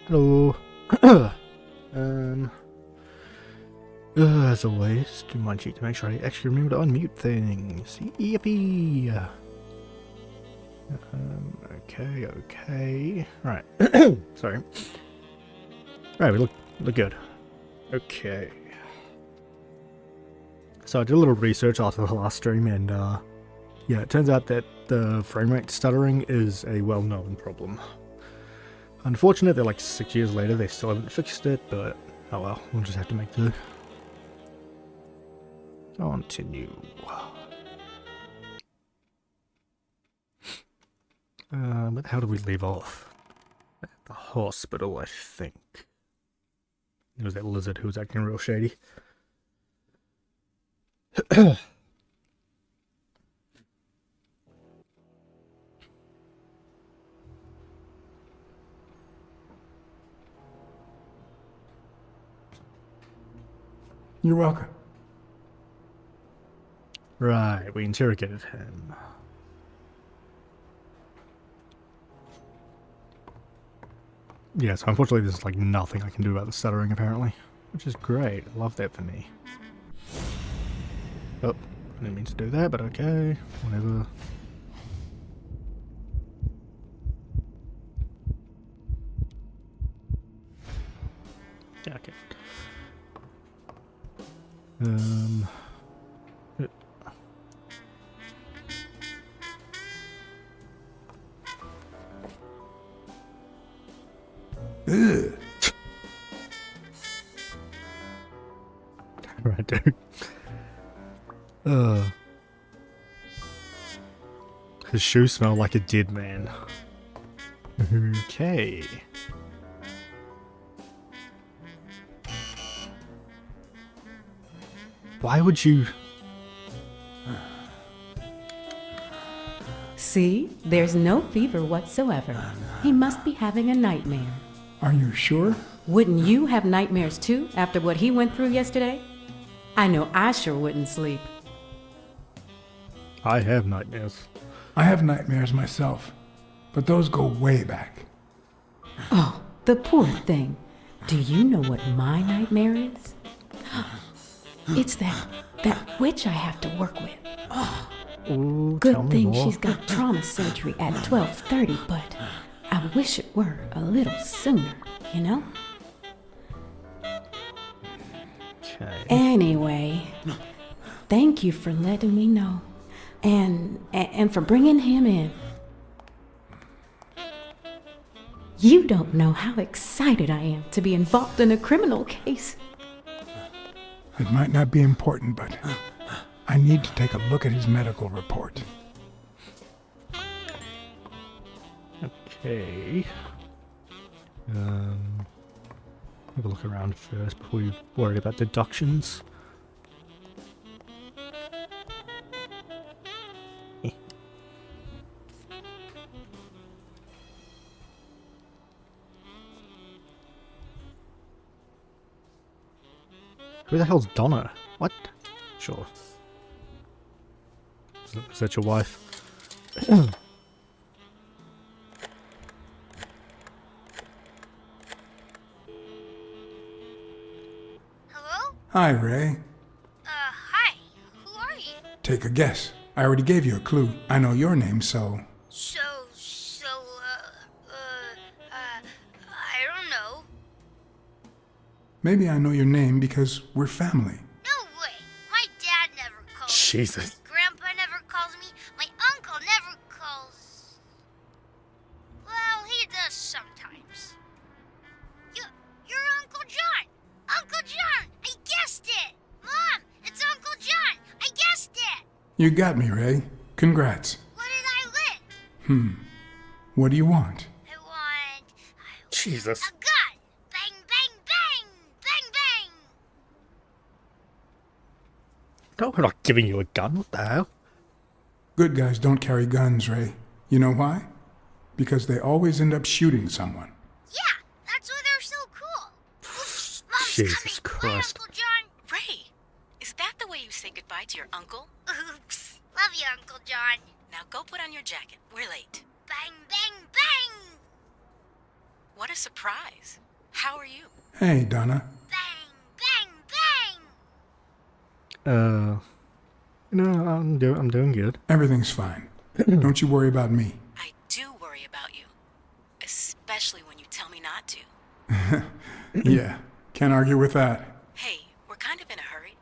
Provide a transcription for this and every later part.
Hello. As always, do my cheat to make sure I actually remember to unmute things. Yippee! Okay. Right. Sorry. Right, we look good. Okay. So I did a little research after the last stream, and yeah, it turns out that the frame rate stuttering is a well-known problem. Unfortunately, they're like 6 years later, they still haven't fixed it, but oh well, we'll just have to make do. Continue. But how do we leave off? At the hospital, I think. It was that lizard who was acting real shady. You're welcome. Right, we interrogated him. Yeah, so unfortunately there's like nothing I can do about the stuttering apparently. Which is great, I love that for me. Oh, I didn't mean to do that, but okay, whatever. Yeah, okay. Ugh. Right, dude. His shoes smell like a dead man. Okay. Why would you... See, there's no fever whatsoever. He must be having a nightmare. Are you sure? Wouldn't you have nightmares too after what he went through yesterday? I know I sure wouldn't sleep. I have nightmares. I have nightmares myself, but those go way back. Oh, the poor thing. Do you know what my nightmare is? It's that witch I have to work with. Oh, Ooh, tell good me thing more. she's got trauma surgery at 12:30, but I wish it were a little sooner, you know? Okay. Anyway, thank you for letting me know. And for bringing him in. You don't know how excited I am to be involved in a criminal case. It might not be important, but I need to take a look at his medical report. Okay. Have a look around first before you worry about deductions. Who the hell's Donna? What? Sure. Is that your wife? Hello? Hi, Ray. Hi. Who are you? Take a guess. I already gave you a clue. I know your name, so... I don't know. Maybe I know your name because we're family. No way. My dad never calls Jesus. me. My grandpa never calls me. My uncle never calls... Well, he does sometimes. You're Uncle John. Uncle John, I guessed it. Mom, it's Uncle John. I guessed it. You got me, Ray. Congrats. What did I win? What do you want? I want Jesus. a gun. Bang, bang, bang. Bang, bang. No, we're not giving you a gun. What the hell? Good guys don't carry guns, Ray. You know why? Because they always end up shooting someone. Yeah, that's why they're so cool. Oops, Mom's Jesus coming. Bye, Christ. Uncle John. Ray, is that the way you say goodbye to your uncle? Oops. Love you, Uncle John. Now go put on your jacket. We're late. Bang, bang, bang. What a surprise. How are you? Hey, Donna. Bang, bang, bang! I'm doing good. Everything's fine. Don't you worry about me. I do worry about you. Especially when you tell me not to. Yeah, can't argue with that. Hey, we're kind of in a hurry.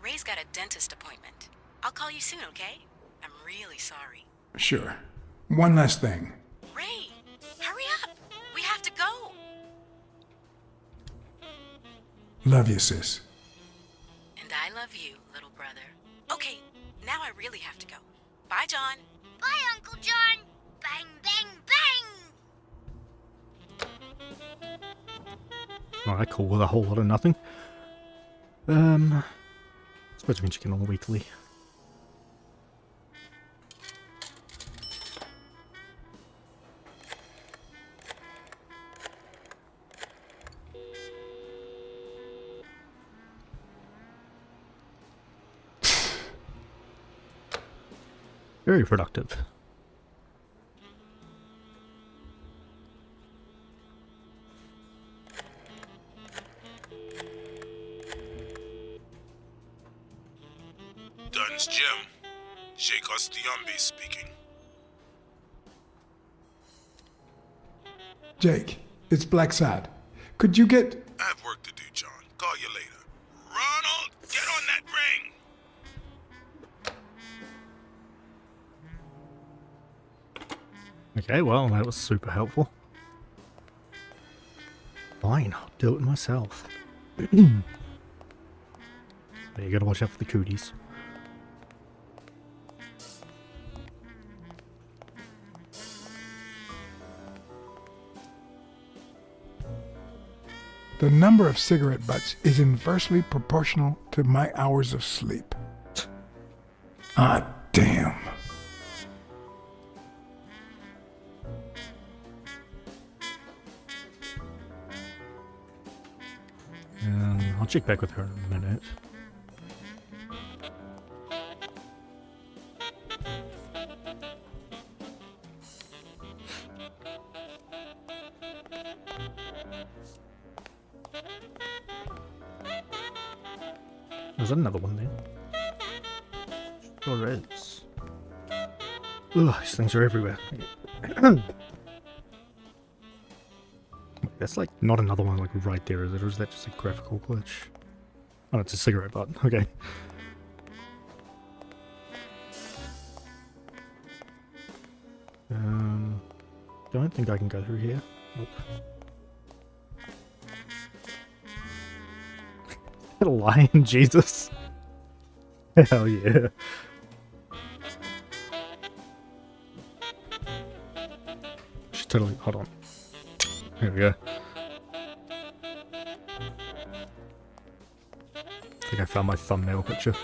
Ray's got a dentist appointment. I'll call you soon, okay? I'm really sorry. Sure. One last thing. Ray, hurry up. We have to go. Love you, sis. And I love you, little brother. Okay, now I really have to go. Bye, John. Bye, Uncle John! Bang, bang, bang! Alright, cool with a whole lot of nothing. Suppose we can check in on the weekly. Very productive. Dunn's Gym. Sheikh Ostiambi speaking. Jake, it's Blacksad. Could you get... I have work to do, John. Call you later. Ronald, get on that ring! Okay, well, that was super helpful. Fine, I'll do it myself. You gotta watch out for the cooties. The number of cigarette butts is inversely proportional to my hours of sleep. Ah, damn. I'll check back with her in a minute. There's another one there. Sure is. Ugh, these things are everywhere. That's like not another one like right there, is it? Or is that just a graphical glitch? Oh, it's a cigarette butt. Okay. Don't think I can go through here. Nope. A lion, Jesus. Hell yeah. Should totally, hold on. Here we go. I think I found my thumbnail picture.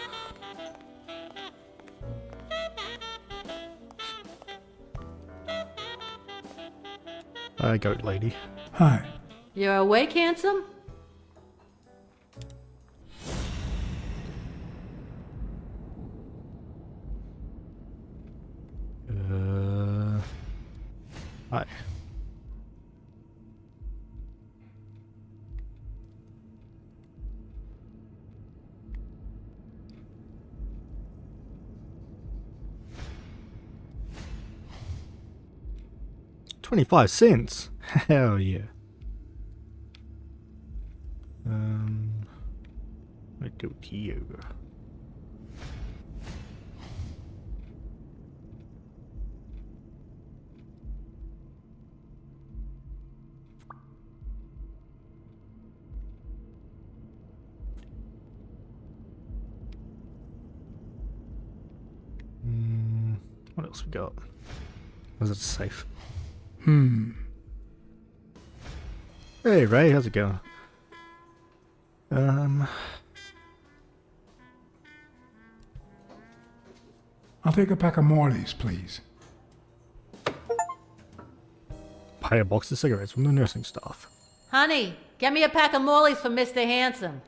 Goat lady. Hi. You're awake, handsome? Hi. $0.25. Hell yeah. I do it here. What else we got? Was it safe? Hey Ray, how's it going? I'll take a pack of Morleys, please. Buy a box of cigarettes from the nursing staff. Honey, get me a pack of Morleys for Mr. Handsome.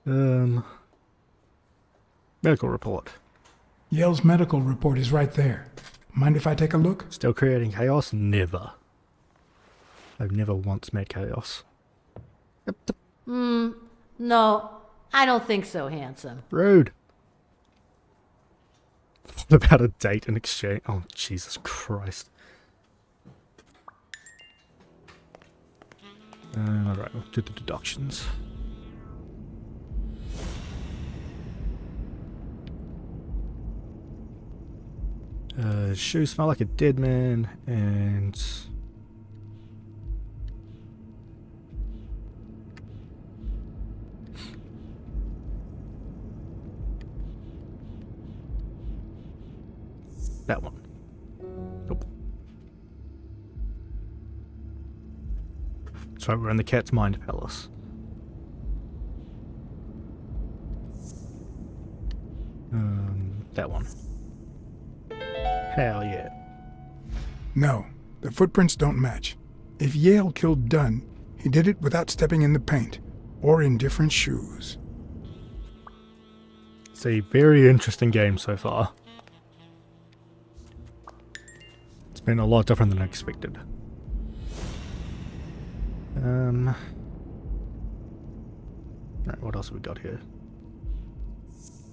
Medical report. Yale's medical report is right there. Mind if I take a look? Still creating chaos? Never. I've never once made chaos. No, I don't think so, handsome. Rude. What about a date and exchange? Oh, Jesus Christ. Alright, we'll do the deductions. Shoes smell like a dead man, and that one. Nope. So we're in the Cat's Mind Palace. That one. Hell yeah. No, the footprints don't match. If Yale killed Dunn, he did it without stepping in the paint, or in different shoes. It's a very interesting game so far. It's been a lot different than I expected. Right, what else have we got here?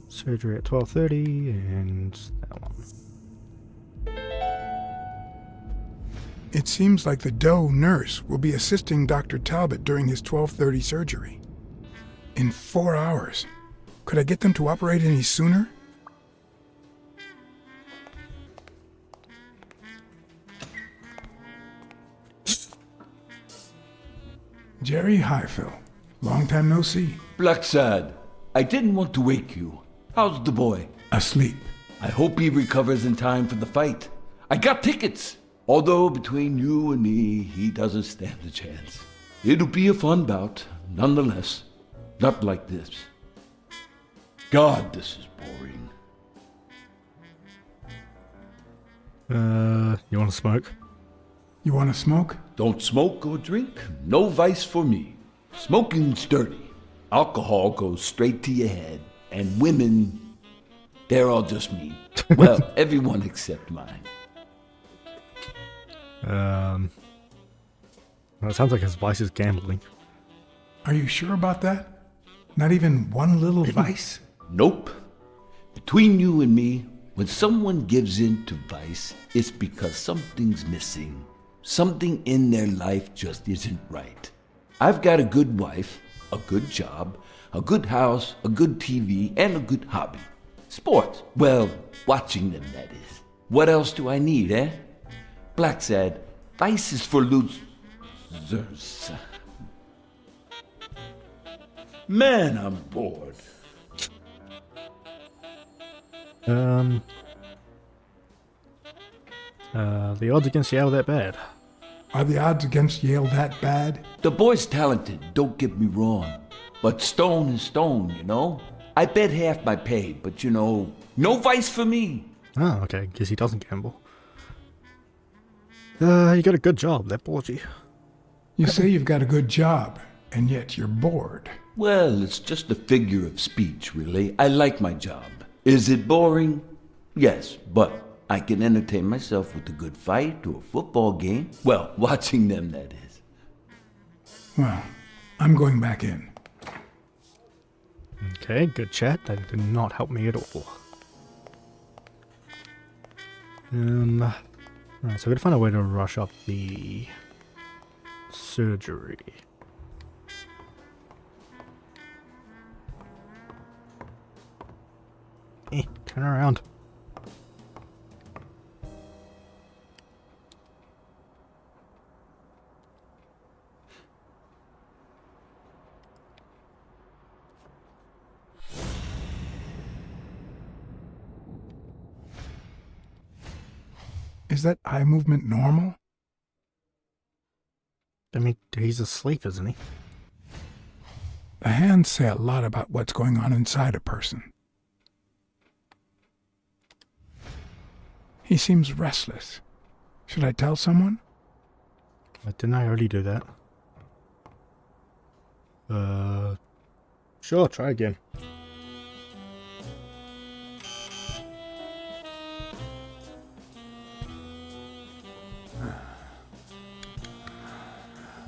Surgery at 12:30 and that one. It seems like the Doe nurse will be assisting Dr. Talbot during his 12:30 surgery. In 4 hours. Could I get them to operate any sooner? Jerry, hi, Phil. Long time no see. Blacksad, I didn't want to wake you. How's the boy? Asleep. I hope he recovers in time for the fight. I got tickets. Although between you and me, he doesn't stand a chance. It'll be a fun bout, nonetheless. Not like this. God, this is boring. You want to smoke? You want to smoke? Don't smoke or drink. No vice for me. Smoking's dirty. Alcohol goes straight to your head. And women, they're all just mean. Well, everyone except mine. Well, it sounds like his vice is gambling. Are you sure about that? Not even one little vice? Nope. Between you and me, when someone gives in to vice, it's because something's missing. Something in their life just isn't right. I've got a good wife, a good job, a good house, a good TV, and a good hobby. Sports. Well, watching them, that is. What else do I need, eh? Blacksad, vice is for losers. Man, I'm bored. The odds against Yale that bad. Are the odds against Yale that bad? The boy's talented, don't get me wrong. But stone is stone, you know? I bet half my pay, but you know, no vice for me. Oh, okay. Guess he doesn't gamble. You got a good job. That bores you. You say you've got a good job, and yet you're bored. Well, it's just a figure of speech, really. I like my job. Is it boring? Yes, but I can entertain myself with a good fight or a football game. Well, watching them, that is. Well, I'm going back in. Okay, good chat. That did not help me at all. Right, so we're gonna find a way to rush up the surgery. Turn around. Is that eye movement normal? I mean, he's asleep, isn't he? The hands say a lot about what's going on inside a person. He seems restless. Should I tell someone? Didn't I already do that? Sure, try again.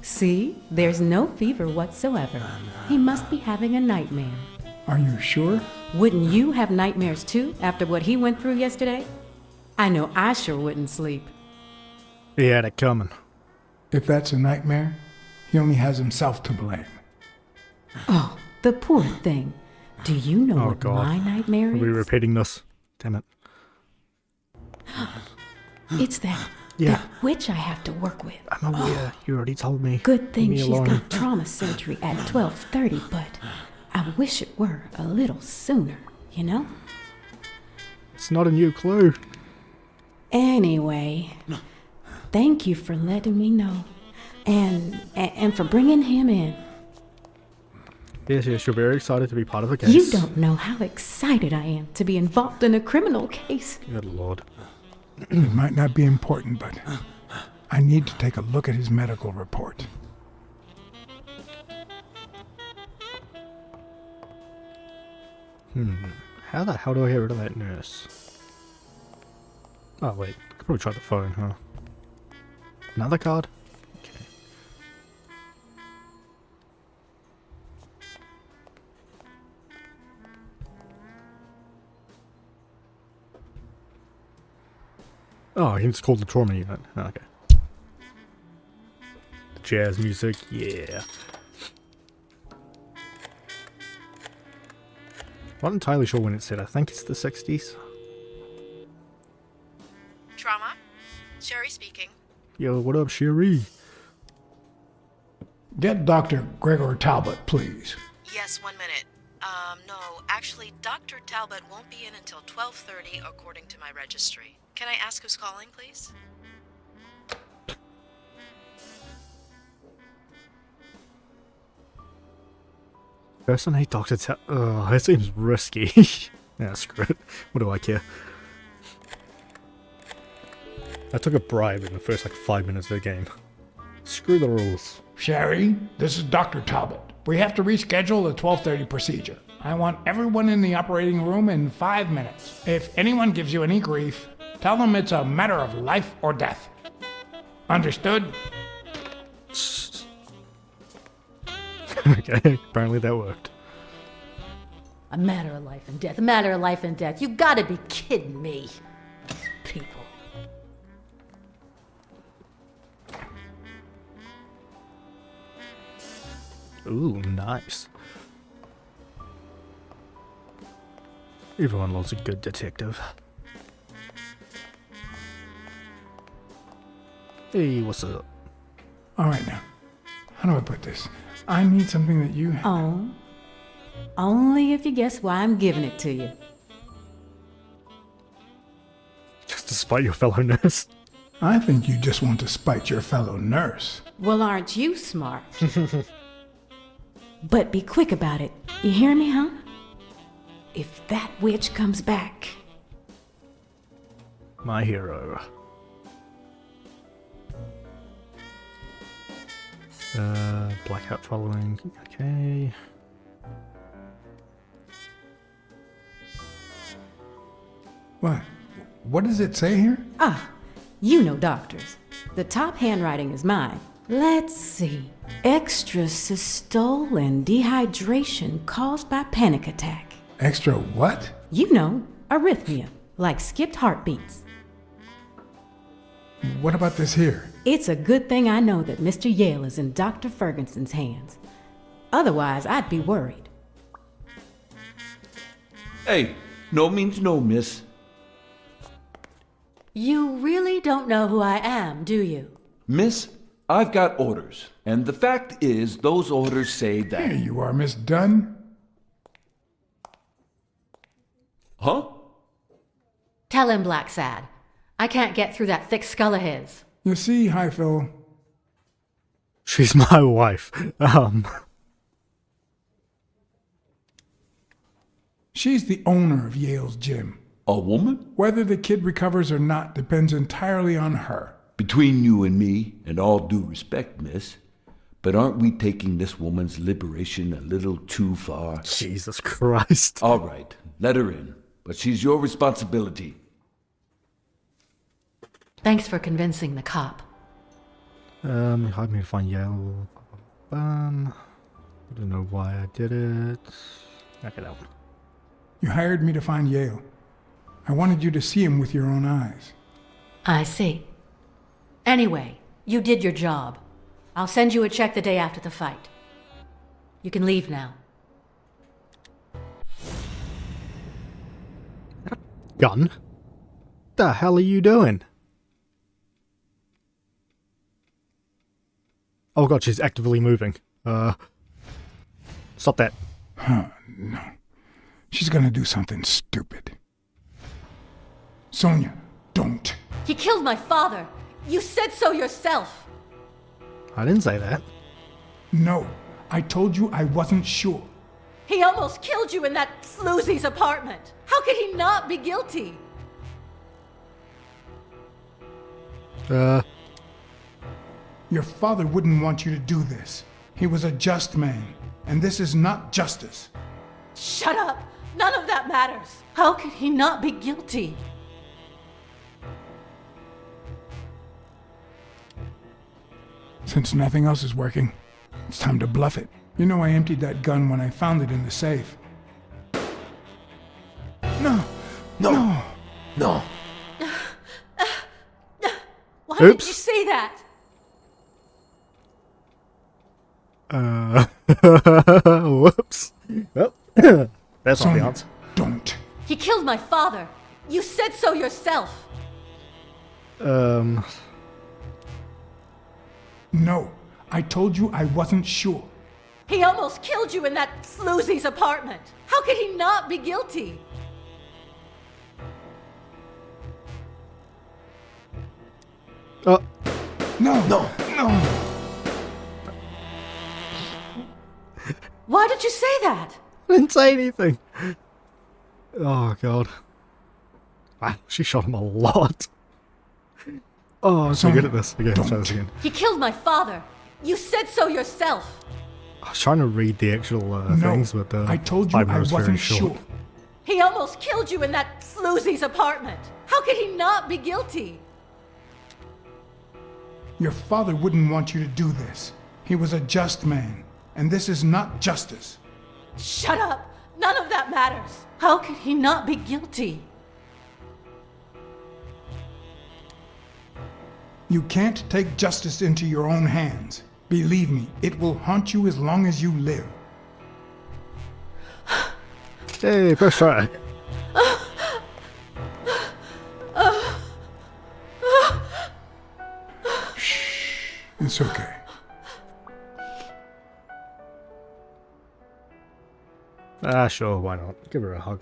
See? There's no fever whatsoever. He must be having a nightmare. Are you sure? Wouldn't you have nightmares too after what he went through yesterday? I know I sure wouldn't sleep. He had it coming. If that's a nightmare, he only has himself to blame. Oh, the poor thing. Do you know Oh, what God. my nightmare Are we is? repeating this? Damn it. It's that Yeah. witch I have to work with. I'm aware. You already told me. Good thing Leave me she's alone. got trauma surgery at 12:30, but I wish it were a little sooner, you know? It's not a new clue. Anyway, thank you for letting me know. And for bringing him in. Yes, you're very excited to be part of the case. You don't know how excited I am to be involved in a criminal case. Good lord. It might not be important, but I need to take a look at his medical report. How the hell do I get rid of that nurse? Oh wait, I could probably try the phone, huh? Another card? Okay. Oh, I can just call the trauma unit. Oh, okay. The jazz music, yeah. Not entirely sure when it's set. I think it's the 60s. Trauma? Sherry speaking. Yo, what up, Cherie? Get Dr. Gregor Talbot, please. Yes, 1 minute. No, actually, Dr. Talbot won't be in until 12:30 according to my registry. Can I ask who's calling, please? Personate Dr. That seems risky. Yeah, screw it. What do I care? I took a bribe in the first, 5 minutes of the game. Screw the rules. Sherry, this is Dr. Talbot. We have to reschedule the 12:30 procedure. I want everyone in the operating room in 5 minutes. If anyone gives you any grief, tell them it's a matter of life or death. Understood? Okay, apparently that worked. A matter of life and death. A matter of life and death. You gotta be kidding me. These people. Ooh, nice. Everyone loves a good detective. Hey, what's up? All right now. How do I put this? I need something that you have. Oh, only if you guess why I'm giving it to you. Just to spite your fellow nurse. I think you just want to spite your fellow nurse. Well, aren't you smart? But be quick about it. You hear me, huh? If that witch comes back. My hero. Blackout following. Okay. What? What does it say here? Ah, you know doctors. The top handwriting is mine. Let's see. Extrasystole and dehydration caused by panic attack. Extra what? You know, arrhythmia, like skipped heartbeats. What about this here? It's a good thing I know that Mr. Yale is in Dr. Ferguson's hands. Otherwise, I'd be worried. Hey, no means no, miss. You really don't know who I am, do you? Miss, I've got orders. And the fact is, those orders say Here that... you are, Miss Dunn. Huh? Tell him, Blacksad. I can't get through that thick skull of his. You see, Highfill, She's my wife. she's the owner of Yale's gym. A woman? Whether the kid recovers or not depends entirely on her. Between you and me, and all due respect, miss, But aren't we taking this woman's liberation a little too far? Jesus Christ. All right, let her in. But she's your responsibility. Thanks for convincing the cop. Help me find Yale. I don't know why I did it. Okay, that one. You hired me to find Yale. I wanted you to see him with your own eyes. I see. Anyway, you did your job. I'll send you a check the day after the fight. You can leave now. Gun? The hell are you doing? Oh god, she's actively moving. Stop that. No. She's gonna do something stupid. Sonia, don't. He killed my father. You said so yourself. I didn't say that. No, I told you I wasn't sure. He almost killed you in that floozy's apartment. How could he not be guilty? Your father wouldn't want you to do this. He was a just man, and this is not justice. Shut up! None of that matters. How could he not be guilty? Since nothing else is working, it's time to bluff it. You know I emptied that gun when I found it in the safe. No. No. No. Why Oops. did you say that? Whoops. Well, that's not the Sonia, answer. don't. He killed my father. You said so yourself. No, I told you I wasn't sure. He almost killed you in that floozy's apartment. How could he not be guilty? No. No. No. Why did you say that? I didn't say anything. Oh god. Wow, she shot him a lot. Oh, I'm so good at this. Okay, let's try this again. He killed my father. You said so yourself. I was trying to read the actual No, things, but I told you Bible I was very wasn't short. sure. He almost killed you in that floozy's apartment. How could he not be guilty? Your father wouldn't want you to do this. He was a just man, and this is not justice. Shut up! None of that matters. How could he not be guilty? You can't take justice into your own hands. Believe me, it will haunt you as long as you live. Hey, first try. It's okay. Ah, sure, why not? Give her a hug.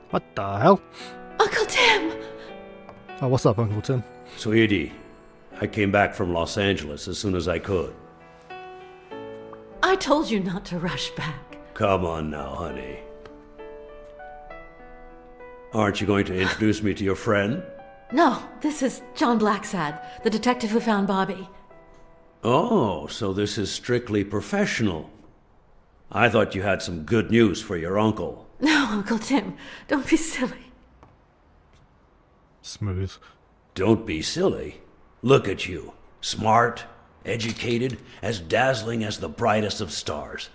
What the hell? Uncle Tim! Oh, what's up, Uncle Tim? Sweetie, I came back from Los Angeles as soon as I could. I told you not to rush back. Come on now, honey. Aren't you going to introduce me to your friend? No, this is John Blacksad, the detective who found Bobby. Oh, so this is strictly professional. I thought you had some good news for your uncle. No, Uncle Tim, don't be silly. Smooth. Don't be silly. Look at you. Smart, educated, as dazzling as the brightest of stars.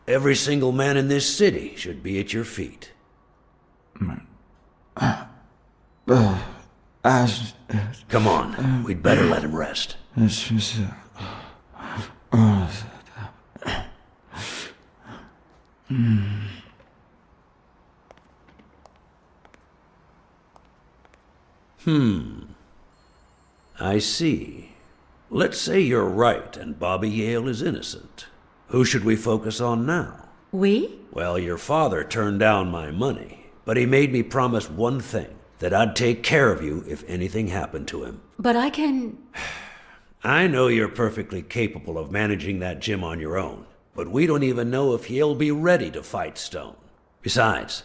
Every single man in this city should be at your feet. Come on, we'd better let him rest. I see. Let's say you're right and Bobby Yale is innocent. Who should we focus on now? We? Well, your father turned down my money, but he made me promise one thing, that I'd take care of you if anything happened to him. But I can... I know you're perfectly capable of managing that gym on your own, but we don't even know if he'll be ready to fight Stone. Besides,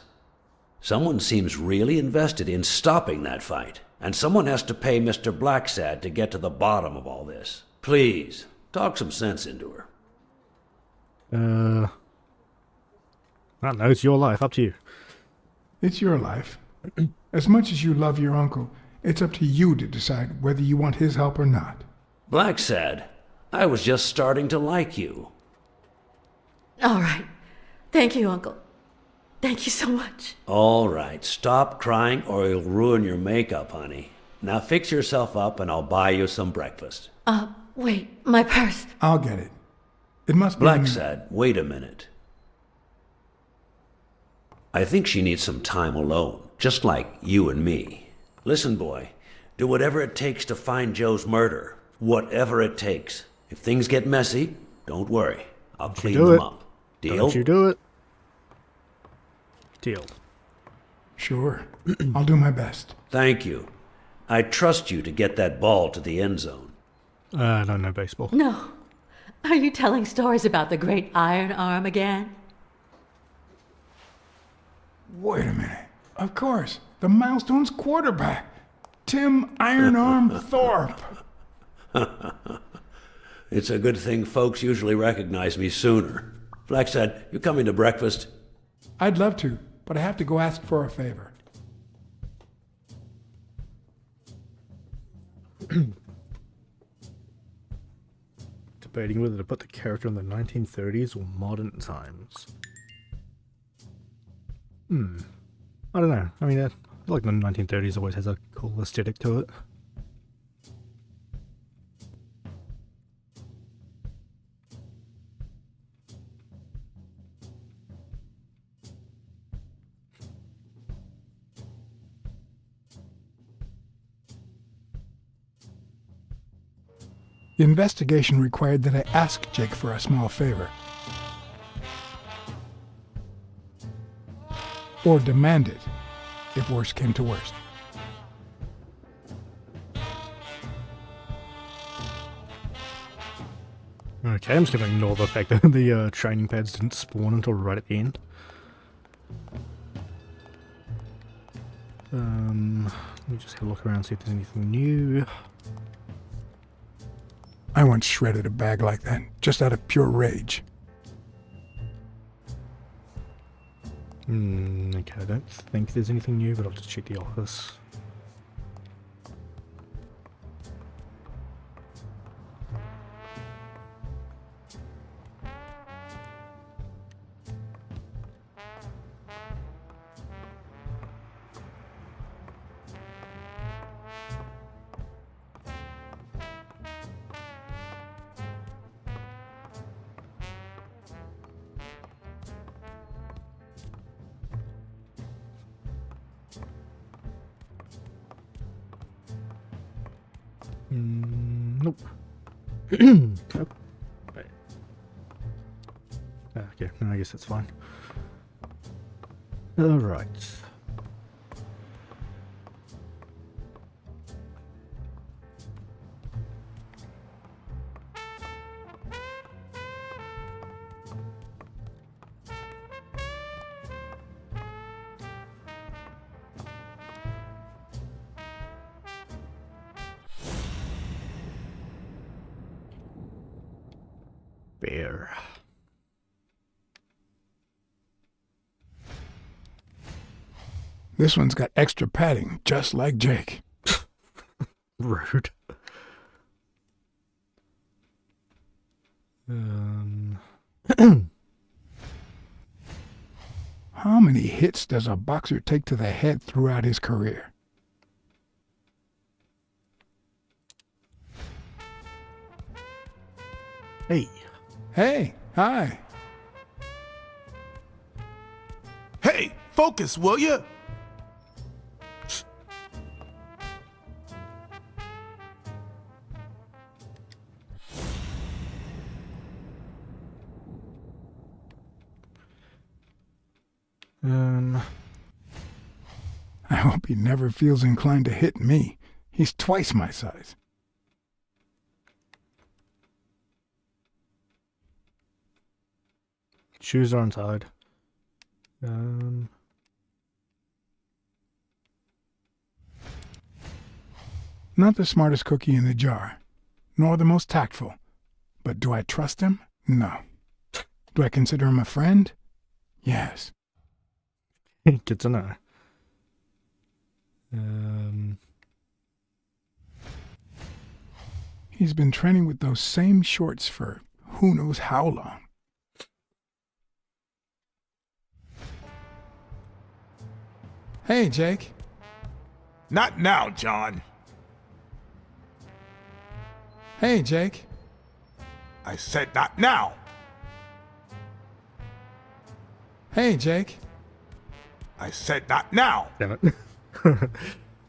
someone seems really invested in stopping that fight, and someone has to pay Mr. Blacksad to get to the bottom of all this. Please, talk some sense into her. I don't know, it's your life, up to you. It's your life. As much as you love your uncle, it's up to you to decide whether you want his help or not. Blacksad, I was just starting to like you. All right. Thank you, Uncle. Thank you so much. All right, stop crying or you'll ruin your makeup, honey. Now fix yourself up and I'll buy you some breakfast. Wait, my purse. I'll get it. It must be... Blacksad, wait a minute. I think she needs some time alone, just like you and me. Listen, boy, do whatever it takes to find Joe's murder. Whatever it takes. If things get messy, don't worry. I'll clean them up. Deal? Don't you do it. Deal. Sure. I'll do my best. Thank you. I trust you to get that ball to the end zone. I don't know baseball. No. Are you telling stories about the great Iron Arm again? Wait a minute. Of course. The Milestones quarterback. Tim Iron Arm Thorpe. It's a good thing folks usually recognize me sooner. Blacksad, you coming to breakfast? I'd love to, but I have to go ask for a favor. Debating whether to put the character in the 1930s or modern times. I don't know. I mean, I feel like the 1930s always has a cool aesthetic to it. The investigation required that I ask Jake for a small favor. Or demand it, if worse came to worst. Okay, I'm just gonna ignore the fact that the training pads didn't spawn until right at the end. Let me just have a look around, see if there's anything new. I once shredded a bag like that, just out of pure rage. Okay, I don't think there's anything new, but I'll just check the office. Nope. Nope. Wait. Okay, no, I guess that's fine. Alright. Bear. This one's got extra padding, just like Jake. Rude. How many hits does a boxer take to the head throughout his career? Hey. Hey, hi. Hey, focus, will ya? I hope he never feels inclined to hit me. He's twice my size. Shoes are untied. Not the smartest cookie in the jar, nor the most tactful. But do I trust him? No. Do I consider him a friend? Yes. Good to know. He's been training with those same shorts for who knows how long. Hey, Jake. Not now, John. Hey, Jake. I said not now. Hey, Jake. I said not now. Damn it.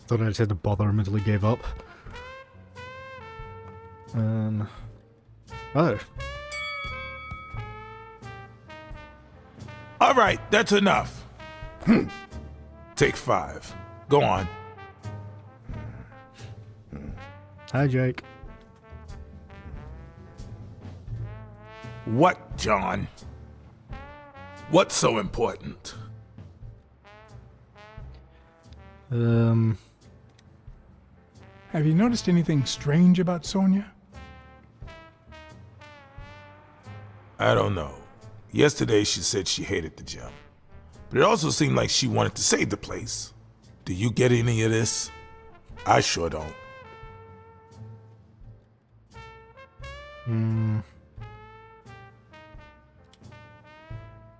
Thought I just had to bother him until he gave up. Oh. All right, that's enough. Take 5. Go on. Hi, Jake. What, John? What's so important? Have you noticed anything strange about Sonia? I don't know. Yesterday she said she hated the gym. But it also seemed like she wanted to save the place. Do you get any of this? I sure don't.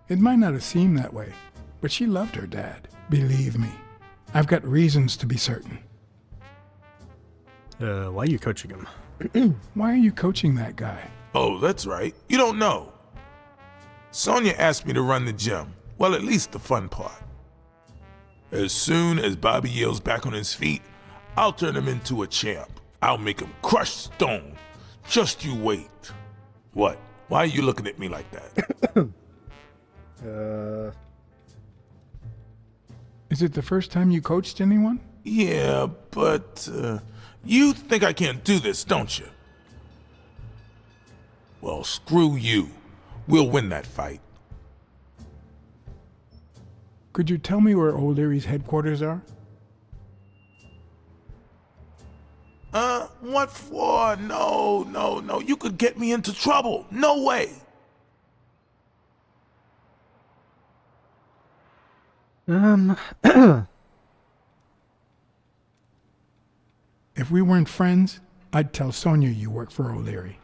It might not have seemed that way, but she loved her dad. Believe me. I've got reasons to be certain. Why are you coaching him? Why are you coaching that guy? Oh, that's right. You don't know. Sonia asked me to run the gym. Well, at least the fun part. As soon as Bobby Yale's back on his feet, I'll turn him into a champ. I'll make him crush stone. Just you wait. What? Why are you looking at me like that? Is it the first time you coached anyone? Yeah, but you think I can't do this, don't you? Well, screw you. We'll win that fight. Could you tell me where O'Leary's headquarters are? What for? No. You could get me into trouble. No way. If we weren't friends, I'd tell Sonia you work for O'Leary.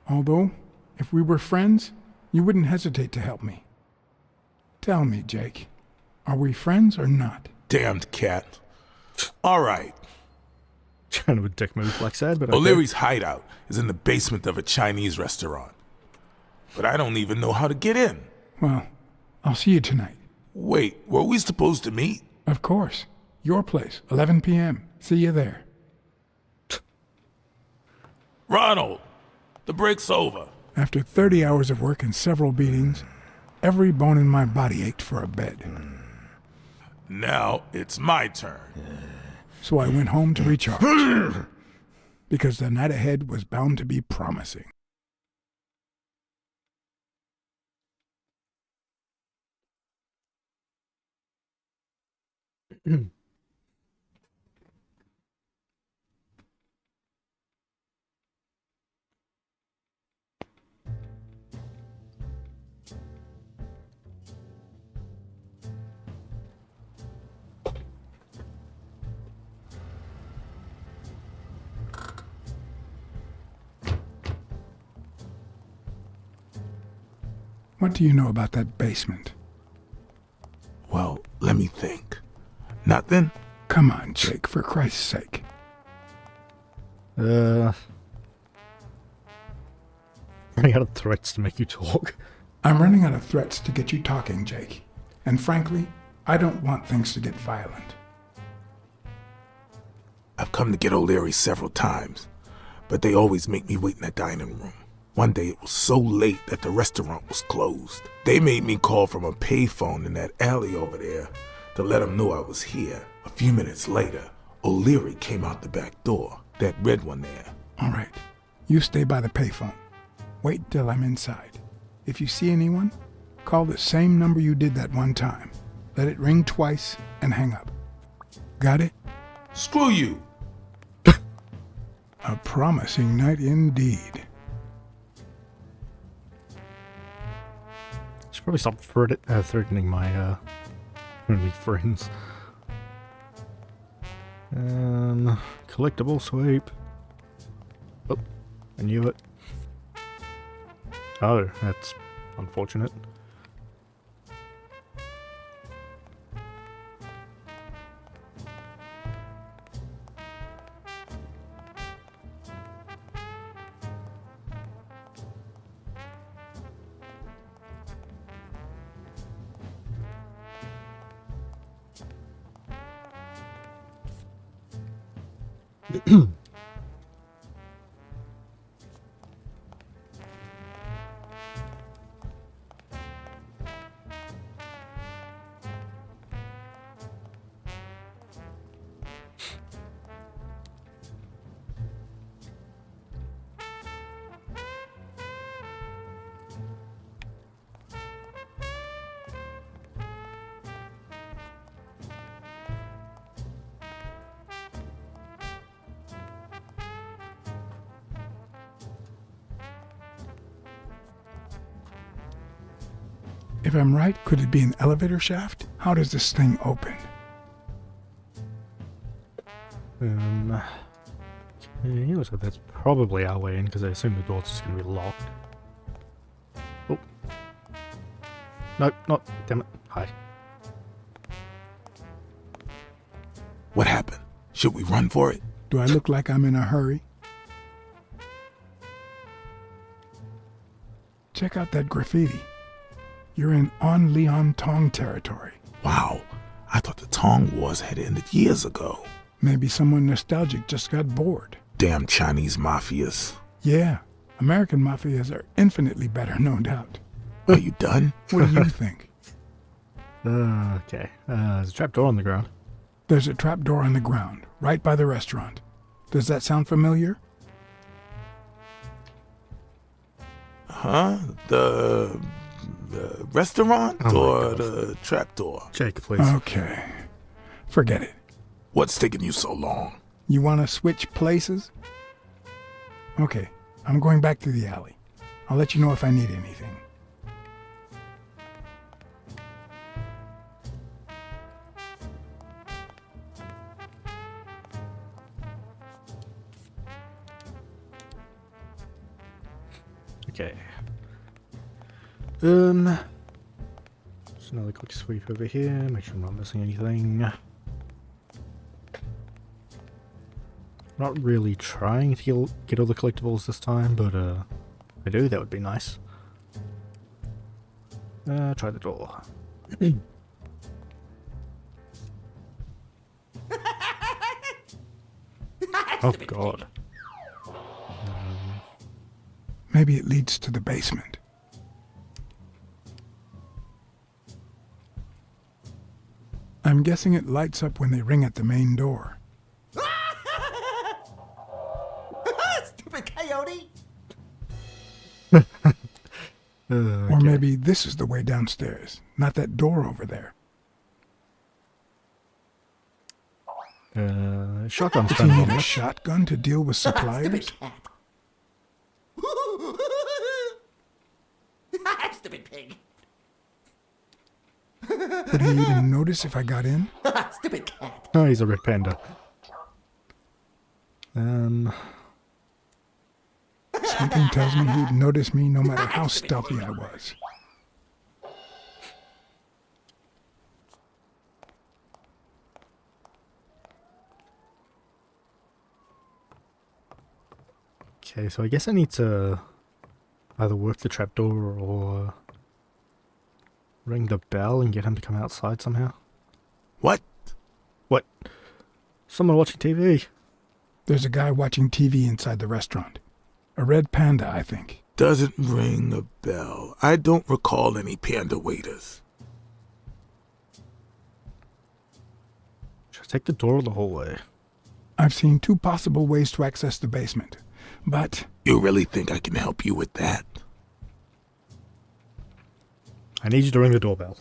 Although, if we were friends, you wouldn't hesitate to help me. Tell me, Jake, are we friends or not? Damned cat. All right. Kind of a dick move, Blacksad, but okay. O'Leary's hideout is in the basement of a Chinese restaurant. But I don't even know how to get in. Well, I'll see you tonight. Wait, were we supposed to meet? Of course. Your place, 11 p.m. See you there. Ronald, the break's over. After 30 hours of work and several beatings, every bone in my body ached for a bed. Now it's my turn. So I went home to recharge. Because the night ahead was bound to be promising. What do you know about that basement? Well, let me think. Nothing? Come on, Jake, for Christ's sake. Running out of threats to make you talk. I'm running out of threats to get you talking, Jake. And frankly, I don't want things to get violent. I've come to get O'Leary several times, but they always make me wait in the dining room. One day it was so late that the restaurant was closed. They made me call from a payphone in that alley over there to let them know I was here. A few minutes later, O'Leary came out the back door, that red one there. All right, you stay by the payphone. Wait till I'm inside. If you see anyone, Call the same number you did that one time. Let it ring twice and hang up. Got it? Screw you. A promising night indeed. Should probably stop threatening my friendly friends. Collectible sweep. Oh, I knew it. Oh, that's unfortunate. If I'm right, could it be an elevator shaft? How does this thing open? Okay, looks like that's probably our way in, because I assume the door's just going to be locked. Oh. Nope, not. Damn it. Hi. What happened? Should we run for it? Do I look like I'm in a hurry? Check out that graffiti. You're in On Leon Tong territory. Wow, I thought the Tong Wars had ended years ago. Maybe someone nostalgic just got bored. Damn Chinese mafias. Yeah, American mafias are infinitely better, no doubt. Are you done? What do you think? Okay, there's a trapdoor on the ground. There's a trapdoor on the ground, right by the restaurant. Does that sound familiar? Huh? The restaurant or the trapdoor? Check, please. Okay. Forget it. What's taking you so long? You want to switch places? Okay, I'm going back to the alley. I'll let you know if I need anything. Okay. Just another quick sweep over here, make sure I'm not missing anything. Not really trying to get all the collectibles this time, but if I do, that would be nice. Try the door. Oh god. Maybe it leads to the basement. I'm guessing it lights up when they ring at the main door. Stupid coyote! Or maybe this is the way downstairs, not that door over there. Shotgun's Does he turned need on a this. shotgun to deal with suppliers? Stupid cat. Stupid pig. Would he even notice if I got in? Stupid cat. Oh, he's a red panda. Something tells me he'd notice me no matter how stealthy I was. Okay, so I guess I need to either work the trapdoor or ring the bell and get him to come outside somehow. What? What? Someone watching TV. There's a guy watching TV inside the restaurant. A red panda, I think. Doesn't ring a bell. I don't recall any panda waiters. Should I take the door or the hallway? I've seen two possible ways to access the basement, but You really think I can help you with that? I need you to ring the doorbell.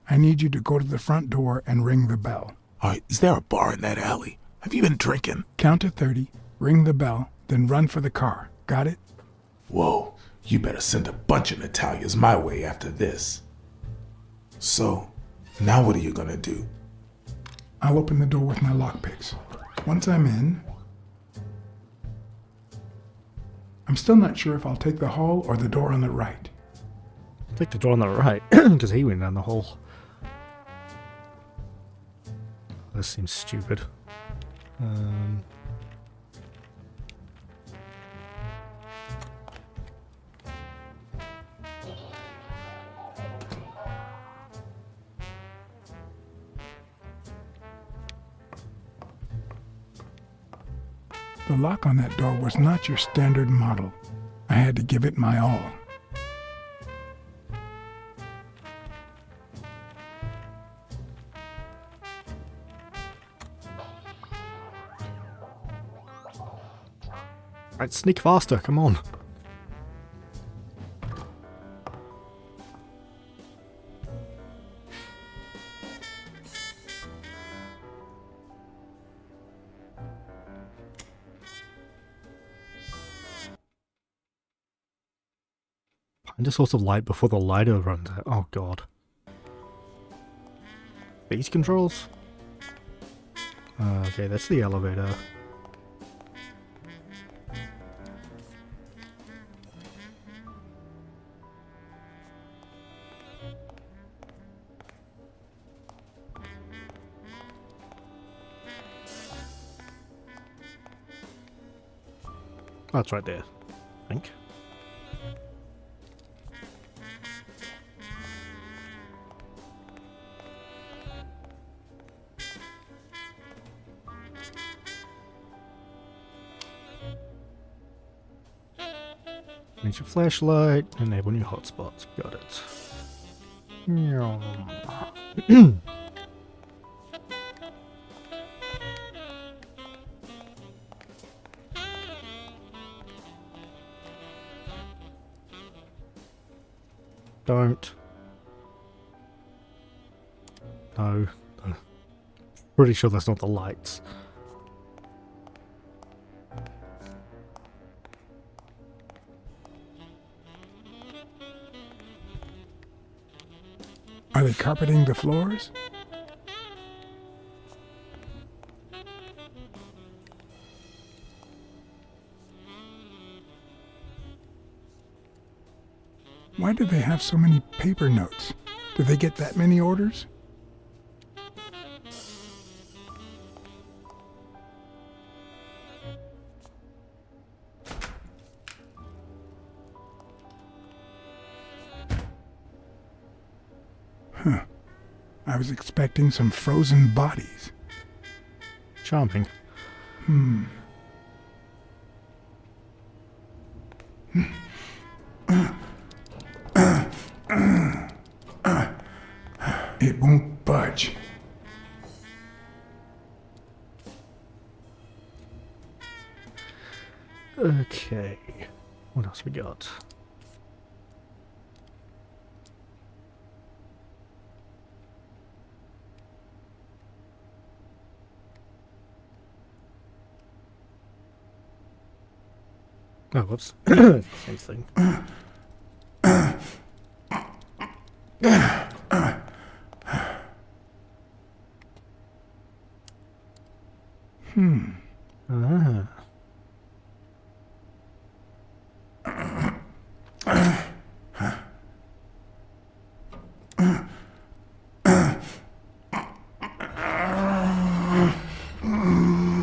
I need you to go to the front door and ring the bell. Alright, is there a bar in that alley? Have you been drinking? Count to 30, ring the bell, then run for the car. Got it? Whoa, you better send a bunch of Natalias my way after this. So, now what are you gonna do? I'll open the door with my lockpicks. Once I'm in, I'm still not sure if I'll take the hall or the door on the right. Take the door on the right, because he went down the hall. This seems stupid. The lock on that door was not your standard model. I had to give it my all. Right, sneak faster, come on. Find a source of light before the lighter runs out. Oh god. These controls? Okay, that's the elevator. That's right there, I think. Need your flashlight, enable new hotspots. Got it. Don't. No. Pretty sure that's not the lights. Are they carpeting the floors? Why do they have so many paper notes? Do they get that many orders? Huh. I was expecting some frozen bodies. Charming. It won't budge. Okay. What else we got? Oh, whoops. Same thing. Ah.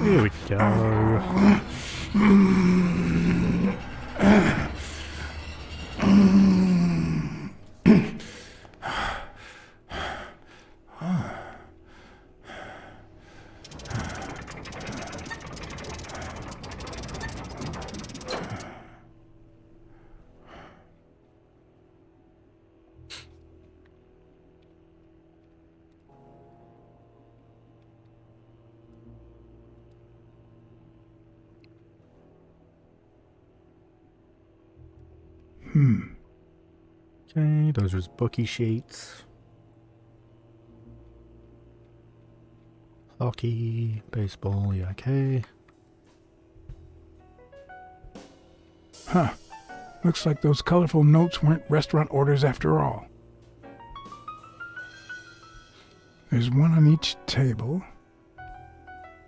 Here we go. Okay, those are his bookie sheets. Hockey, baseball, yeah, okay. Huh. Looks like those colorful notes weren't restaurant orders after all. There's one on each table,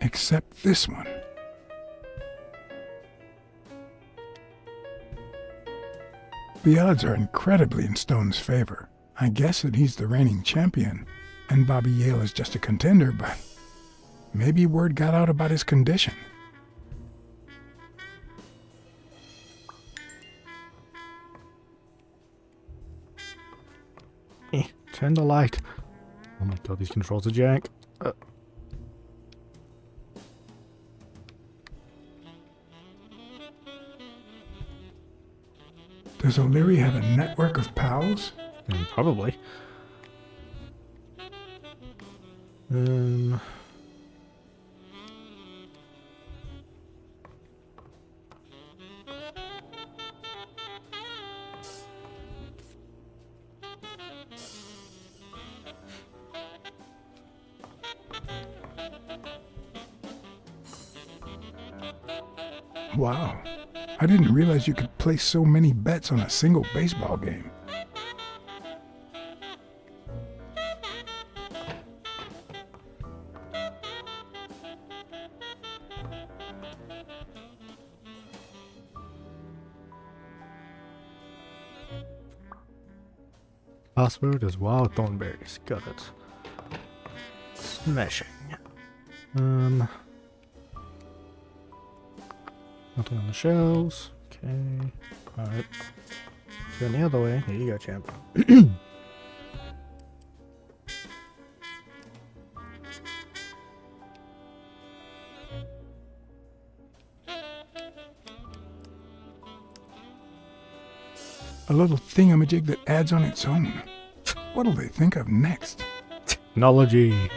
except this one. The odds are incredibly in Stone's favor. I guess that he's the reigning champion, and Bobby Yale is just a contender, but maybe word got out about his condition. Turn the light. Oh my god, these controls are jank. Does O'Leary have a network of pals? Probably. Wow. I didn't realize you could place so many bets on a single baseball game. Password is wild thornberries. Got it. Smashing. Nothing on the shelves. Okay. Alright. Turn the other way. Here you go, champ. A little thingamajig that adds on its own. What'll they think of next? Technology.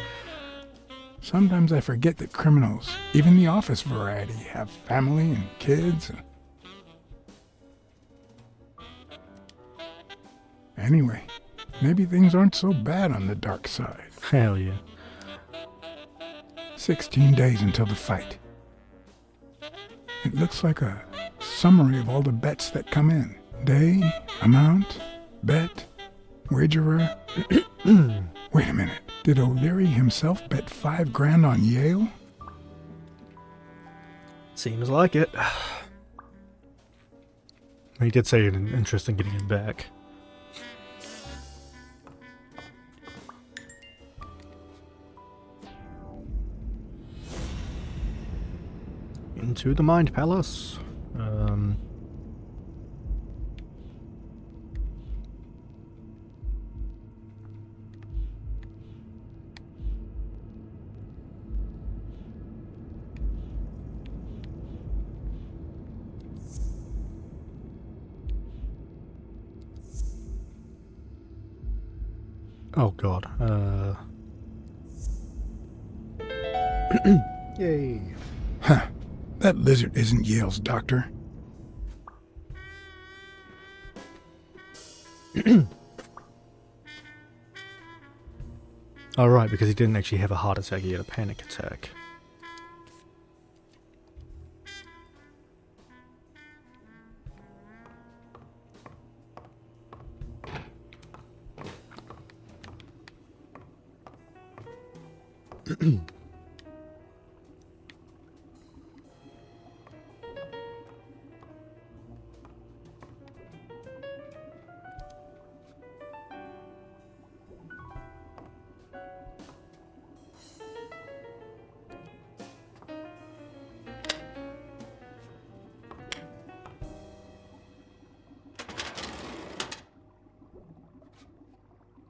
Sometimes I forget that criminals, even the office variety, have family and kids. Anyway, maybe things aren't so bad on the dark side. Hell yeah. 16 days until the fight. It looks like a summary of all the bets that come in. Day, amount, bet, wagerer. Wait a minute. Did O'Leary himself bet $5,000 on Yale? Seems like it. He did say an interest in getting it back. Into the Mind Palace. Oh god. Yay. Huh. That lizard isn't Yale's doctor. Oh right, because he didn't actually have a heart attack, he had a panic attack.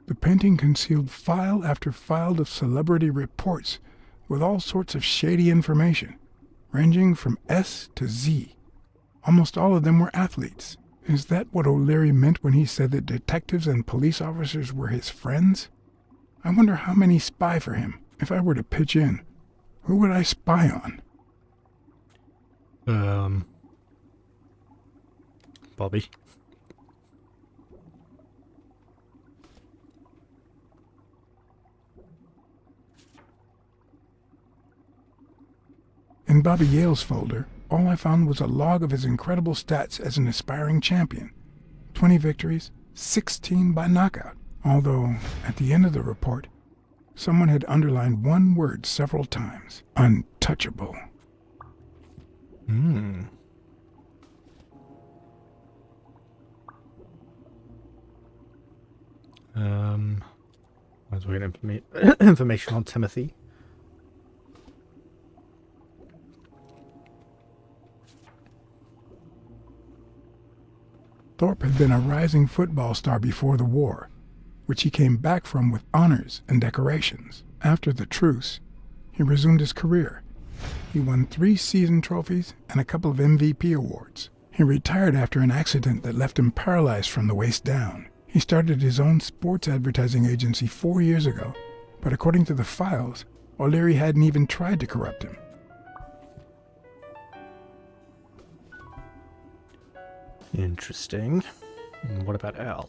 The painting concealed file after file of celebrity reports with all sorts of shady information, ranging from S to Z. Almost all of them were athletes. Is that what O'Leary meant when he said that detectives and police officers were his friends? I wonder how many spy for him. If I were to pitch in, who would I spy on? Bobby. Bobby Yale's folder, all I found was a log of his incredible stats as an aspiring champion. 20 victories, 16 by knockout. Although, at the end of the report, someone had underlined one word several times. Untouchable. As we get information on Timothy. Thorpe had been a rising football star before the war, which he came back from with honors and decorations. After the truce, he resumed his career. He won 3 season trophies and a couple of MVP awards. He retired after an accident that left him paralyzed from the waist down. He started his own sports advertising agency 4 years ago, but according to the files, O'Leary hadn't even tried to corrupt him. Interesting. And what about Al?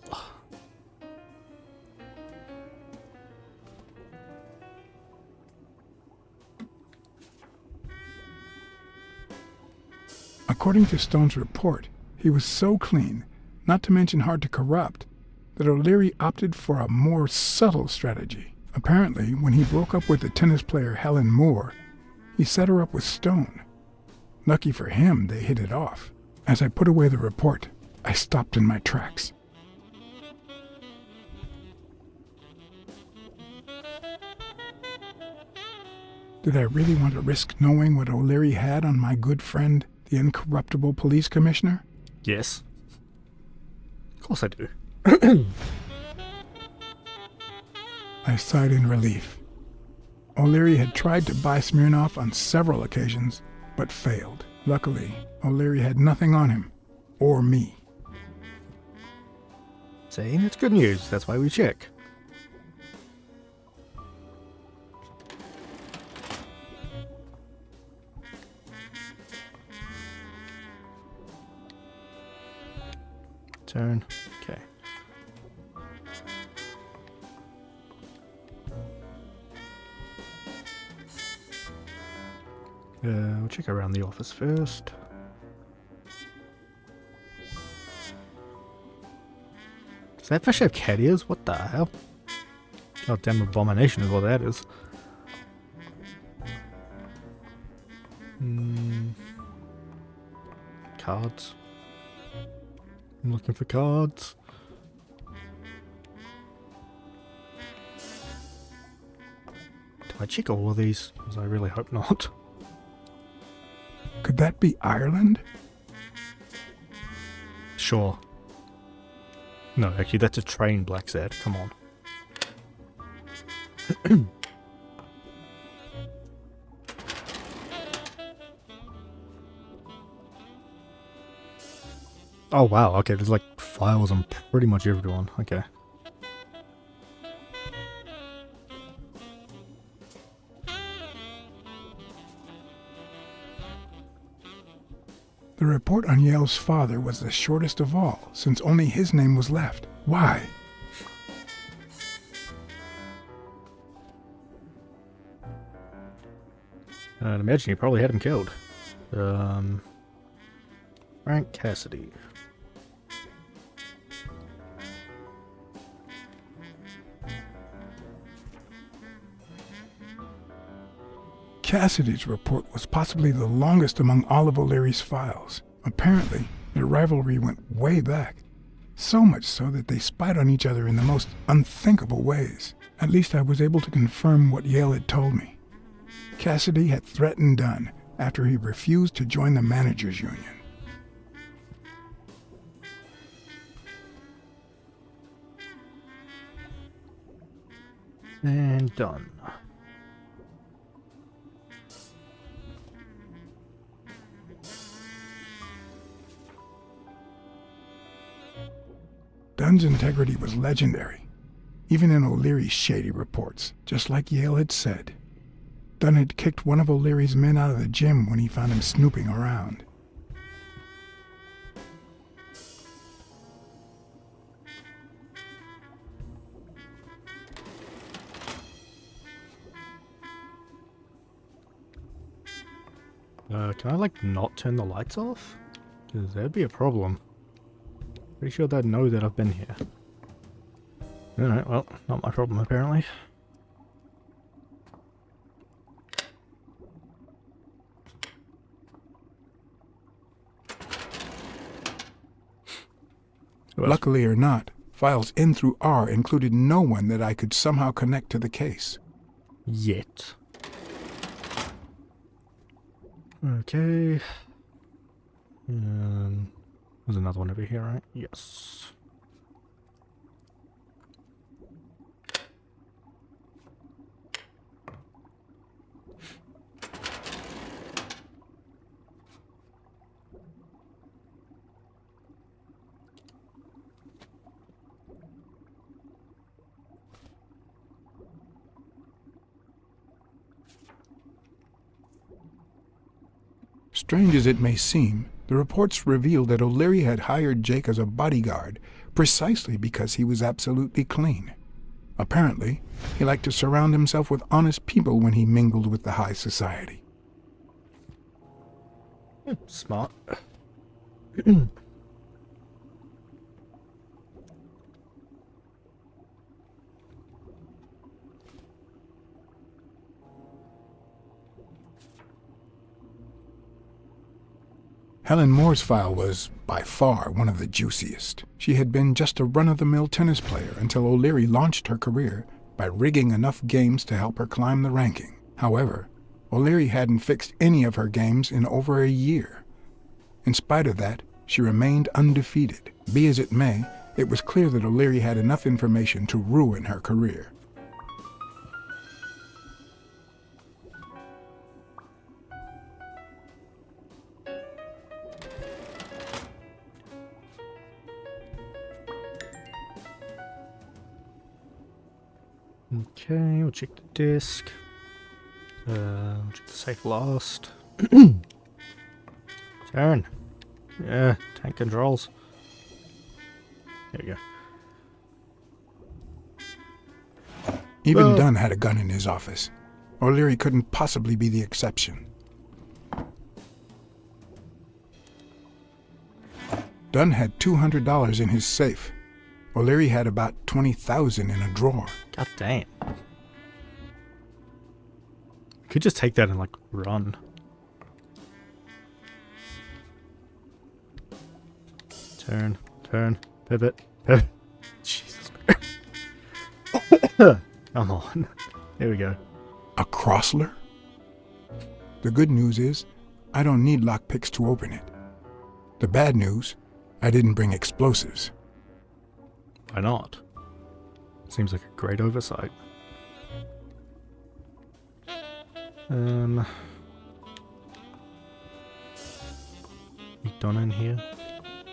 According to Stone's report, he was so clean, not to mention hard to corrupt, that O'Leary opted for a more subtle strategy. Apparently, when he broke up with the tennis player Helen Moore, he set her up with Stone. Lucky for him, they hit it off. As I put away the report, I stopped in my tracks. Did I really want to risk knowing what O'Leary had on my good friend, the incorruptible police commissioner? Yes. Of course I do. I sighed in relief. O'Leary had tried to buy Smirnoff on several occasions, but failed. Luckily, O'Leary had nothing on him, or me. See, that's good news. That's why we check. Turn. Okay. We'll check around the office first. Does that fish have cat ears? What the hell? Oh, damn abomination is what that is. Cards. I'm looking for cards. Do I check all of these? Because I really hope not. Could that be Ireland? Sure. No, actually, that's a train, Blacksad. Come on. Oh, wow. Okay, there's like files on pretty much everyone. Okay. The report on Yale's father was the shortest of all, since only his name was left. Why? I'd imagine you probably had him killed. Frank Cassidy. Cassidy's report was possibly the longest among all of O'Leary's files. Apparently, their rivalry went way back. So much so that they spied on each other in the most unthinkable ways. At least I was able to confirm what Yale had told me. Cassidy had threatened Dunn after he refused to join the managers' union. And done. Dunn's integrity was legendary, even in O'Leary's shady reports, just like Yale had said. Dunn had kicked one of O'Leary's men out of the gym when he found him snooping around. Can I, like, not turn the lights off? Because that'd be a problem. Pretty sure they'd know that I've been here. Alright, well, not my problem, apparently. Luckily or not, files in through R included no one that I could somehow connect to the case. Yet. Okay. There's another one over here, right? Yes. Strange as it may seem, the reports revealed that O'Leary had hired Jake as a bodyguard precisely because he was absolutely clean. Apparently, he liked to surround himself with honest people when he mingled with the high society. Smart. Helen Moore's file was, by far, one of the juiciest. She had been just a run-of-the-mill tennis player until O'Leary launched her career by rigging enough games to help her climb the ranking. However, O'Leary hadn't fixed any of her games in over a year. In spite of that, she remained undefeated. Be as it may, it was clear that O'Leary had enough information to ruin her career. Okay, we'll check the disc. We'll check the safe last. Turn. Yeah, tank controls. There we go. Even Dunn had a gun in his office. O'Leary couldn't possibly be the exception. Dunn had $200 in his safe. O'Leary had about $20,000 in a drawer. God damn. Could just take that and, like, run. Turn, pivot. Jesus. Come on. There we go. A Crossler? The good news is, I don't need lockpicks to open it. The bad news, I didn't bring explosives. Why not? Seems like a great oversight. You done in here?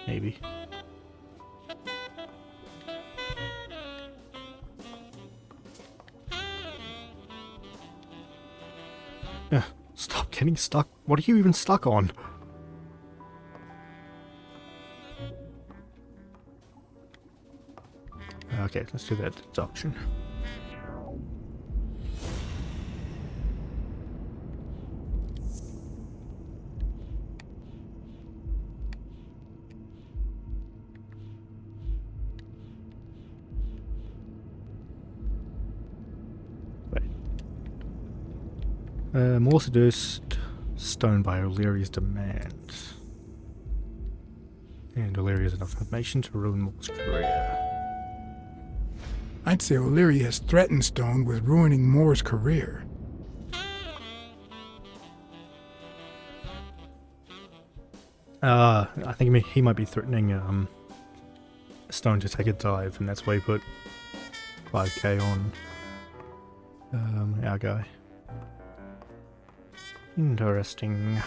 Maybe. Stop getting stuck. What are you even stuck on? Okay, let's do that deduction. More seduced, stoned by O'Leary's demand. And O'Leary has enough information to ruin Moore's career. I'd say O'Leary has threatened Stone with ruining Moore's career. I think he might be threatening Stone to take a dive, and that's why he put 5k on our guy. Interesting.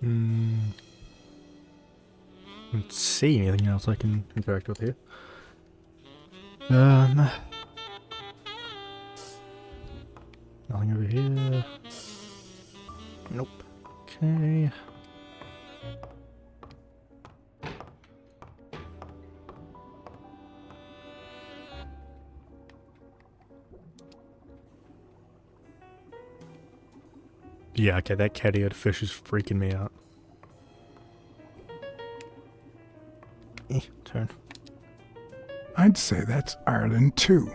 Don't see anything else I can interact with here. Nothing over here. Nope. Okay. Yeah, okay, that cat-eared fish is freaking me out. Turn. I'd say that's Ireland too.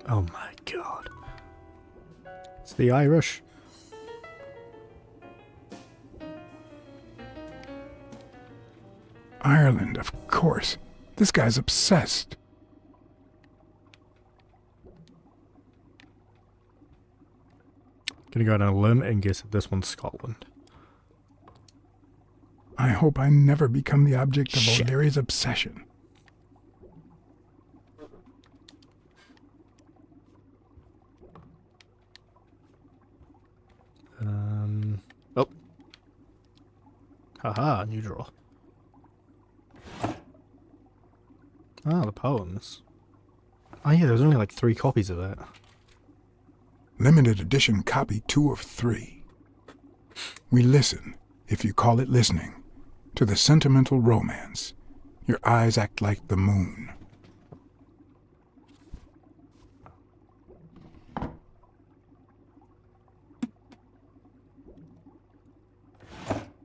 Oh my god. It's the Irish. Ireland, of course. This guy's obsessed. Gonna go out on a limb and guess that this one's Scotland. I hope I never become the object of Shit. O'Leary's obsession. Oh. Haha, new draw. Ah, the poems. Oh yeah, there's only like 3 copies of that. Limited edition copy 2 of 3. We listen, if you call it listening, to the sentimental romance. Your eyes act like the moon.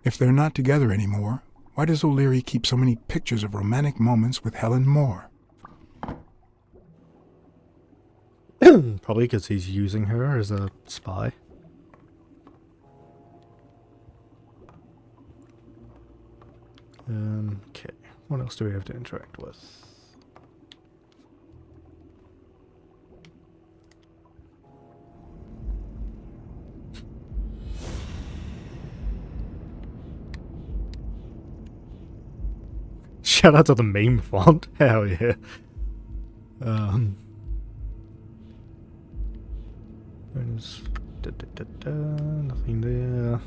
If they're not together anymore, why does O'Leary keep so many pictures of romantic moments with Helen Moore? Probably because he's using her as a spy. Okay, what else do we have to interact with? Shout out to the meme font. Hell yeah. There's nothing there.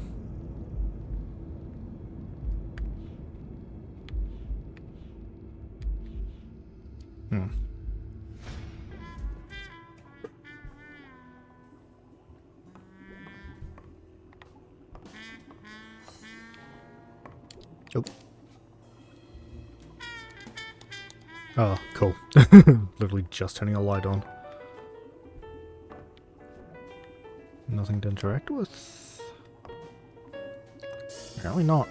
Oh. Oh, cool. Literally just turning a light on. Nothing to interact with? Apparently not.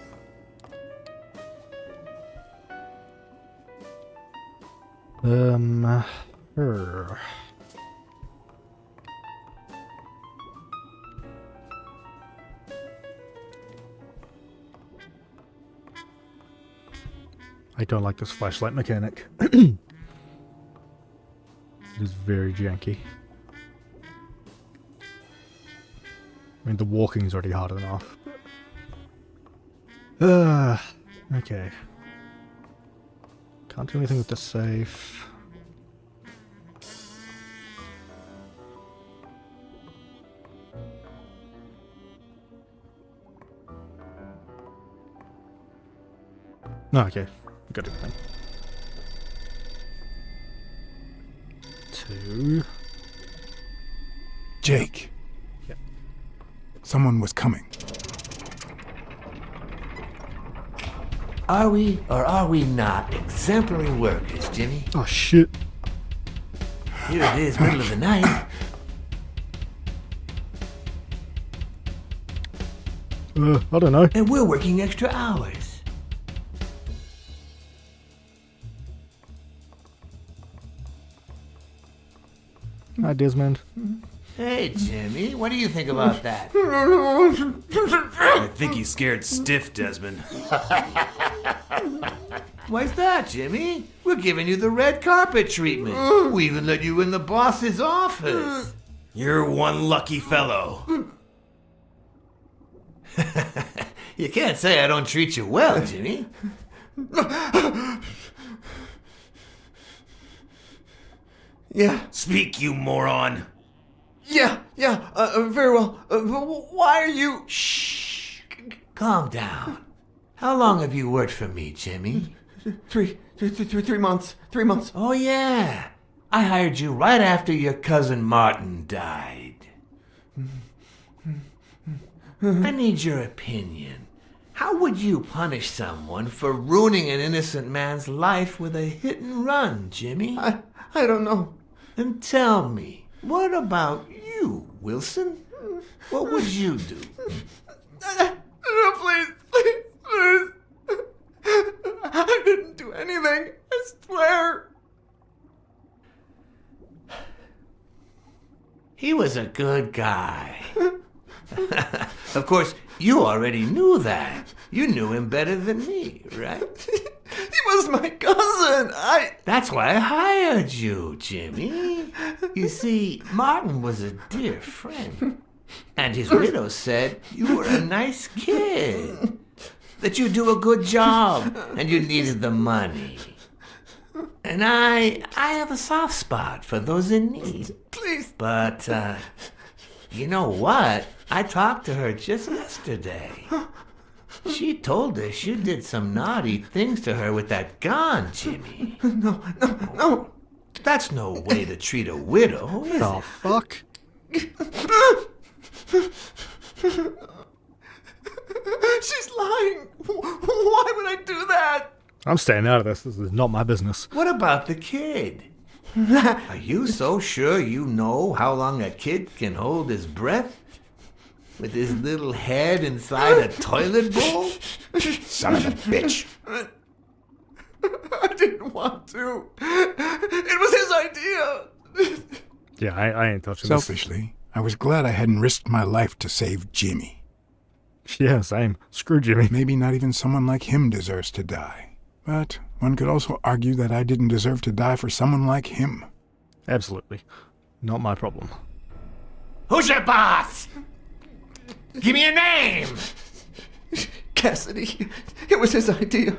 I don't like this flashlight mechanic. It is very janky. I mean, the walking is already hard enough. Okay. Can't do anything with the safe. No, okay. Got everything. 2. Jake. Yep. Someone was coming. Are we or are we not exemplary workers, Jimmy? Oh shit. Here it is, middle of the night. I don't know. And we're working extra hours. Hi, Desmond. Hey, Jimmy, what do you think about that? I think he's scared stiff, Desmond. Why's that, Jimmy? We're giving you the red carpet treatment. We even let you in the boss's office. You're one lucky fellow. You can't say I don't treat you well, Jimmy. Yeah. Speak, you moron. Yeah, very well. Why are you... Shh. calm down. How long have you worked for me, Jimmy? 3 months. 3 months. Oh, yeah. I hired you right after your cousin Martin died. I need your opinion. How would you punish someone for ruining an innocent man's life with a hit and run, Jimmy? I don't know. And tell me, what about you, Wilson? What would you do? Please. I didn't do anything. I swear. He was a good guy. Of course, you already knew that. You knew him better than me, right? He was my cousin. That's why I hired you, Jimmy. You see, Martin was a dear friend. And his widow said you were a nice kid. That you do a good job and you needed the money. And I have a soft spot for those in need. Please. But, you know what? I talked to her just yesterday. She told us you did some naughty things to her with that gun, Jimmy. No. That's no way to treat a widow, is Oh, it? fuck. She's lying. Why would I do that? I'm staying out of this. This is not my business. What about the kid? Are you so sure you know how long a kid can hold his breath? With his little head inside a toilet bowl? Son of a bitch. I didn't want to. It was his idea. Yeah, I ain't touching Selfishly, I was glad I hadn't risked my life to save Jimmy. this. Yeah, same. Screw Jimmy. Maybe not even someone like him deserves to die. But one could also argue that I didn't deserve to die for someone like him. Absolutely. Not my problem. Who's your boss? Give me a name! Cassidy. It was his idea.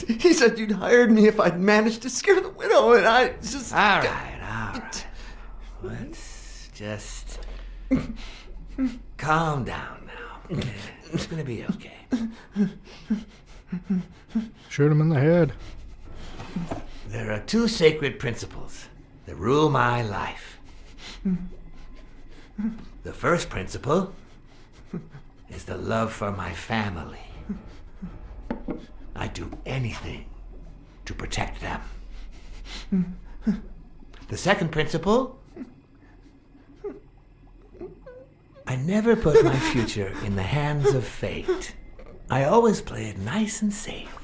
He said you'd hired me if I'd managed to scare the widow, and I just... All right. Let's just calm down now. Okay? It's gonna be okay. Shoot him in the head. There are two sacred principles that rule my life. The first principle is the love for my family. I do anything to protect them. The second principle, I never put my future in the hands of fate. I always play it nice and safe.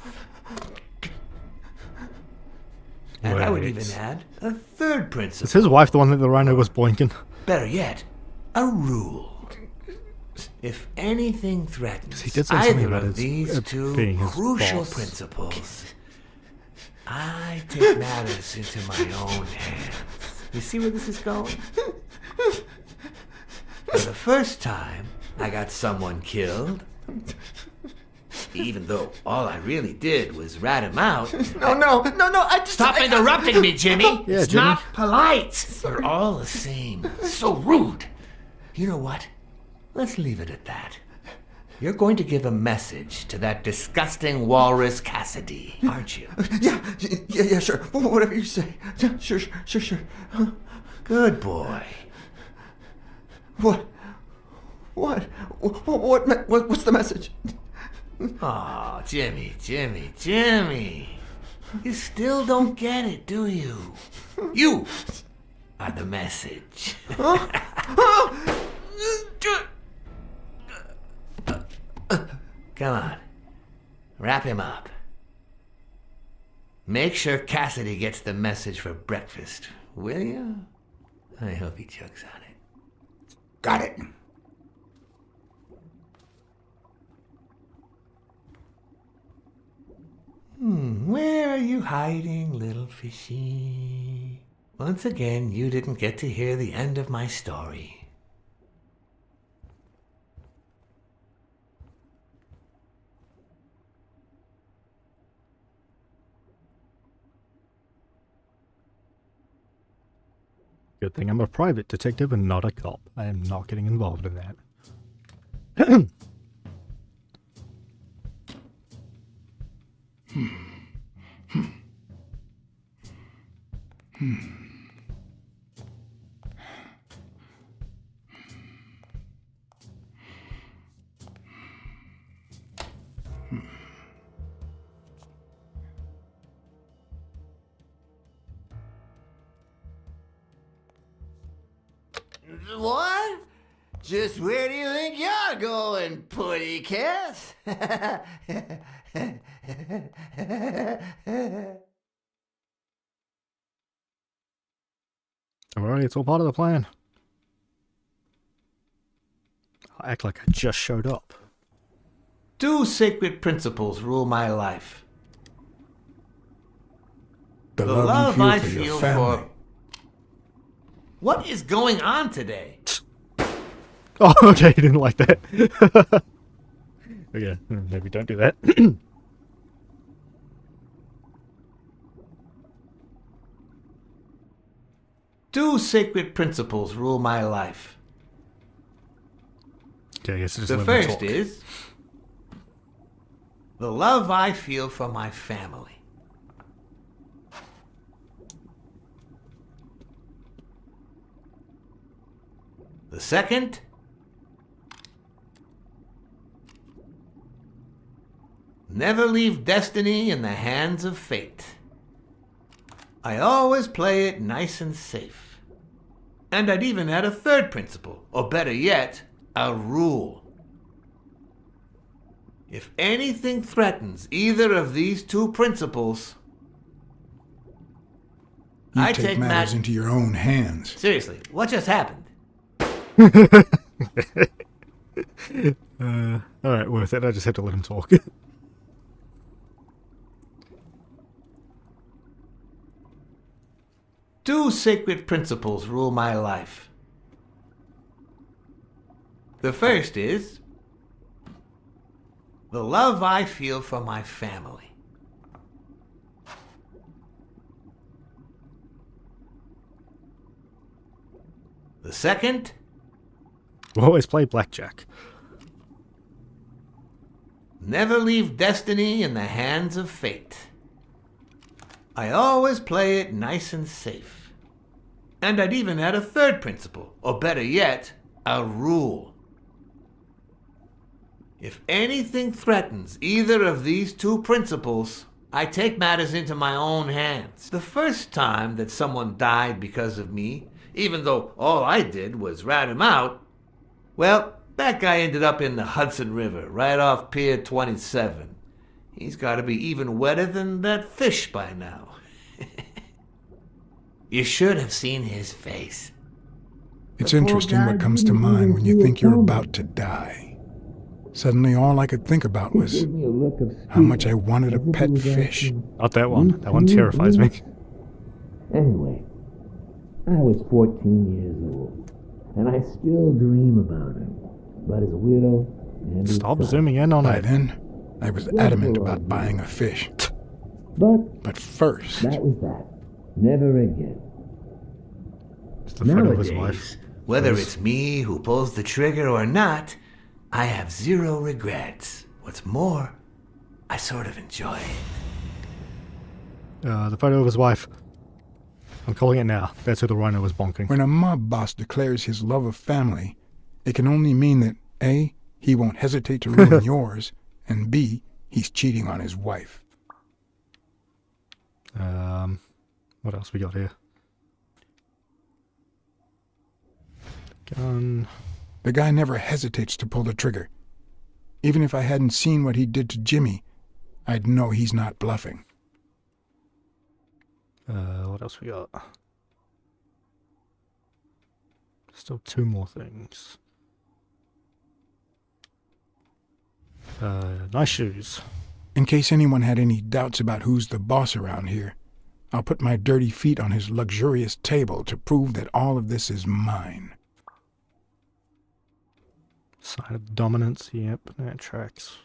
And I would Wait. even add a third principle. Is his wife the one that the rhino was boinking? Better yet, a rule. If anything threatens He did say something either about of his, these two being his crucial boss. principles, I take matters into my own hands. You see where this is going? For the first time, I got someone killed. Even though all I really did was rat him out. No, I just... Stop interrupting me, Jimmy! Yeah, It's Jimmy. not polite! You're all the same. So rude! You know what? Let's leave it at that. You're going to give a message to that disgusting walrus Cassidy, aren't you? Yeah, sure. Whatever you say. Yeah, sure. Good boy. What's the message? Aw, Jimmy. You still don't get it, do you? You are the message. Come on. Wrap him up. Make sure Cassidy gets the message for breakfast, will you? I hope he chugs on it. Got it. Where are you hiding, little fishy? Once again, you didn't get to hear the end of my story. Good thing I'm a private detective and not a cop. I am not getting involved in that. What? Just where do you think you're going, putty cat? Alright, it's all part of the plan. I'll act like I just showed up. 2 sacred principles rule my life. The love I you feel for feel your family. for... What is going on today? Oh, okay, you didn't like that. Okay, maybe don't do that. 2 sacred principles rule my life. Okay, I guess just The let me first talk. is the love I feel for my family. The second, never leave destiny in the hands of fate. I always play it nice and safe. And I'd even add a third principle, or better yet, a rule. If anything threatens either of these 2 principles, You take matters into your own hands. Seriously, what just happened? Alright, worth it. I just had to let him talk. 2 sacred principles rule my life. The first is the love I feel for my family. The second, We'll always play blackjack. never leave destiny in the hands of fate. I always play it nice and safe. And I'd even add a third principle, or better yet, a rule. If anything threatens either of these 2 principles, I take matters into my own hands. The first time that someone died because of me, even though all I did was rat him out, well, that guy ended up in the Hudson River, right off Pier 27. He's got to be even wetter than that fish by now. You should have seen his face. It's interesting what comes to mind when you think you're about to die. Suddenly all I could think about was how much I wanted a pet fish. Not that one. That one terrifies me. Anyway, I was 14 years old, and I still dream about him. But his widow and his Stop son. zooming in on By it. then, I was adamant about buying a fish. But first, that was that. Never again. It's the photo of his Nowadays, wife. whether Yes. it's me who pulls the trigger or not, I have 0 regrets. What's more, I sort of enjoy it. The photo of his wife. I'm calling it now. That's who the rhino was bonking. when a mob boss declares his love of family, it can only mean that A, he won't hesitate to ruin yours, and B, he's cheating on his wife. What else we got here? Gun. The guy never hesitates to pull the trigger. Even if I hadn't seen what he did to Jimmy, I'd know he's not bluffing. What else we got? Still 2 more things. Nice shoes. In case anyone had any doubts about who's the boss around here, I'll put my dirty feet on his luxurious table to prove that all of this is mine. Sign of dominance. Yep, that tracks.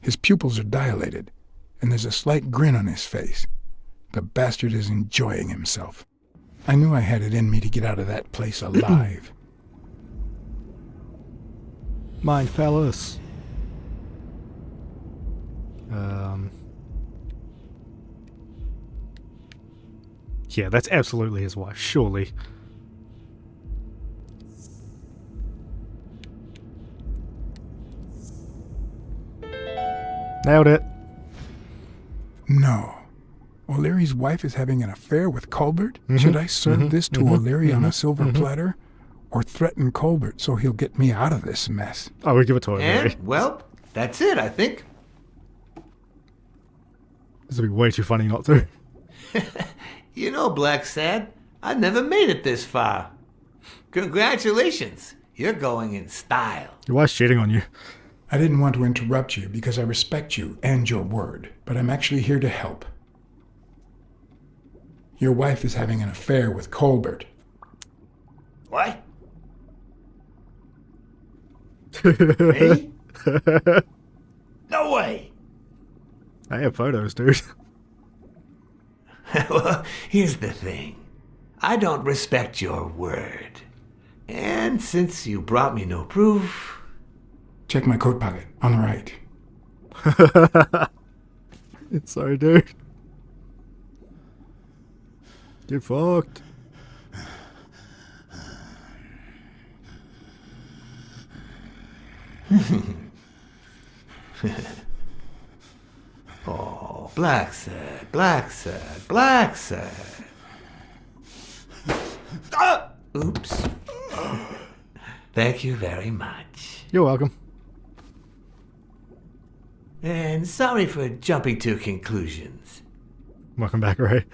His pupils are dilated, and there's a slight grin on his face. The bastard is enjoying himself. I knew I had it in me to get out of that place alive. Mind Palace. Yeah, that's absolutely his wife, surely. Nailed it. No. O'Leary's wife is having an affair with Colbert? Should I serve this to O'Leary on a silver platter? Or threaten Colbert so he'll get me out of this mess? I would give it to O'Leary. And, well, that's it, I think. This would be way too funny not to. You know, Blacksad, I never made it this far. Congratulations. You're going in style. Your wife's cheating on you. I didn't want to interrupt you because I respect you and your word, but I'm actually here to help. Your wife is having an affair with Colbert. What? Me? No way. I have photos, dude. Well, here's the thing. I don't respect your word. And since you brought me no proof... Check my coat pocket on the right. Sorry, dude. Get fucked. Oh, Blacksad, Blacksad, Blacksad. Oops. Thank you very much. You're welcome. And sorry for jumping to conclusions. Welcome back, Ray.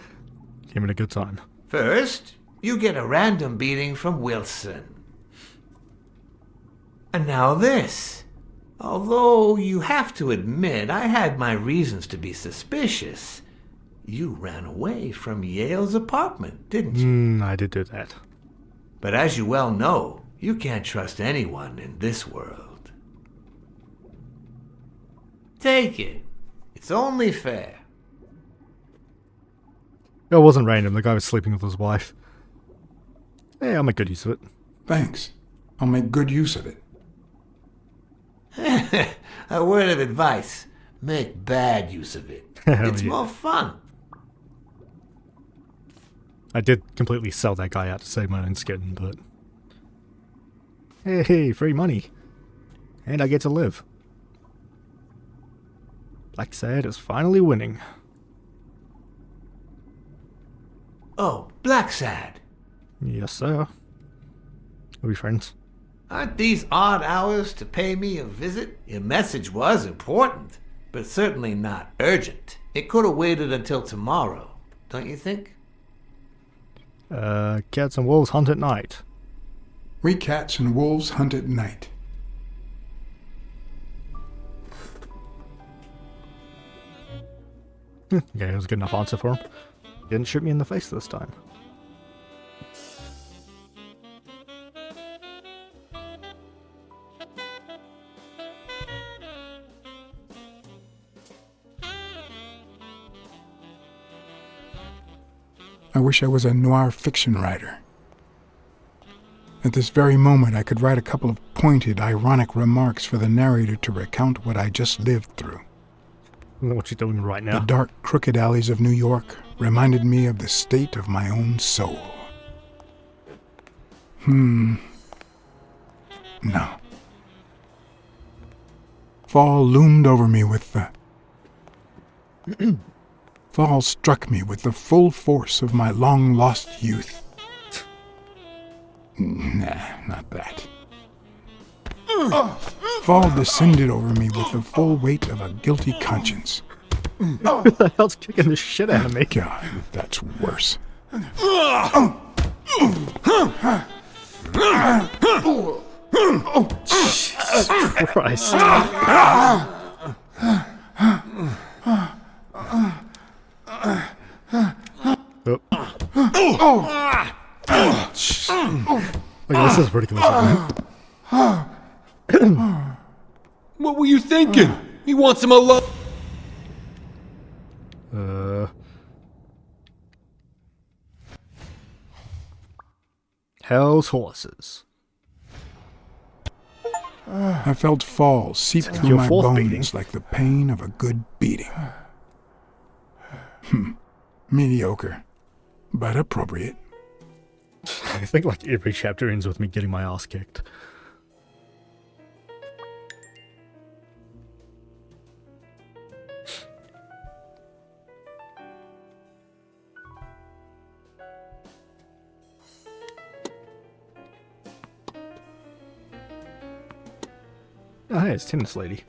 Having a good time. First, you get a random beating from Wilson. And now this. Although you have to admit I had my reasons to be suspicious, you ran away from Yale's apartment, didn't you? I did do that. But as you well know, you can't trust anyone in this world. Take it. It's only fair. It wasn't random. The guy was sleeping with his wife. Yeah, I'll make good use of it. Thanks. I'll make good use of it. A word of advice. Make bad use of it. Hell It's yeah. more fun. I did completely sell that guy out to save my own skin, but... Hey, free money. And I get to live. Blacksad is finally winning. Oh, Blacksad. Yes, sir. We'll be friends. Aren't these odd hours to pay me a visit? Your message was important, but certainly not urgent. It could have waited until tomorrow, don't you think? Cats and wolves hunt at night. We cats and wolves hunt at night. Okay, that was a good enough answer for him. Didn't shoot me in the face this time. I wish I was a noir fiction writer. At this very moment, I could write a couple of pointed, ironic remarks for the narrator to recount what I just lived through. I don't know what you're doing right now. The dark, crooked alleys of New York reminded me of the state of my own soul. No. Fall loomed over me with the... Fall struck me with the full force of my long-lost youth. Nah, not that. Fall descended over me with the full weight of a guilty conscience. Who the hell's kicking the shit out of me? God, that's worse. Jesus Christ. Look, this is ridiculous. What were you thinking? He wants him alone. Hell's horses. I felt falls seep through your my fourth bones beating. like the pain of a good beating. Mediocre, but appropriate. I think like every chapter ends with me getting my ass kicked. Oh, hey, it's Tennis Lady.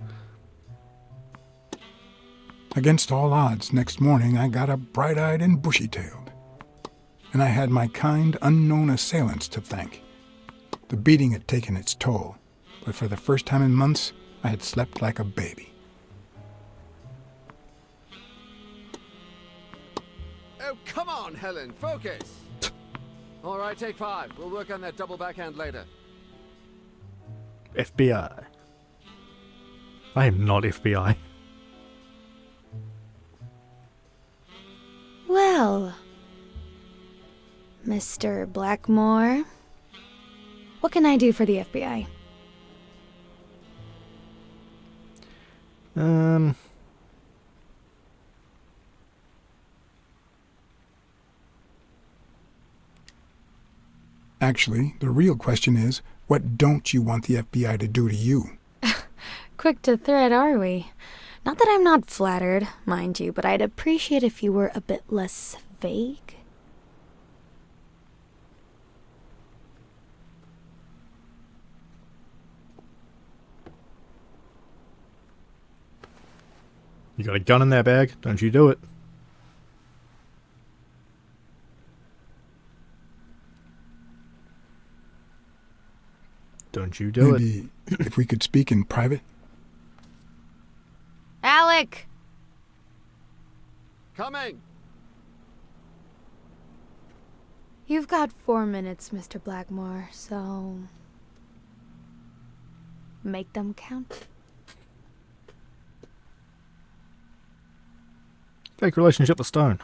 Against all odds, next morning I got up bright-eyed and bushy-tailed. And I had my kind, unknown assailants to thank. The beating had taken its toll, but for the first time in months, I had slept like a baby. Oh, come on, Helen, focus! All right, take 5. We'll work on that double backhand later. FBI. I am not FBI. Well, Mr. Blackmore, what can I do for the FBI? Actually, the real question is, what don't you want the FBI to do to you? Quick to thread, are we? Not that I'm not flattered, mind you, but I'd appreciate if you were a bit less vague. You got a gun in that bag? Don't you do it. Don't you do Maybe if we could speak in private? Alec! Coming! You've got 4 minutes, Mr. Blackmore, so... make them count. Fake relationship with Stone.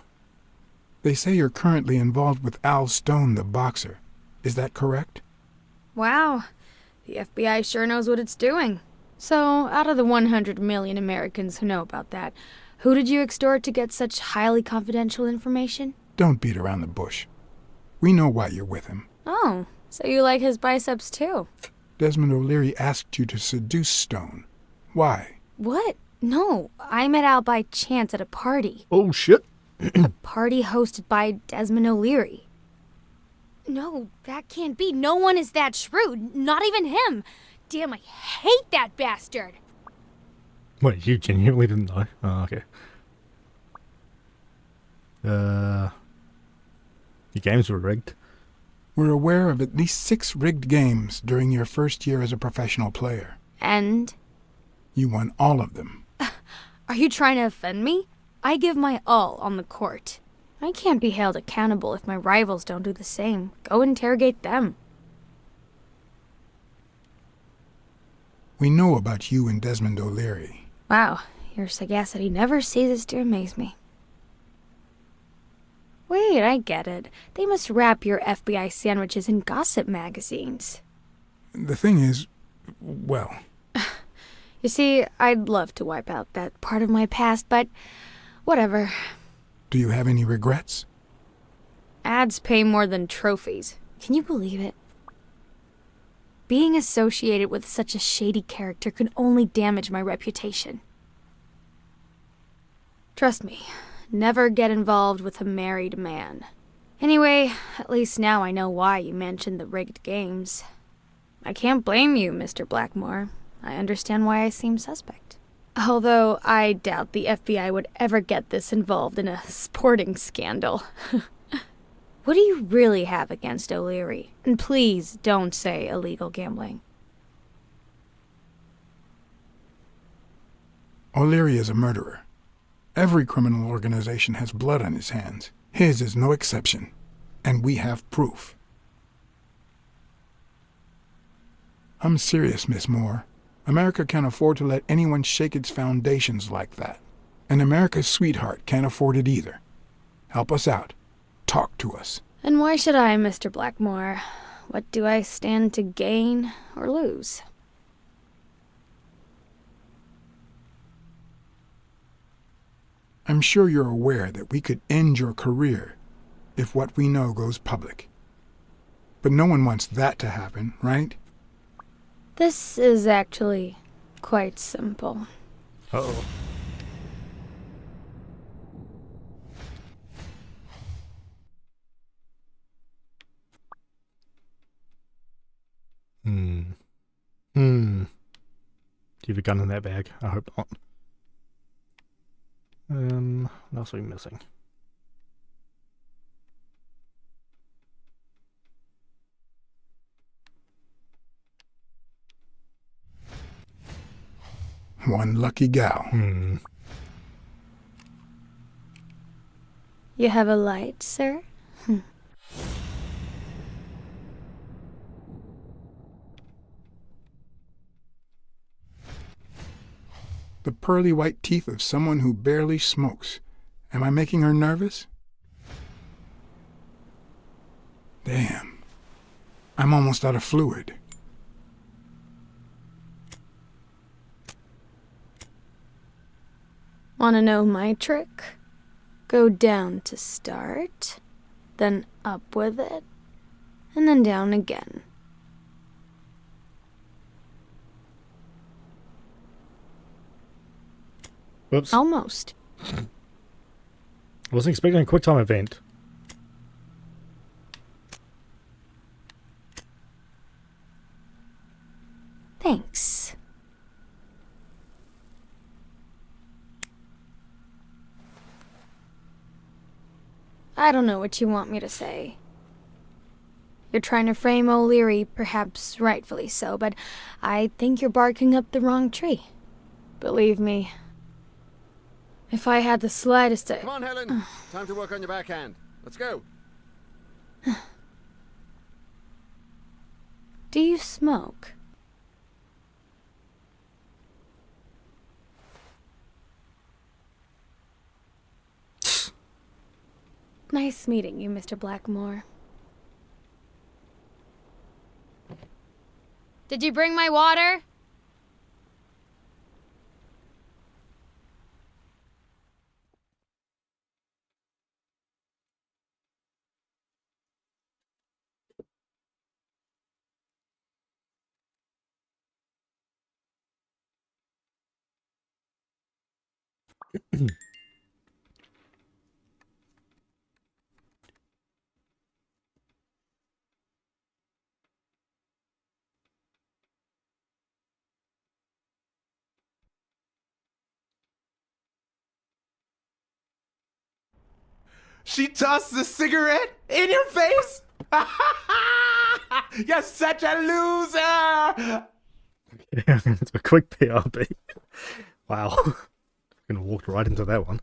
They say you're currently involved with Al Stone, the boxer. Is that correct? Wow, the FBI sure knows what it's doing. So, out of the 100 million Americans who know about that, who did you extort to get such highly confidential information? Don't beat around the bush. We know why you're with him. Oh, so you like his biceps too? Desmond O'Leary asked you to seduce Stone. Why? What? No, I met Al by chance at a party. Oh, shit. A party hosted by Desmond O'Leary. No, that can't be. No one is that shrewd. Not even him. Damn, I hate that bastard. Wait, you genuinely didn't know? Oh, okay. Your games were rigged. We're aware of at least 6 rigged games during your first year as a professional player. And? You won all of them. Are you trying to offend me? I give my all on the court. I can't be held accountable if my rivals don't do the same. Go interrogate them. We know about you and Desmond O'Leary. Wow, your sagacity never ceases to amaze me. Wait, I get it. They must wrap your FBI sandwiches in gossip magazines. The thing is, well... You see, I'd love to wipe out that part of my past, but whatever. Do you have any regrets? Ads pay more than trophies. Can you believe it? Being associated with such a shady character could only damage my reputation. Trust me, never get involved with a married man. Anyway, at least now I know why you mentioned the rigged games. I can't blame you, Mr. Blackmore. I understand why I seem suspect. Although I doubt the FBI would ever get this involved in a sporting scandal. What do you really have against O'Leary? And please don't say illegal gambling. O'Leary is a murderer. Every criminal organization has blood on his hands. His is no exception. And we have proof. I'm serious, Miss Moore. America can't afford to let anyone shake its foundations like that. And America's sweetheart can't afford it either. Help us out. Talk to us. And why should I, Mr. Blackmore? What do I stand to gain or lose? I'm sure you're aware that we could end your career if what we know goes public. But no one wants that to happen, right? This is actually quite simple. Uh-oh. Do you have a gun in that bag? I hope not. What else are we missing? One lucky gal. You have a light, sir? The pearly white teeth of someone who barely smokes. Am I making her nervous? Damn. I'm almost out of fluid. Wanna know my trick? Go down to start, then up with it, and then down again. Whoops. Almost. I wasn't expecting a quick time event. Thanks. I don't know what you want me to say. You're trying to frame O'Leary, perhaps rightfully so, but I think you're barking up the wrong tree. Believe me, if I had the slightest... Come on, Helen. Time to work on your backhand. Let's go. Do you smoke? Nice meeting you, Mr. Blackmore. Did you bring my water? She tossed the cigarette in your face? You're such a loser! It's a quick PRB. Wow. I'm gonna walk right into that one.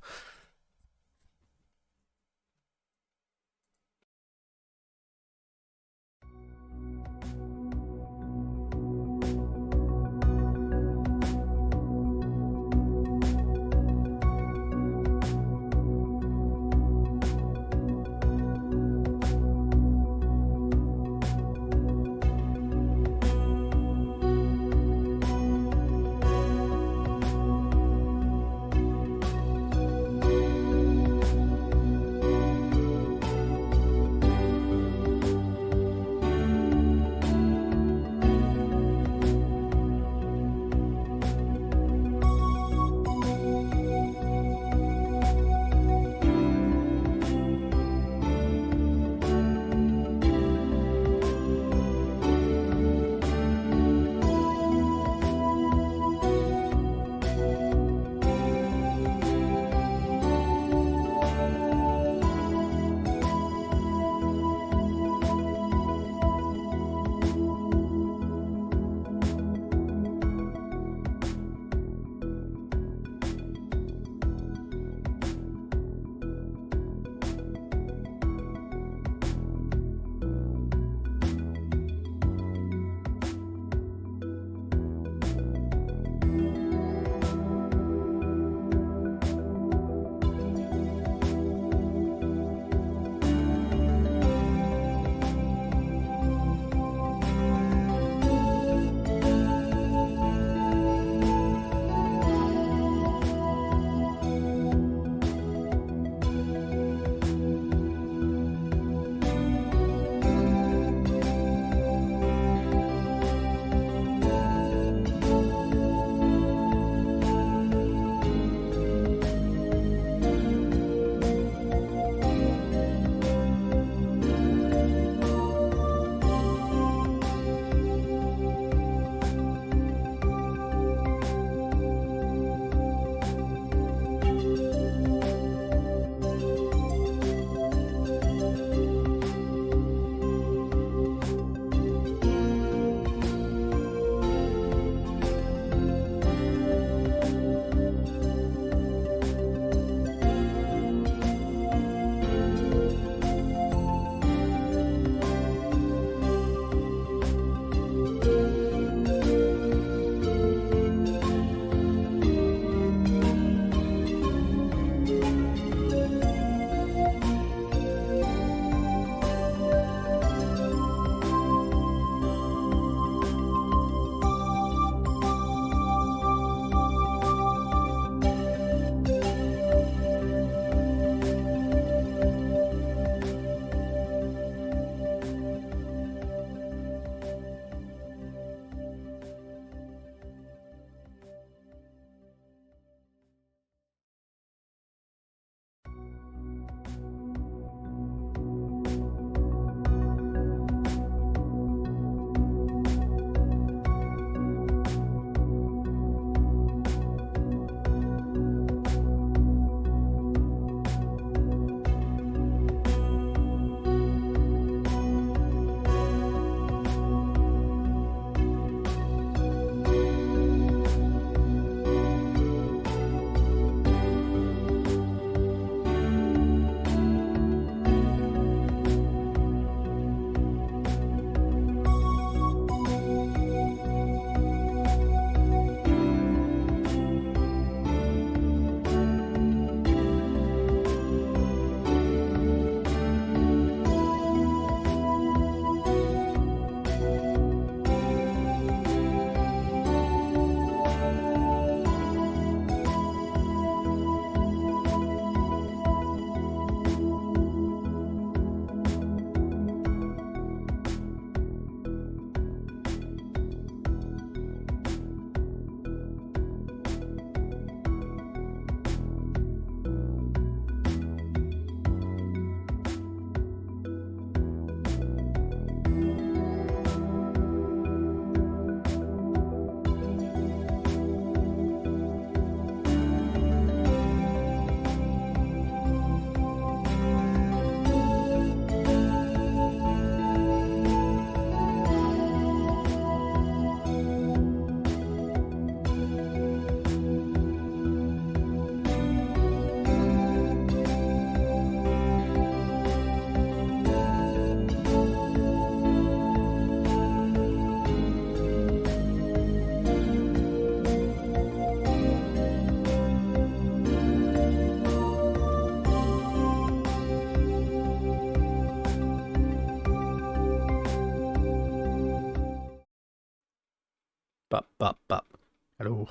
Hello.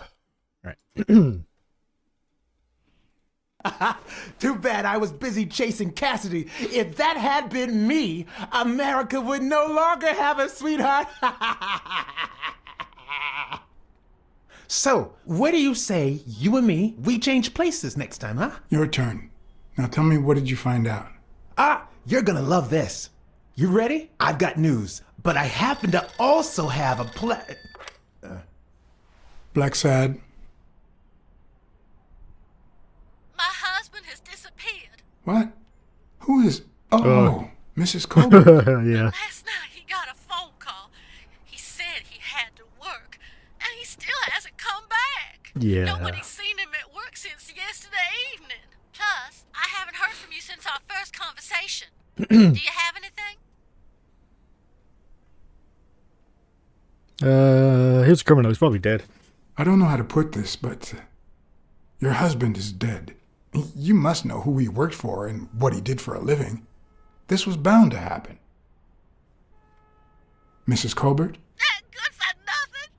Right. Too bad I was busy chasing Cassidy. If that had been me, America would no longer have a sweetheart. So, what do you say, you and me, we change places next time, huh? Your turn. Now tell me, what did you find out? You're gonna love this. You ready? I've got news, but I happen to also have a Blacksad. My husband has disappeared. What? Who is... Oh, Mrs. Colbert. Yeah. Last night he got a phone call. He said he had to work, and he still hasn't come back. Yeah. Nobody's seen him at work since yesterday evening. Plus, I haven't heard from you since our first conversation. Do you have anything? He was a criminal. He's probably dead. I don't know how to put this, but your husband is dead. You must know who he worked for and what he did for a living. This was bound to happen. Mrs. Colbert? That good for nothing.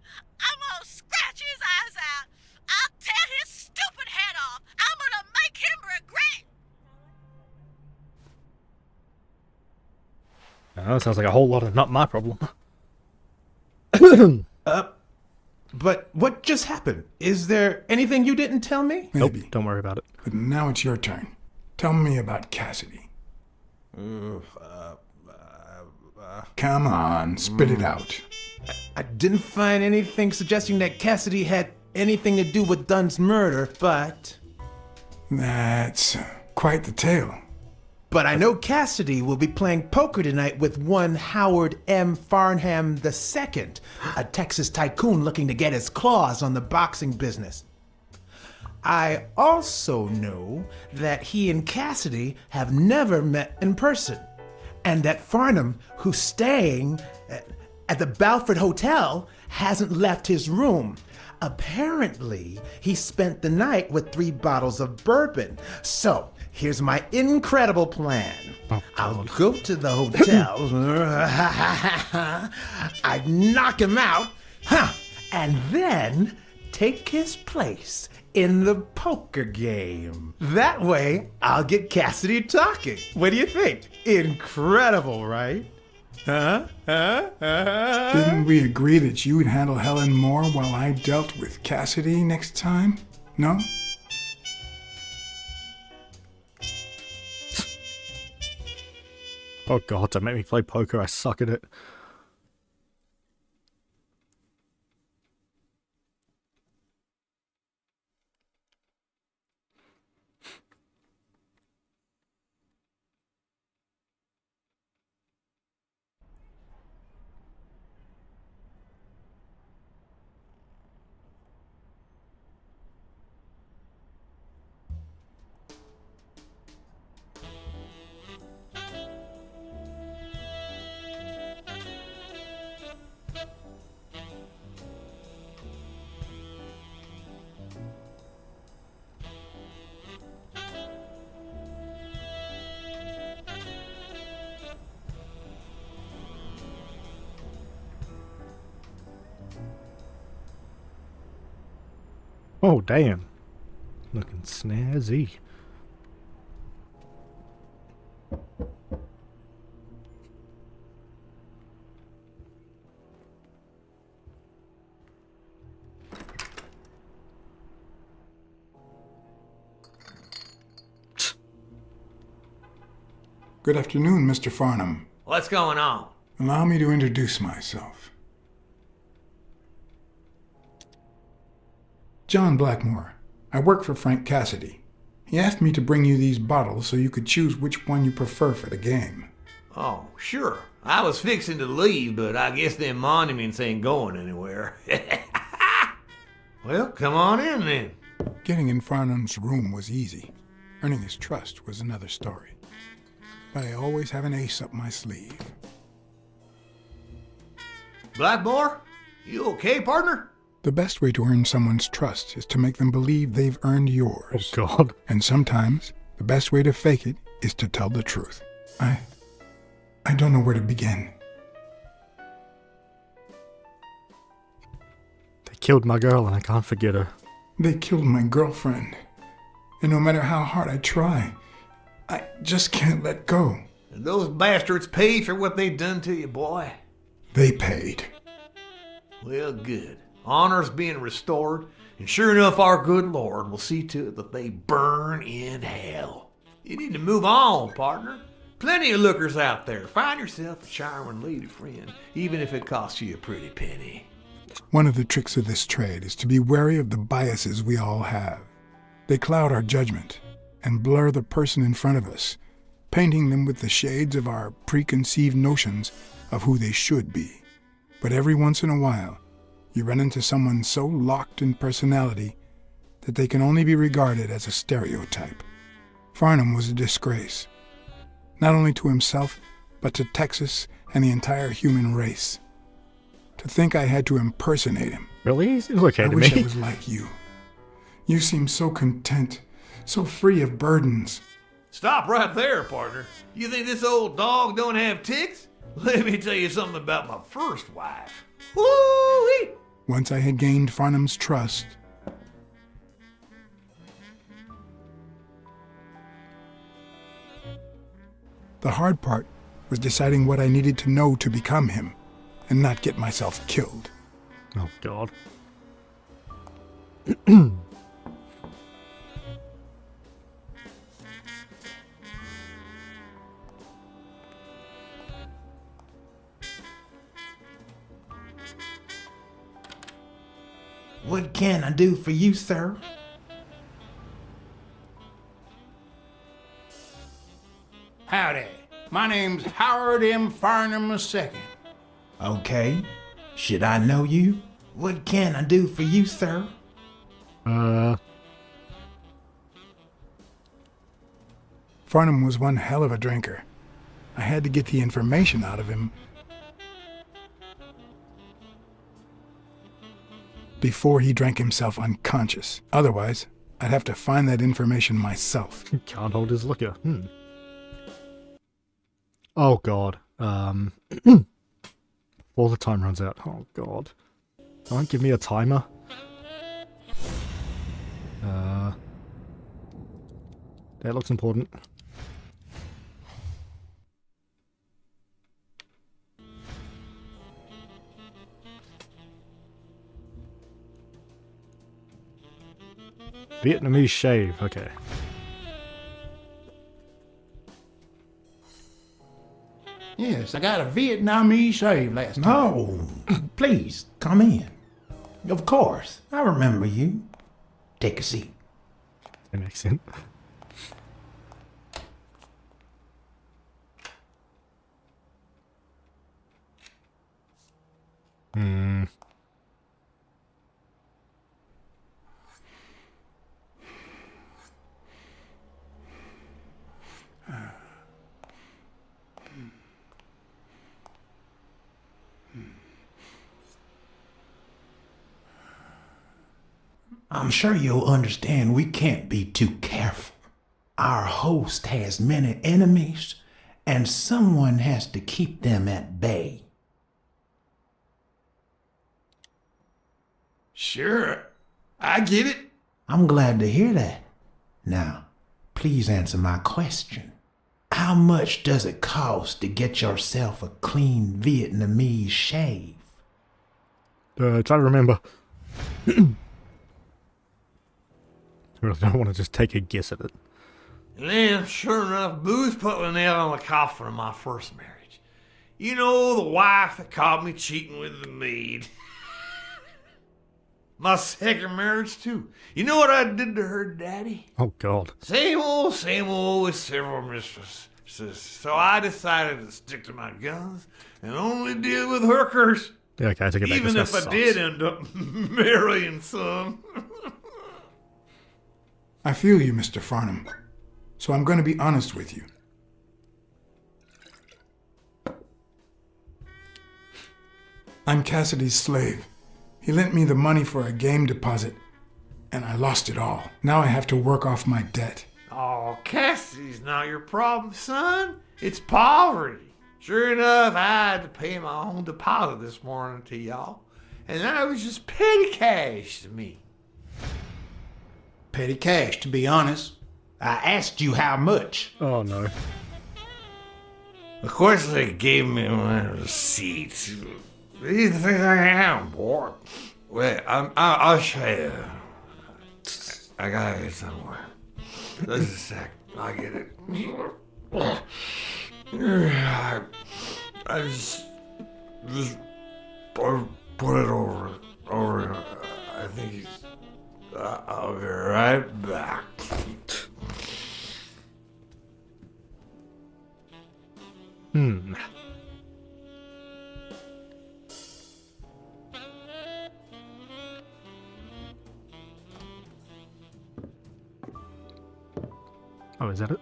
I'm gonna scratch his eyes out. I'll tear his stupid head off. I'm gonna make him regret. That sounds like a whole lot of not my problem. But what just happened? Is there anything you didn't tell me? Maybe. Nope, don't worry about it. But now it's your turn. Tell me about Cassidy. Come on, spit it out. I didn't find anything suggesting that Cassidy had anything to do with Dunn's murder, but... That's quite the tale. But I know Cassidy will be playing poker tonight with one Howard M. Farnham II, a Texas tycoon looking to get his claws on the boxing business. I also know that he and Cassidy have never met in person, and that Farnham, who's staying at the Balford Hotel, hasn't left his room. Apparently, he spent the night with 3 bottles of bourbon. So, here's my incredible plan. I'll go to the hotel, I'd knock him out, and then take his place in the poker game. That way, I'll get Cassidy talking. What do you think? Incredible, right? Didn't we agree that you would handle Helen Moore while I dealt with Cassidy next time? No? Oh god, don't make me play poker. I suck at it. Oh, damn. Looking snazzy. Good afternoon, Mr. Farnham. What's going on? Allow me to introduce myself. John Blackmore. I work for Frank Cassidy. He asked me to bring you these bottles so you could choose which one you prefer for the game. Oh, sure. I was fixing to leave, but I guess them monuments ain't going anywhere. Well, come on in then. Getting in Farnham's room was easy. Earning his trust was another story. But I always have an ace up my sleeve. Blackmore? You okay, partner? The best way to earn someone's trust is to make them believe they've earned yours. Oh, God. And sometimes, the best way to fake it is to tell the truth. I don't know where to begin. killed my girl and I can't forget her. They killed my girlfriend. And no matter how hard I try, I just can't let go. And those bastards paid for what they done to you, boy. They paid. Well, good. Honor's being restored, and sure enough, our good Lord will see to it that they burn in hell. You need to move on, partner. Plenty of lookers out there. Find yourself a charming lady friend, even if it costs you a pretty penny. One of the tricks of this trade is to be wary of the biases we all have. They cloud our judgment and blur the person in front of us, painting them with the shades of our preconceived notions of who they should be. But every once in a while, you run into someone so locked in personality that they can only be regarded as a stereotype. Farnham was a disgrace, not only to himself, but to Texas and the entire human race. To think I had to impersonate him. Really? He's okay to me. I wish I was like you. You seem so content, so free of burdens. Stop right there, partner. You think this old dog don't have ticks? Let me tell you something about my first wife. Woo-wee! Once I had gained Farnham's trust, the hard part was deciding what I needed to know to become him and not get myself killed. Oh, God. What can I do for you, sir? Howdy. My name's Howard M. Farnham II. Okay. Should I know you? What can I do for you, sir? Farnham was one hell of a drinker. I had to get the information out of him before he drank himself unconscious. Otherwise, I'd have to find that information myself. Can't hold his liquor. Oh, God. Before the time runs out. Oh, God. Don't give me a timer. That looks important. Vietnamese shave, okay. Yes, I got a Vietnamese shave last time. No, please, come in. Of course, I remember you. Take a seat. An accent. I'm sure you'll understand we can't be too careful. Our host has many enemies, and someone has to keep them at bay. Sure, I get it. I'm glad to hear that. Now, please answer my question. How much does it cost to get yourself a clean Vietnamese shave? Try to remember. I really don't want to just take a guess at it. And then, sure enough, booze put the nail on the coffin of my first marriage. You know, the wife that caught me cheating with the maid. My second marriage, too. You know what I did to her daddy? Oh, God. Same old with several mistresses. So I decided to stick to my guns and only deal with hookers. Yeah, okay, I take it back. Even if I did end up marrying some. I feel you, Mr. Farnham. So I'm going to be honest with you. I'm Cassidy's slave. He lent me the money for a game deposit, and I lost it all. Now I have to work off my debt. Oh, Cassidy's not your problem, son. It's poverty. Sure enough, I had to pay my own deposit this morning to y'all. and I was just petty cash to me. Petty cash, to be honest. I asked you how much. Oh no. Of course, they gave me my receipts. These things I am, boy. Wait, I'll show you. I got it somewhere. Just a sec. I'll get it. I just put it over. I think he's. I'll be right back. Oh, is that it?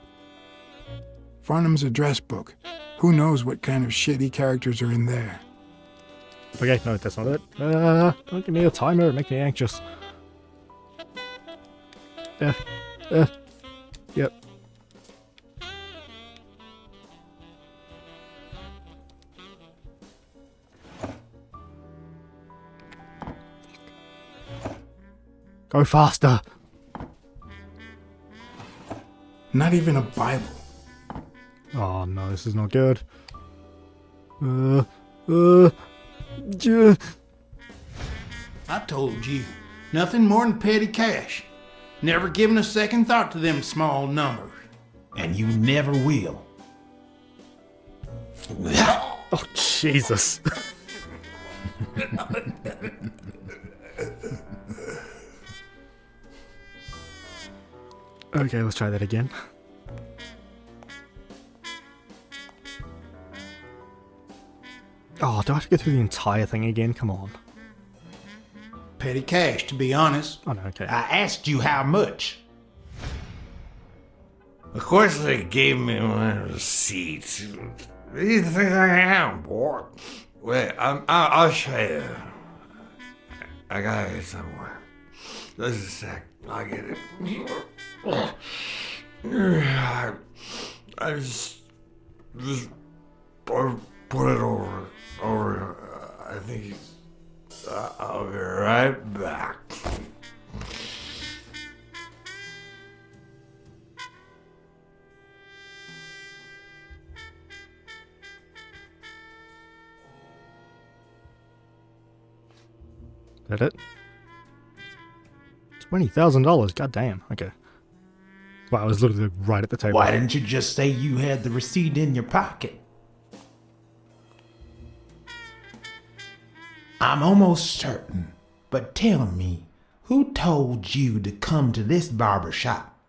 Farnham's address book. Who knows what kind of shitty characters are in there? Okay, no, that's not it. Don't give me a timer, it makes me anxious. Yep. Go faster. Not even a Bible. Oh no, this is not good. I told you, nothing more than petty cash. Never given a second thought to them small numbers. And you never will. Oh, Jesus. Okay, let's try that again. Oh, do I have to go through the entire thing again? Come on. Petty cash, to be honest. Oh, no, okay. I asked you how much. Of course, they gave me my receipts. These things I am, boy. Wait, I'll show you. I got it somewhere. Just a sec. I'll get it. I just put it over. I think he's. I'll be right back. That it? $20,000. God damn. Okay. Wow, I was literally right at the table. Why didn't you just say you had the receipt in your pocket? I'm almost certain, but tell me, who told you to come to this barber shop?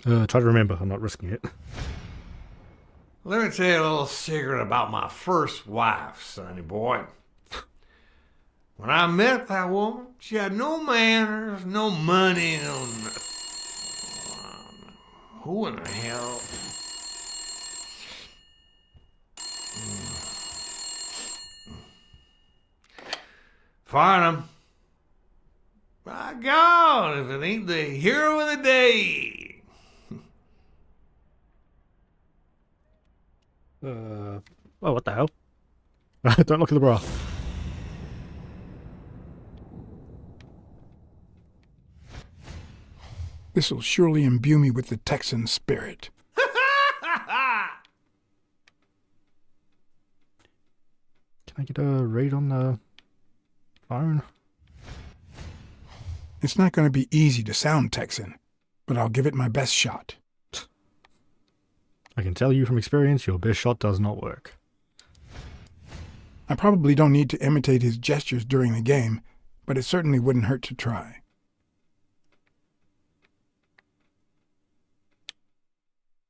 Try to remember. I'm not risking it. Let me tell you a little secret about my first wife, sonny boy. When I met that woman, she had no manners, no money, no nothing. Who in the hell? Farnham. My God, if it ain't the hero of the day. Oh, what the hell? Don't look at the bra. This'll surely imbue me with the Texan spirit. Can I get a read on the phone? It's not going to be easy to sound Texan, but I'll give it my best shot. I can tell you from experience, your best shot does not work. I probably don't need to imitate his gestures during the game, but it certainly wouldn't hurt to try.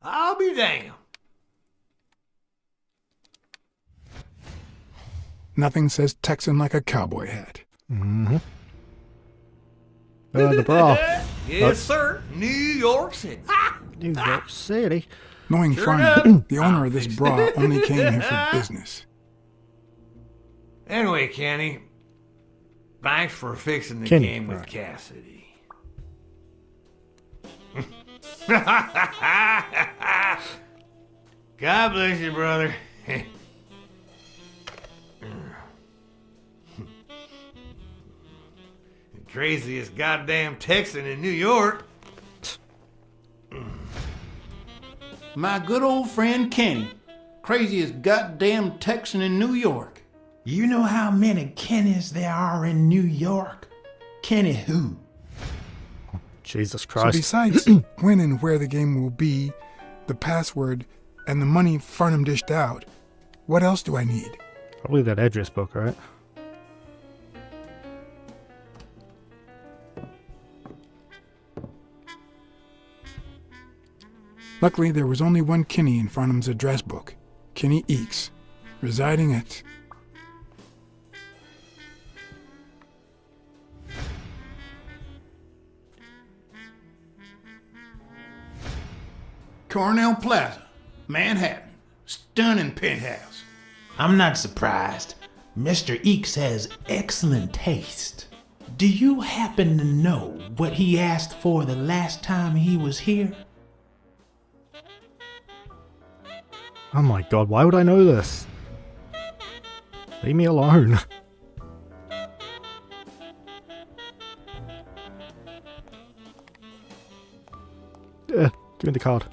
I'll be damned. Nothing says Texan like a cowboy hat. Mm-hmm. The bra. Yes, sir. New York City. New York City. Knowing Sure Farnham, enough. the owner of this bra only came here for business. Anyway, Kenny, thanks for fixing the Kenny, game with right. Cassidy. God bless you, brother. Craziest goddamn Texan in New York. My good old friend Kenny. Craziest goddamn Texan in New York. You know how many Kennys there are in New York? Kenny who? Jesus So Christ. besides when and where the game will be, the password, and the money Farnham dished out, what else do I need? Probably that address book, right? Luckily, there was only one Kinney in Farnham's address book, Kinney Eakes, residing at... Cornell Plaza, Manhattan. Stunning penthouse. I'm not surprised. Mr. Eakes has excellent taste. Do you happen to know what he asked for the last time he was here? Oh my god, why would I know this? Leave me alone. Give me the card.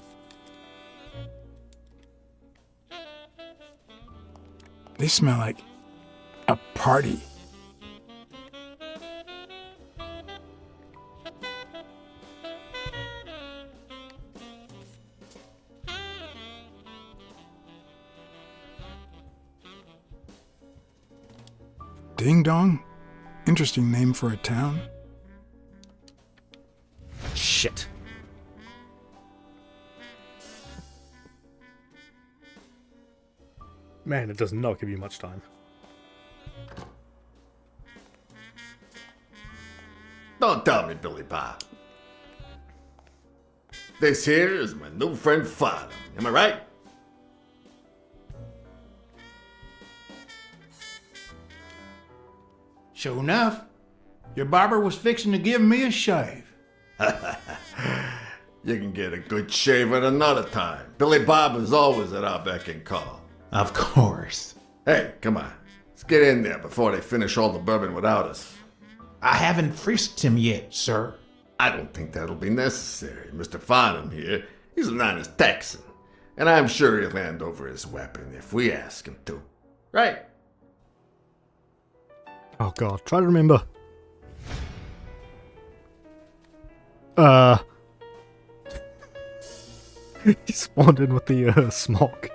They smell like a party. Ding Dong? Interesting name for a town. Shit. Man, it does not give you much time. Don't tell me, Billy Bob. This here is my new friend Farnham. Am I right? Sure enough, your barber was fixing to give me a shave. You can get a good shave at another time. Billy Bob is always at our beck and call. Of course. Hey, come on. Let's get in there before they finish all the bourbon without us. I haven't frisked him yet, sir. I don't think that'll be necessary. Mr. Farnham here, he's an honest Texan. And I'm sure he'll hand over his weapon if we ask him to. Right? Oh god, try to remember. He spawned in with the smock.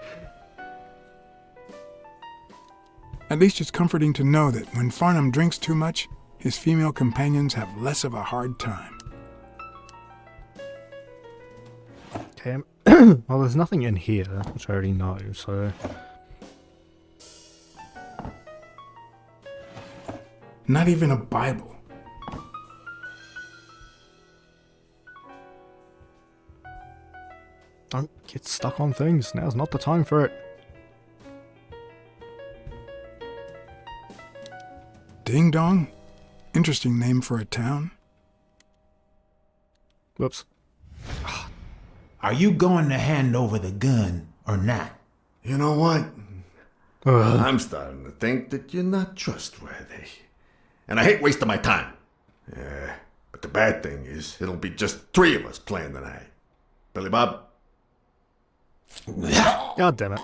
At least it's comforting to know that when Farnham drinks too much, his female companions have less of a hard time. Okay. Well, there's nothing in here, which I already know, so... Not even a Bible. Don't get stuck on things. Now's not the time for it. Ding Dong? Interesting name for a town. Whoops. Are you going to hand over the gun or not? You know what? I'm starting to think that you're not trustworthy. And I hate wasting my time. Yeah, but the bad thing is, it'll be just 3 of us playing tonight. Billy Bob? God damn it.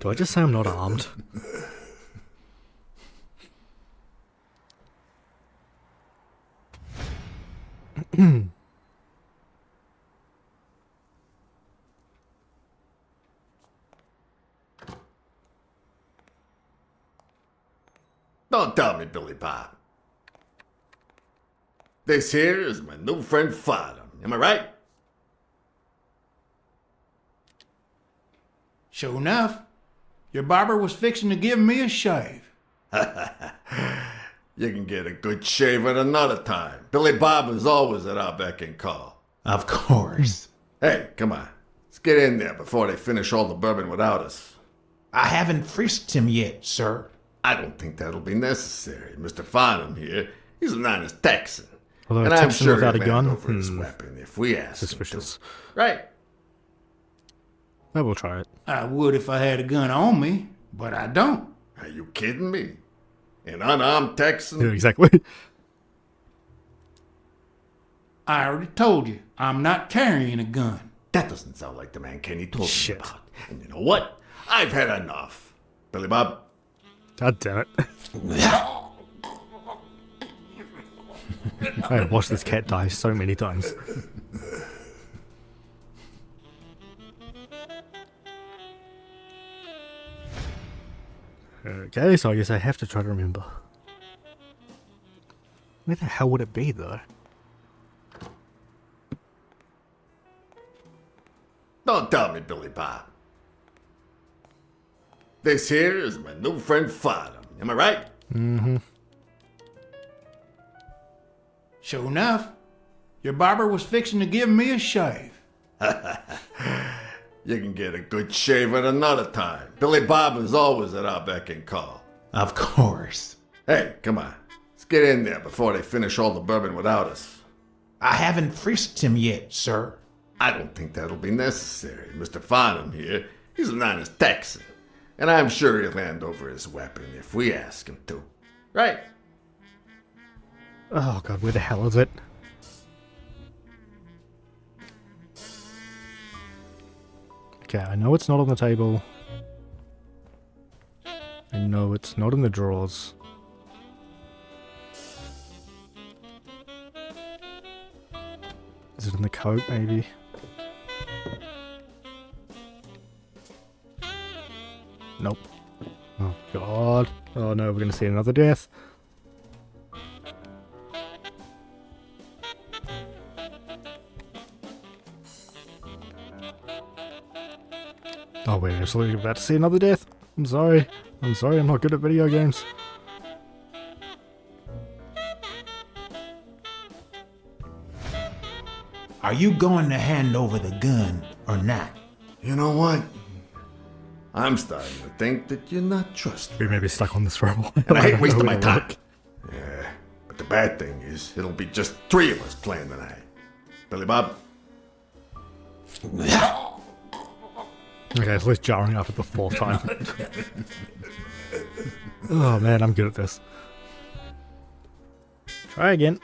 Do I just say I'm not armed? Don't tell me, Billy Bob. This here is my new friend Farnham. Am I right? Sure enough, your barber was fixing to give me a shave. You can get a good shave at another time. Billy Bob is always at our beck and call. Of course. Hey, come on. Let's get in there before they finish all the bourbon without us. I haven't frisked him yet, sir. I don't think that'll be necessary. Mr. Farnham here, he's an honest Texan. Although and a I'm Texan sure without he'll a gun? hand over his weapon if we ask Suspicious. him to. Right. I will try it. I would if I had a gun on me, but I don't. Are you kidding me? An unarmed Texan? Yeah, exactly. I already told you, I'm not carrying a gun. That doesn't sound like the man Kenny told me about. And you know what? I've had enough. Billy Bob? God damn it. I've watched this cat die so many times. Okay, so I guess I have to try to remember. Where the hell would it be, though? Don't tell me, Billy Bob. This here is my new friend Fodham. Am I right? Mm-hmm. Sure enough, your barber was fixing to give me a shave. You can get a good shave at another time. Billy Bob is always at our beck and call. Of course. Hey, come on. Let's get in there before they finish all the bourbon without us. I haven't frisked him yet, sir. I don't think that'll be necessary. Mr. Farnham here, he's an honest Texan. And I'm sure he'll hand over his weapon if we ask him to. Right? Oh god, where the hell is it? Okay, I know it's not on the table. I know it's not in the drawers. Is it in the coat, maybe? Nope. Oh god. Oh no, we're gonna see another death. Oh, we're absolutely about to see another death. I'm sorry. I'm sorry, I'm not good at video games. Are you going to hand over the gun or not? You know what? I'm starting to think that you're not trustworthy. We may be stuck on this for a while. And I hate wasting my time. Yeah, but the bad thing is, it'll be just 3 of us playing tonight. Billy Bob? Okay, it's less jarring after the 4th time. Oh man, I'm good at this. Try again.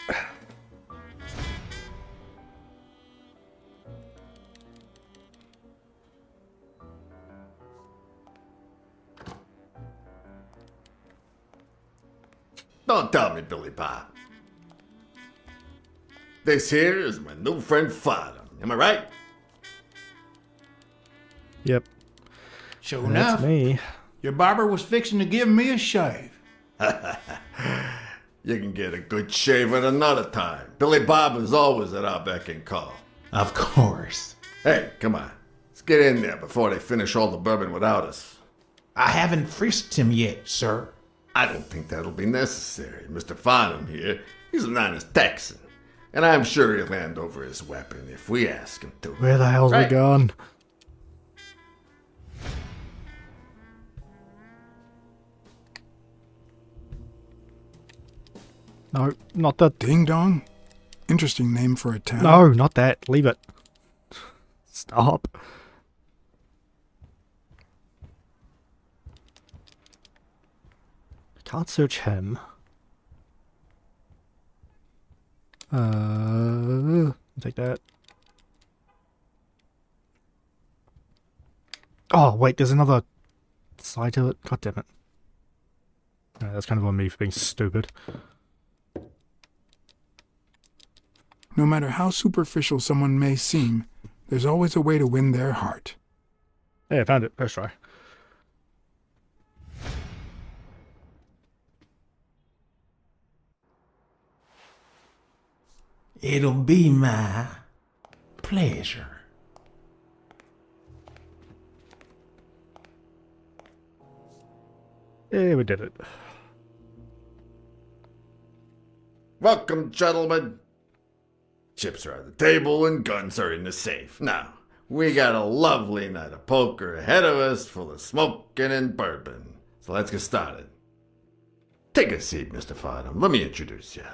Don't tell me, Billy Bob. This here is my new friend Fodham. Am I right? Yep. Sure That's enough, me. Your barber was fixing to give me a shave. You can get a good shave at another time. Billy Bob is always at our beck and call. Of course. Hey, come on. Let's get in there before they finish all the bourbon without us. I haven't frisked him yet, sir. I don't think that'll be necessary. Mr. Farnham here, he's an honest Texan. And I'm sure he'll hand over his weapon if we ask him to. Where the hell's Right. the gun? No, not that. Ding Dong? Interesting name for a town. No, not that. Leave it. Stop. Can't search him. Take that. Oh, wait, there's another side to it. God damn it. That's kind of on me for being stupid. No matter how superficial someone may seem, there's always a way to win their heart. Hey, I found it. First try. It'll be my pleasure. Yeah, we did it. Welcome, gentlemen. Chips are on the table and guns are in the safe. Now, we got a lovely night of poker ahead of us full of smoking and bourbon. So let's get started. Take a seat, Mr. Farnham. Let me introduce you.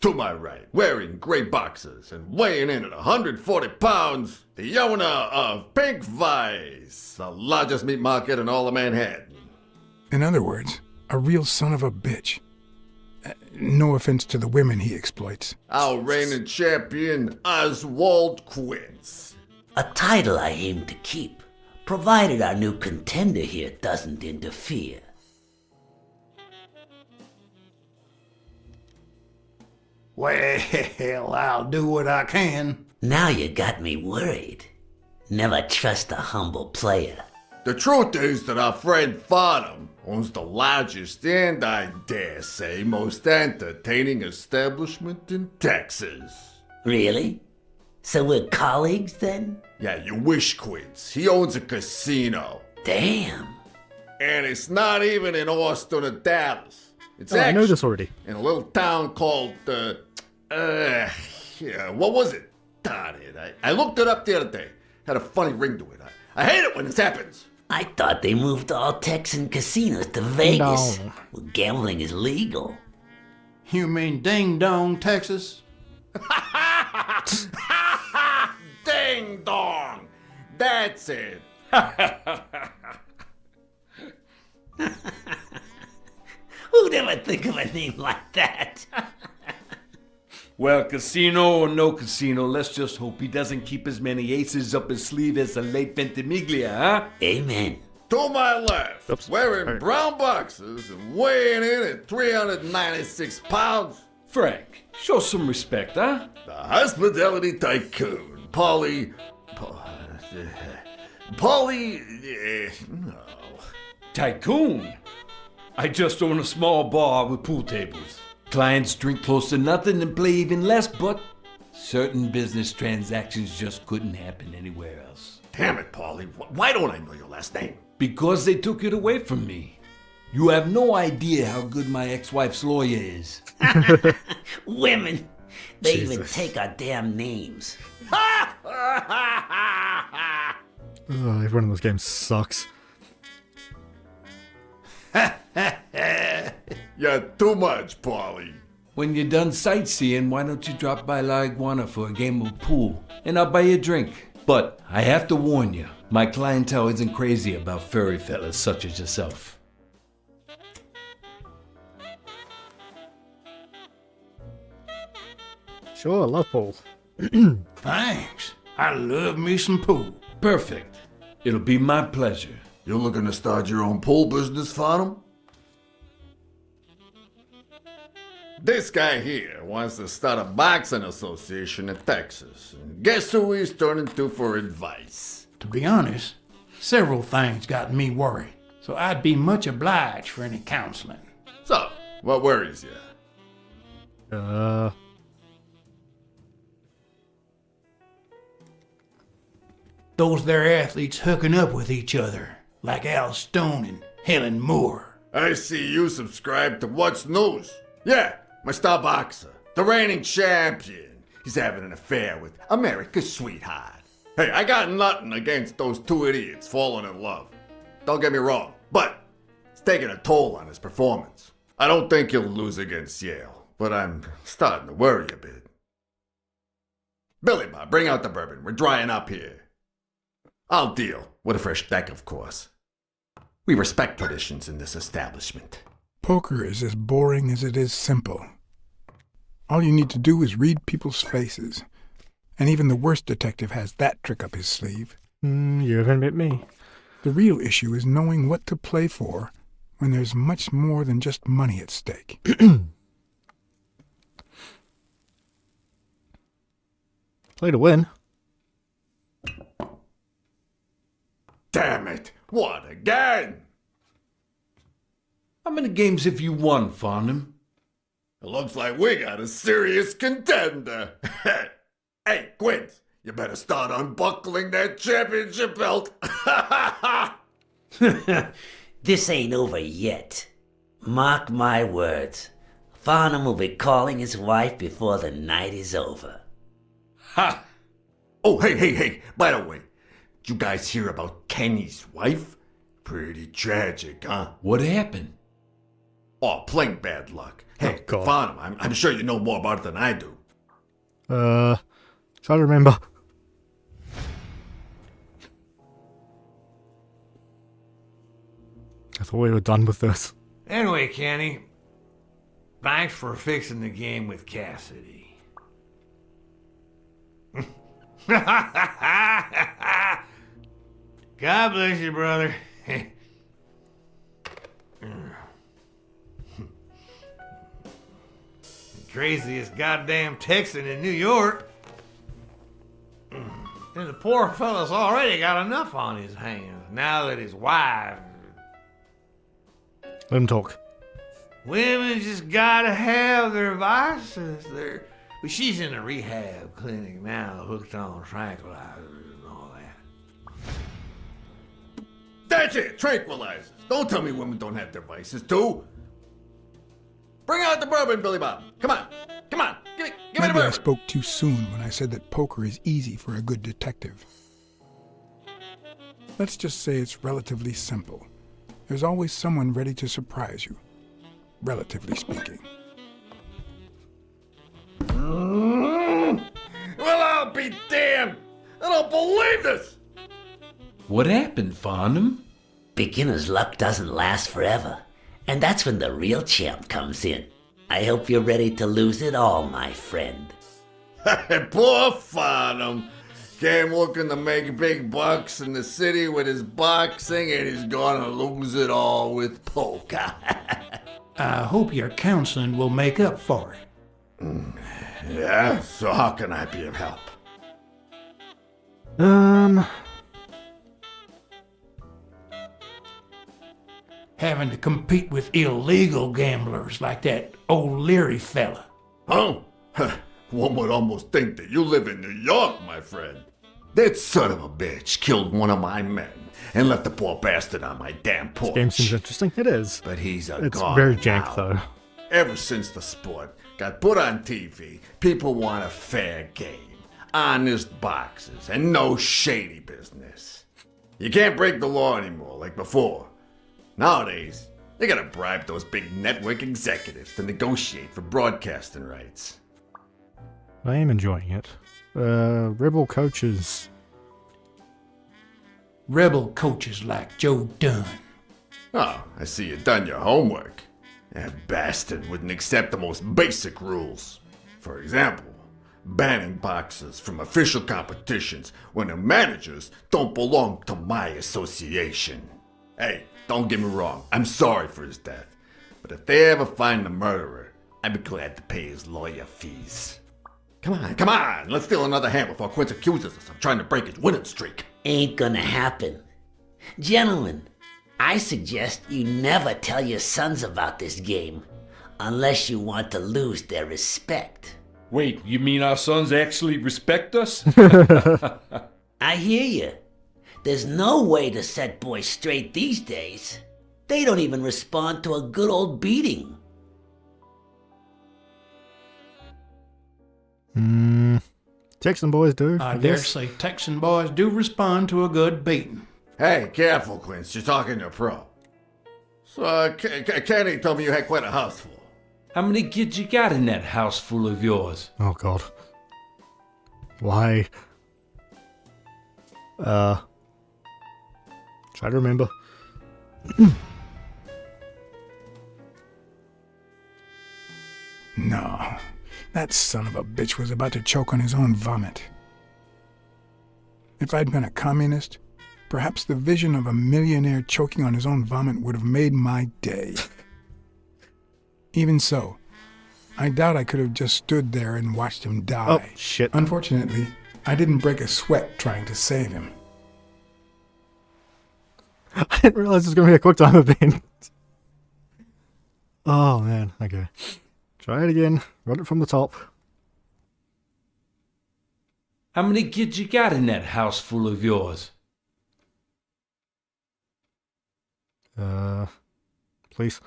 To my right, wearing gray boxers and weighing in at 140 pounds, the owner of Pink Vice, the largest meat market in all of Manhattan. In other words, A real son of a bitch. No offense to the women he exploits. Our reigning champion, Oswald Quince. A title I aim to keep, provided our new contender here doesn't interfere. Well, I'll do what I can. Now you got me worried. Never trust a humble player. The truth is that our friend Farnham owns the largest and, I dare say, most entertaining establishment in Texas. Really? So we're colleagues then? Yeah, you wish, Quince. He owns a casino. Damn. And it's not even in Austin or Dallas. It's I know actually this already. in a little town called, what was it? Darn it. I looked it up the other day. Had a funny ring to it. I hate it when this happens. I thought they moved all Texan casinos to Vegas. No. Well, gambling is legal. You mean Ding Dong, Texas? Ding dong! That's it. Who'd ever think of a name like that? Well, casino or no casino, let's just hope he doesn't keep as many aces up his sleeve as the late Ventimiglia, huh? Amen. To my left, Oops. wearing Sorry. brown boxers and weighing in at 396 pounds, Frank, show some respect, huh? the hospitality tycoon, Polly, no. Tycoon? I just own a small bar with pool tables. Clients drink close to nothing and play even less, but certain business transactions just couldn't happen anywhere else. Damn it, Polly. Why don't I know your last name? Because they took it away from me. You have no idea how good my ex-wife's lawyer is. Women. They even Jesus. take our damn names. Everyone in this game sucks. You're too much, Polly. When you're done sightseeing, why don't you drop by La Iguana for a game of pool, and I'll buy you a drink. But I have to warn you, my clientele isn't crazy about furry fellas such as yourself. Sure, I love pool. Thanks. I love me some pool. Perfect. It'll be my pleasure. You looking to start your own pool business, Farnham? This guy here wants to start a boxing association in Texas. And guess who he's turning to for advice? To be honest, several things got me worried, so I'd be much obliged for any counseling. So, what worries you? Those there athletes hooking up with each other, like Al Stone and Helen Moore. I see you subscribe to What's News. Yeah, my star boxer, the reigning champion. He's having an affair with America's sweetheart. Hey, I got nothing against those two idiots falling in love. Don't get me wrong, but it's taking a toll on his performance. I don't think he'll lose against Yale, but I'm starting to worry a bit. Billy Bob, bring out the bourbon. We're drying up here. I'll deal with a fresh deck, of course. We respect traditions in this establishment. Poker is as boring as it is simple. All you need to do is read people's faces. And even the worst detective has that trick up his sleeve. You haven't met me. The real issue is knowing what to play for when there's much more than just money at stake. Play to win. Damn it! What again? How many games have you won, Farnham? It looks like we got a serious contender. Hey, Quint, you better start unbuckling that championship belt. This ain't over yet. Mark my words. Farnham will be calling his wife before the night is over. Ha! Oh, hey, by the way, did you guys hear about Kenny's wife? Pretty tragic, huh? What happened? Oh, plain bad luck. Hey, God. Farnham, I'm sure you know more about it than I do. Try to remember. I thought we were done with this. Anyway, Kenny, thanks for fixing the game with Cassidy. God bless you, brother. Craziest goddamn Texan in New York. And the poor fella's already got enough on his hands now that his wife... Let him talk. Women just gotta have their vices. But she's in a rehab clinic now, hooked on tranquilizers and all that. That's it, tranquilizers. Don't tell me women don't have their vices, too. Bring out the bourbon, Billy Bob. Come on. Give me the Maybe bourbon. I spoke too soon when I said that poker is easy for a good detective. Let's just say it's relatively simple. There's always someone ready to surprise you, relatively speaking. Well, I'll be damned. I don't believe this. What happened, Farnham? Beginner's luck doesn't last forever, and that's when the real champ comes in. I hope you're ready to lose it all, my friend. Poor Farnham. Came looking to make big bucks in the city with his boxing, and he's gonna lose it all with poker. I hope your counseling will make up for it. Yeah, so how can I be of help? Having to compete with illegal gamblers like that O'Leary fella. Huh? One would almost think that you live in New York, my friend. That son of a bitch killed one of my men and left the poor bastard on my damn porch. This game seems interesting. It is. But he's a It's god very jank, now. though. Ever since the sport got put on TV, people want a fair game, honest boxes, and no shady business. You can't break the law anymore like before. Nowadays, they gotta bribe those big network executives to negotiate for broadcasting rights. I am enjoying it. Rebel coaches. Rebel coaches like Joe Dunn. Oh, I see you done your homework. That bastard wouldn't accept the most basic rules. For example, banning boxers from official competitions when the managers don't belong to my association. Hey, don't get me wrong, I'm sorry for his death. But if they ever find the murderer, I'd be glad to pay his lawyer fees. Come on, let's steal another hand before Quince accuses us of trying to break his winning streak. Ain't gonna happen. Gentlemen, I suggest you never tell your sons about this game, unless you want to lose their respect. Wait, you mean our sons actually respect us? I hear you. There's no way to set boys straight these days. They don't even respond to a good old beating. Texan boys do. I dare say Texan boys do respond to a good beating. Hey, careful, Quince. You're talking to a pro. So, Kenny told me you had quite a house full. How many kids you got in that house full of yours? Oh, God. Why? Try to remember. No, that son of a bitch was about to choke on his own vomit. If I'd been a communist, perhaps the vision of a millionaire choking on his own vomit would have made my day. Even so, I doubt I could have just stood there and watched him die. Oh, shit. Unfortunately, I didn't break a sweat trying to save him. I didn't realize it was going to be a quick time event. Oh, man. Okay. Try it again. Run it from the top. How many kids you got in that house full of yours? Please.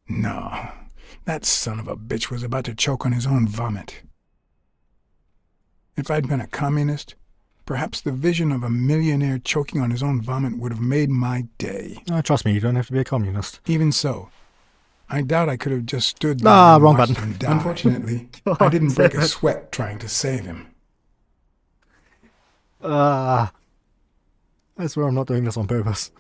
No, that son of a bitch was about to choke on his own vomit. If I'd been a communist, perhaps the vision of a millionaire choking on his own vomit would have made my day. Oh, trust me, you don't have to be a communist. Even so, I doubt I could have just stood there and wrong watched button. him die. Unfortunately, I didn't break a sweat trying to save him. I swear I'm not doing this on purpose.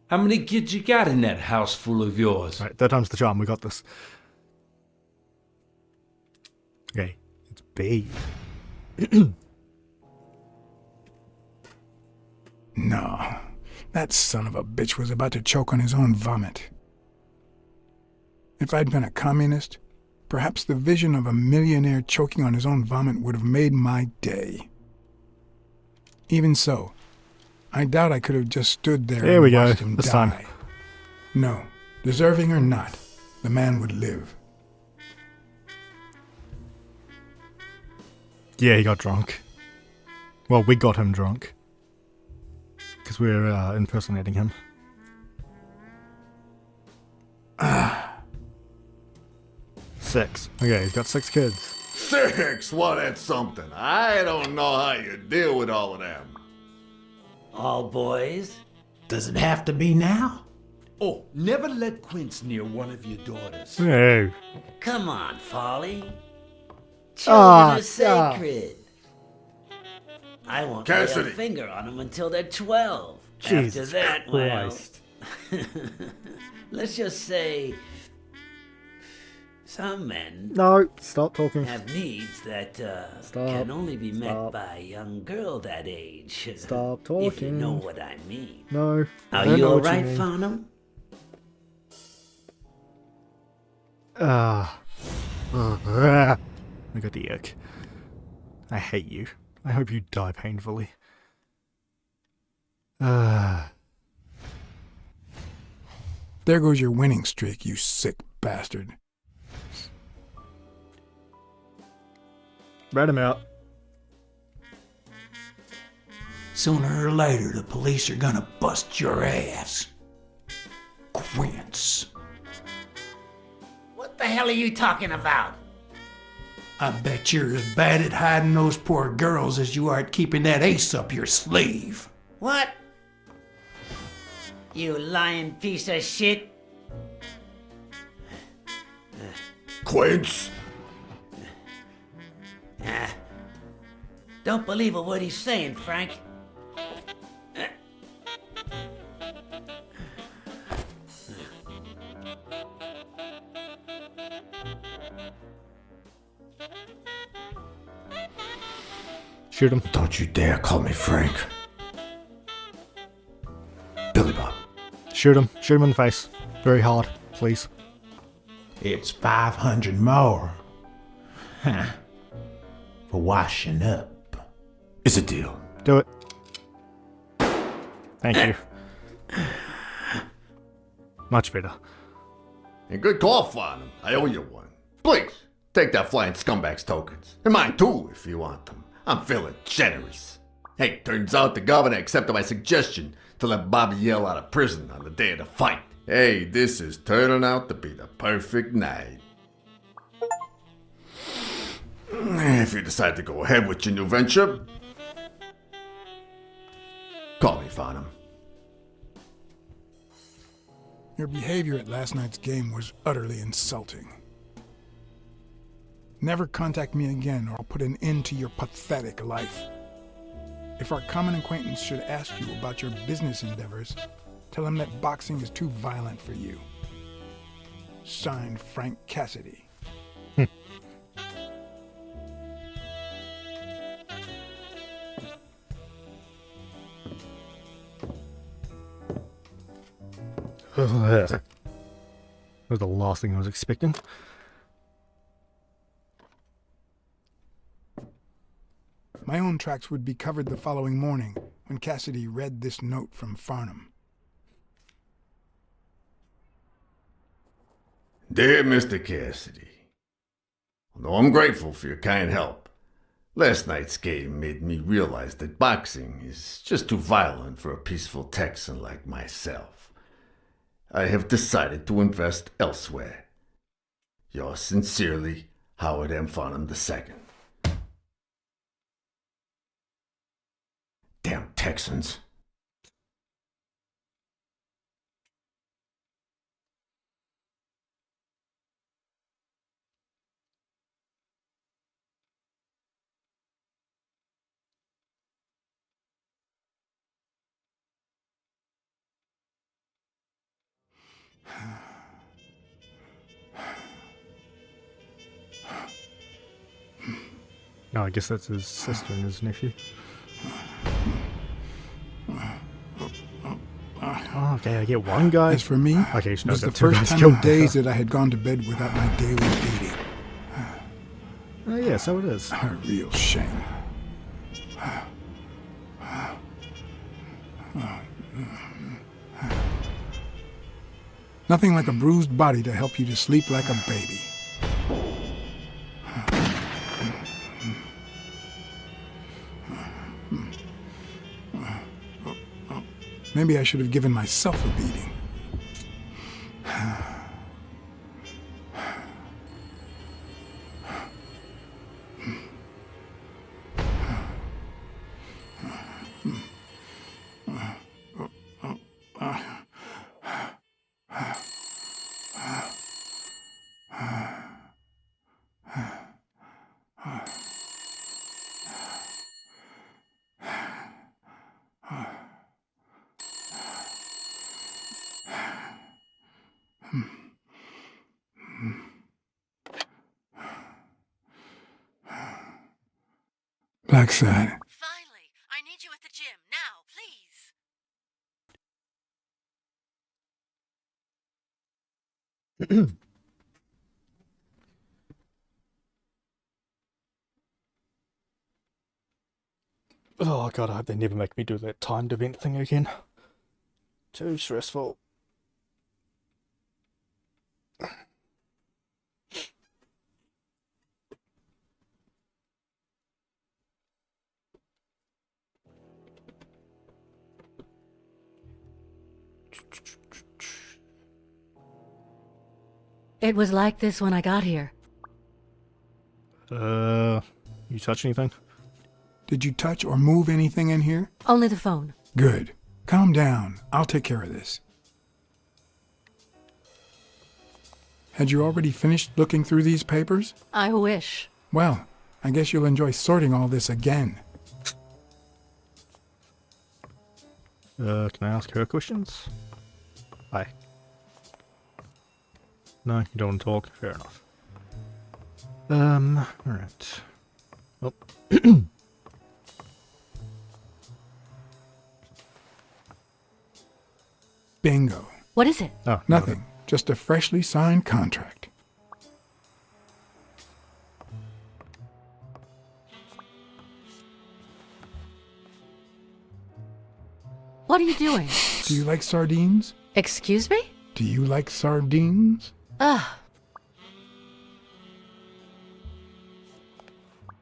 How many kids you got in that house full of yours? Right, third time's the charm. We got this. Okay, it's B. No, that son of a bitch was about to choke on his own vomit. If I'd been a communist, perhaps the vision of a millionaire choking on his own vomit would have made my day. Even so, I doubt I could have just stood there Here we and go, watched him this die. time. No, deserving or not, the man would live. Yeah, he got drunk. Well, we got him drunk. Because we were impersonating him. Six. Okay, he's got 6 kids. 6? Well, that's something. I don't know how you deal with all of them. All boys? Does it have to be now? Oh, never let Quince near one of your daughters. No. Come on, Folly. Ah, Children are sacred. I won't lay a Cassidy. finger on them until they're 12. Jesus After that, Christ. well, let's just say some men No, stop talking. have needs that Stop. can only be met Stop. by a young girl that age. Stop If you talking. know what I mean. No. I Are don't you know what alright, mean. Farnham? I got the ick. I hate you. I hope you die painfully. There goes your winning streak, you sick bastard. Rat him out. Sooner or later, the police are gonna bust your ass. Quince. What the hell are you talking about? I bet you're as bad at hiding those poor girls as you are at keeping that ace up your sleeve. What? You lying piece of shit. Quince? Don't believe a word he's saying, Frank. Shoot him. Don't you dare call me Frank. Billy Bob. Shoot him. Shoot him in the face. Very hard, please. It's 500 more. Huh. For washing up. It's a deal. Do it. Thank you. Much better. And good call, Farnham. I owe you one. Please, take that flying scumbag's tokens. And mine too, if you want them. I'm feeling generous. Hey, turns out the governor accepted my suggestion to let Bobby Yell out of prison on the day of the fight. Hey, this is turning out to be the perfect night. If you decide to go ahead with your new venture, call me, Farnham. Your behavior at last night's game was utterly insulting. Never contact me again or I'll put an end to your pathetic life. If our common acquaintance should ask you about your business endeavors, tell him that boxing is too violent for you. Signed, Frank Cassidy. That was the last thing I was expecting. My own tracks would be covered the following morning when Cassidy read this note from Farnham. Dear Mr. Cassidy, although I'm grateful for your kind help, last night's game made me realize that boxing is just too violent for a peaceful Texan like myself. I have decided to invest elsewhere. Yours sincerely, Howard M. Farnham II. Damn Texans. Oh, I guess that's his sister and his nephew. Oh, okay, I get one guy. As for me, okay, it was the first time in days that I had gone to bed without my daily beating. Oh yeah, so it is. A real shame. Nothing like a bruised body to help you to sleep like a baby. Maybe I should have given myself a beating. Blacksad. Finally, I need you at the gym now, please. Oh god, I hope they never make me do that timed event thing again. Too stressful. It was like this when I got here. You touch anything? Did you touch or move anything in here? Only the phone. Good. Calm down. I'll take care of this. Had you already finished looking through these papers? I wish. Well, I guess you'll enjoy sorting all this again. Can I ask her questions? Hi. No, you don't want to talk? Fair enough. Alright. Oh. Bingo. What is it? Oh, nothing. Just a freshly signed contract. What are you doing? Do you like sardines? Excuse me? Do you like sardines? Ugh.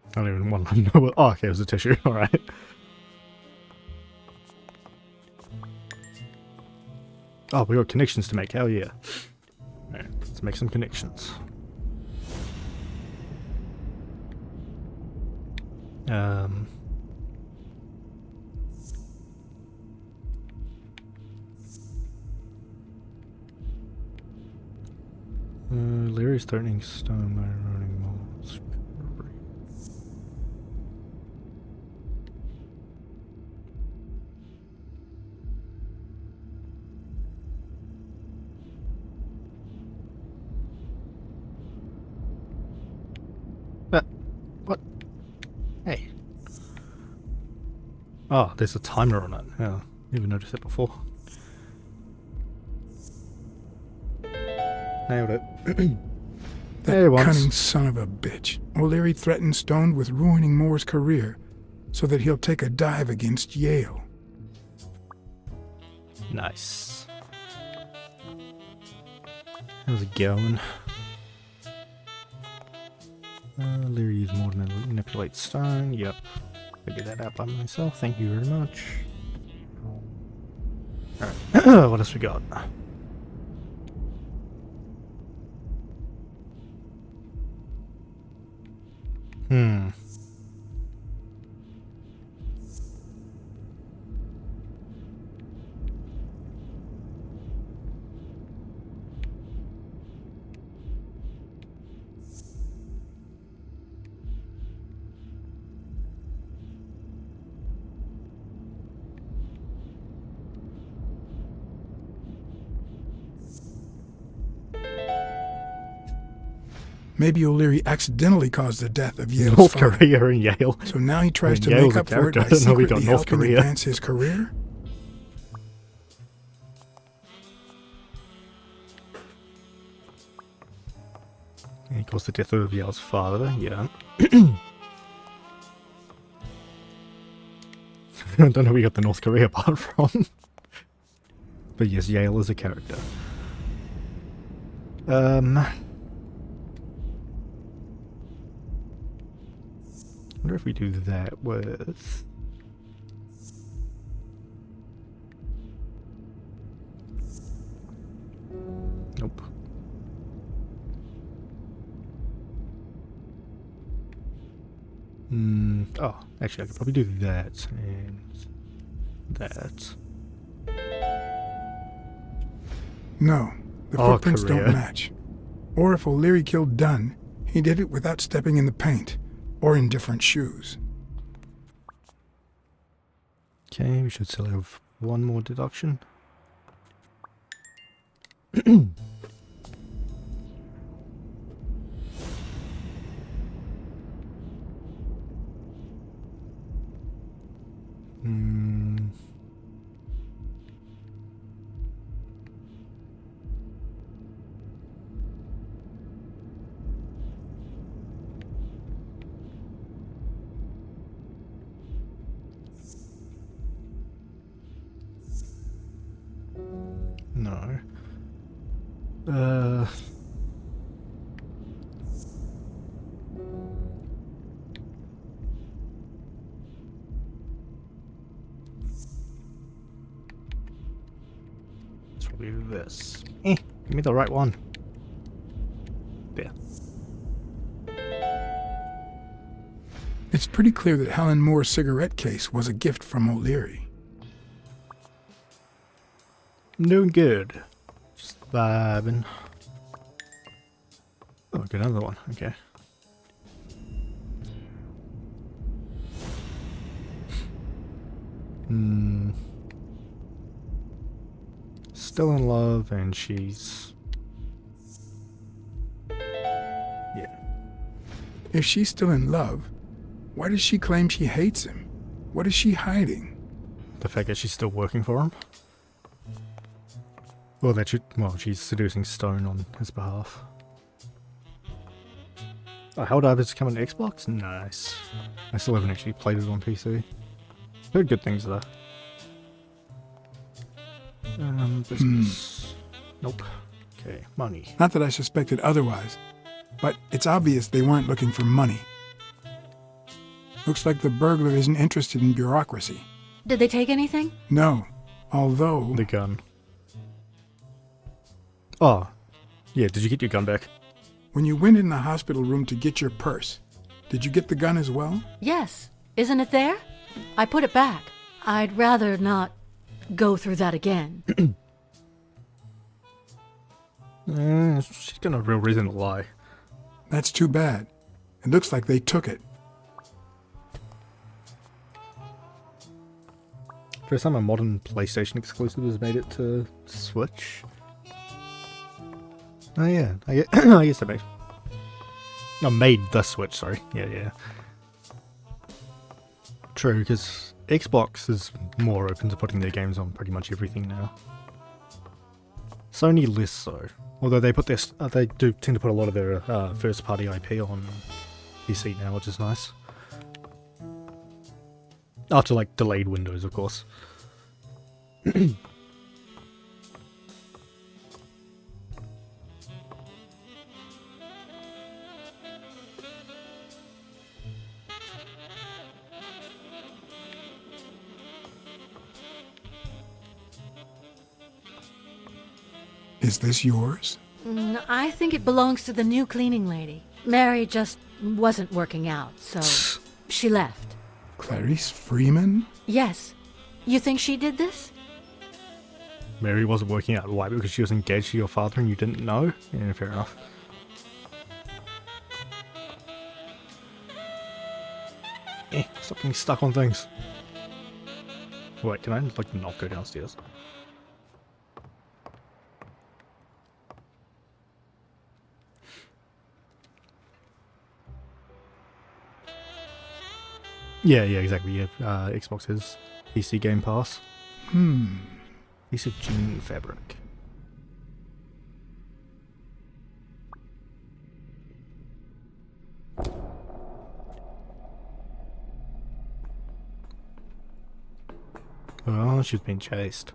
I don't even want to know what. Oh, okay, it was a tissue. Alright. Oh, we got connections to make. Hell yeah. Alright, let's make some connections. Larry's threatening stone by running malls. What? Hey. Oh, there's a timer on it. Yeah, never noticed that before. Nailed it. That cunning son of a bitch. O'Leary threatened Stone with ruining Moore's career so that he'll take a dive against Yale. Nice. How's it going? Leary used more than manipulate stone. Yep. Figured that out by myself. Thank you very much. Alright. What else we got? Maybe O'Leary accidentally caused the death of Yale's North father. Korea and Yale. So now he tries to Yale's make a up for it character. by I didn't know we got secretly North helping Korea. advance his career? And he caused the death of Yale's father, yeah. I don't know where we got the North Korea part from. But yes, Yale is a character. Wonder if we do that with... Nope. Oh, actually I could probably do that and that. No, the footprints don't match. Or if O'Leary killed Dunn, he did it without stepping in the paint, or in different shoes. Okay, we should still have one more deduction. No. Let's probably do this. Give me the right one. There. It's pretty clear that Helen Moore's cigarette case was a gift from O'Leary. I'm doing good. Just vibing. Oh, get another one. Okay. Still in love, and she's... Yeah. If she's still in love, why does she claim she hates him? What is she hiding? The fact that she's still working for him? Well, she's seducing Stone on his behalf. Oh, Helldivers come on Xbox? Nice. I still haven't actually played it on PC. Heard good things though. Business. Nope. Okay, money. Not that I suspected otherwise, but it's obvious they weren't looking for money. Looks like the burglar isn't interested in bureaucracy. Did they take anything? No, although... The gun. Oh, yeah, did you get your gun back? When you went in the hospital room to get your purse, did you get the gun as well? Yes. Isn't it there? I put it back. I'd rather not go through that again. She's got no real reason to lie. That's too bad. It looks like they took it. First time a modern PlayStation exclusive has made it to Switch. Oh yeah, I guess it makes... No, made the Switch, sorry. Yeah. True, because Xbox is more open to putting their games on pretty much everything now. Sony less so. Although they do tend to put a lot of their first party IP on PC now, which is nice. After like delayed windows, of course. Is this yours? I think it belongs to the new cleaning lady. Mary just wasn't working out, so she left. Clarice Freeman? Yes. You think she did this? Mary wasn't working out. Why? Because she was engaged to your father and you didn't know? Yeah, fair enough. Stop getting stuck on things. Wait, can I like not go downstairs? Yeah, exactly. Yeah, Xbox has PC Game Pass. Piece of jean fabric. Oh, she's been chased.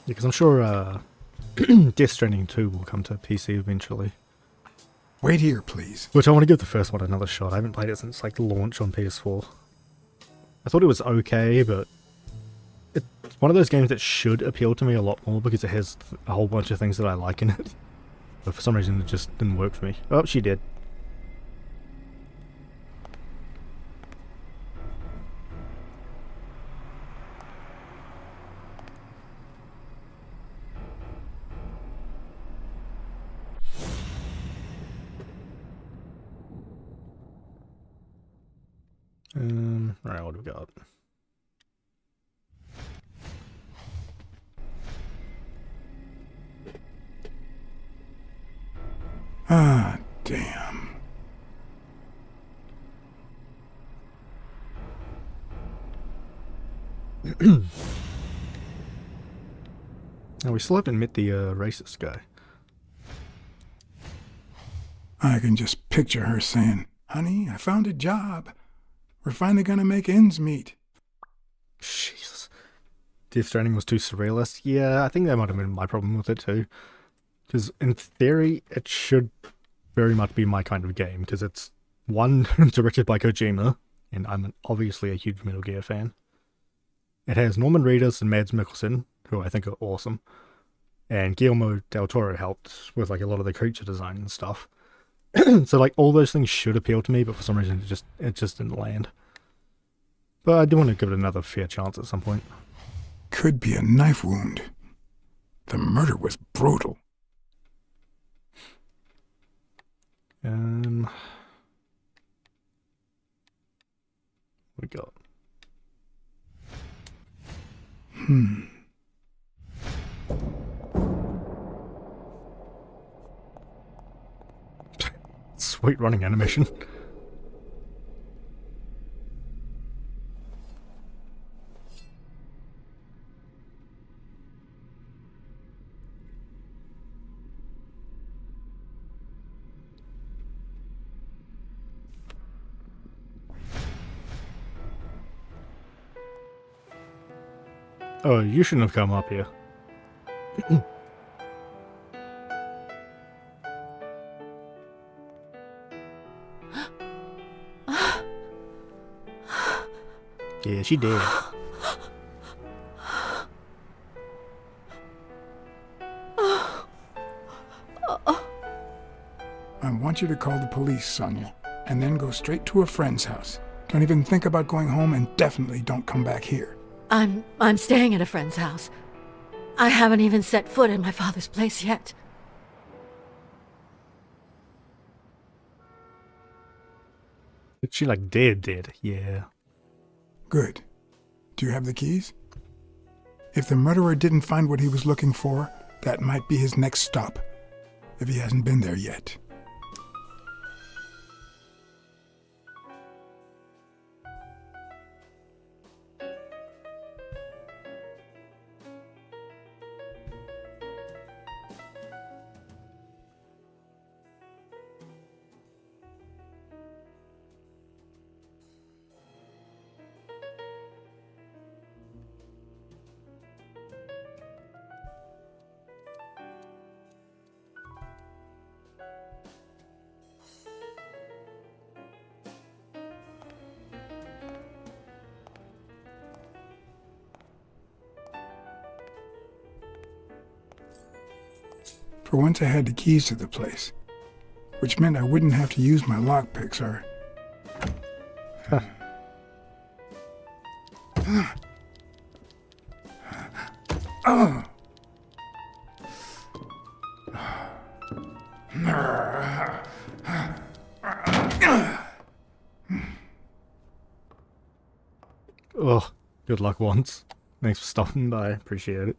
Because I'm sure Death Stranding 2 will come to PC eventually. Wait here, please. Which I want to give the first one another shot. I haven't played it since like launch on PS4. I thought it was okay, but it's one of those games that should appeal to me a lot more because it has a whole bunch of things that I like in it. But for some reason it just didn't work for me. Oh, she did. Alright, what do we got? Ah, damn. Oh, we still haven't met the racist guy. I can just picture her saying, "Honey, I found a job. We're finally gonna make ends meet." Jesus. Death Stranding was too surrealist. Yeah, I think that might have been my problem with it too. Because in theory, it should very much be my kind of game. Because it's, one, directed by Kojima, and I'm obviously a huge Metal Gear fan. It has Norman Reedus and Mads Mikkelsen, who I think are awesome. And Guillermo del Toro helped with like a lot of the creature design and stuff. So like all those things should appeal to me, but for some reason it just didn't land. But I do want to give it another fair chance at some point. Could be a knife wound. The murder was brutal. We got. Sweet running animation. Oh, you shouldn't have come up here. Yeah, she did. I want you to call the police, Sonia, and then go straight to a friend's house. Don't even think about going home, and definitely don't come back here. I'm staying at a friend's house. I haven't even set foot in my father's place yet. She like dead, yeah. Good. Do you have the keys? If the murderer didn't find what he was looking for, that might be his next stop, if he hasn't been there yet. For once I had the keys to the place, which meant I wouldn't have to use my lockpicks or... Oh. Oh, good luck once. Thanks for stopping by, appreciate it.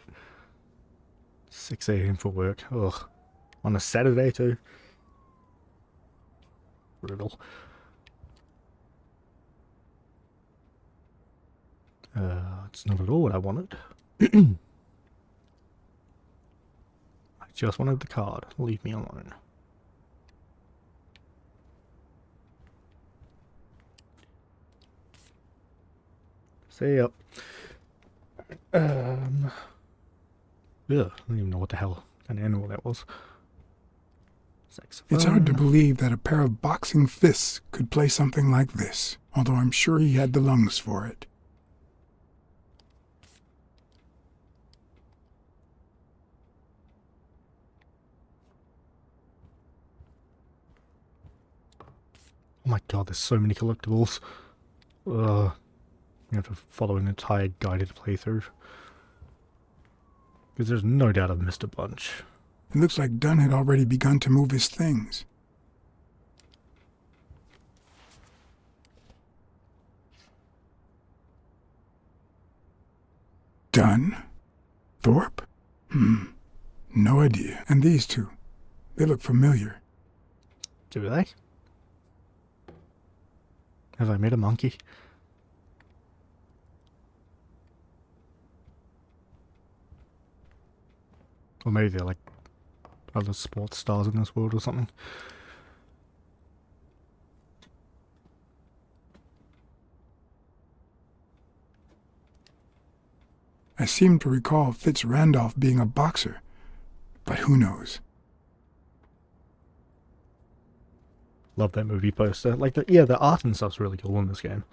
6 a.m. for work. Ugh. On a Saturday too. Brutal. It's not at all what I wanted. I just wanted the card. Leave me alone. See ya. Yeah, I don't even know what the hell kind of animal that was. Saxophone. It's hard to believe that a pair of boxing fists could play something like this, although I'm sure he had the lungs for it. Oh my god, there's so many collectibles. You have to follow an entire guided playthrough. Because there's no doubt I've missed a bunch. It looks like Dunn had already begun to move his things. Dunn? Thorpe? No idea. And these two. They look familiar. Do they? Have I met a monkey? Or maybe they're like other sports stars in this world or something. I seem to recall Fitz Randolph being a boxer, but who knows? Love that movie poster. Like, the art and stuff's really cool in this game.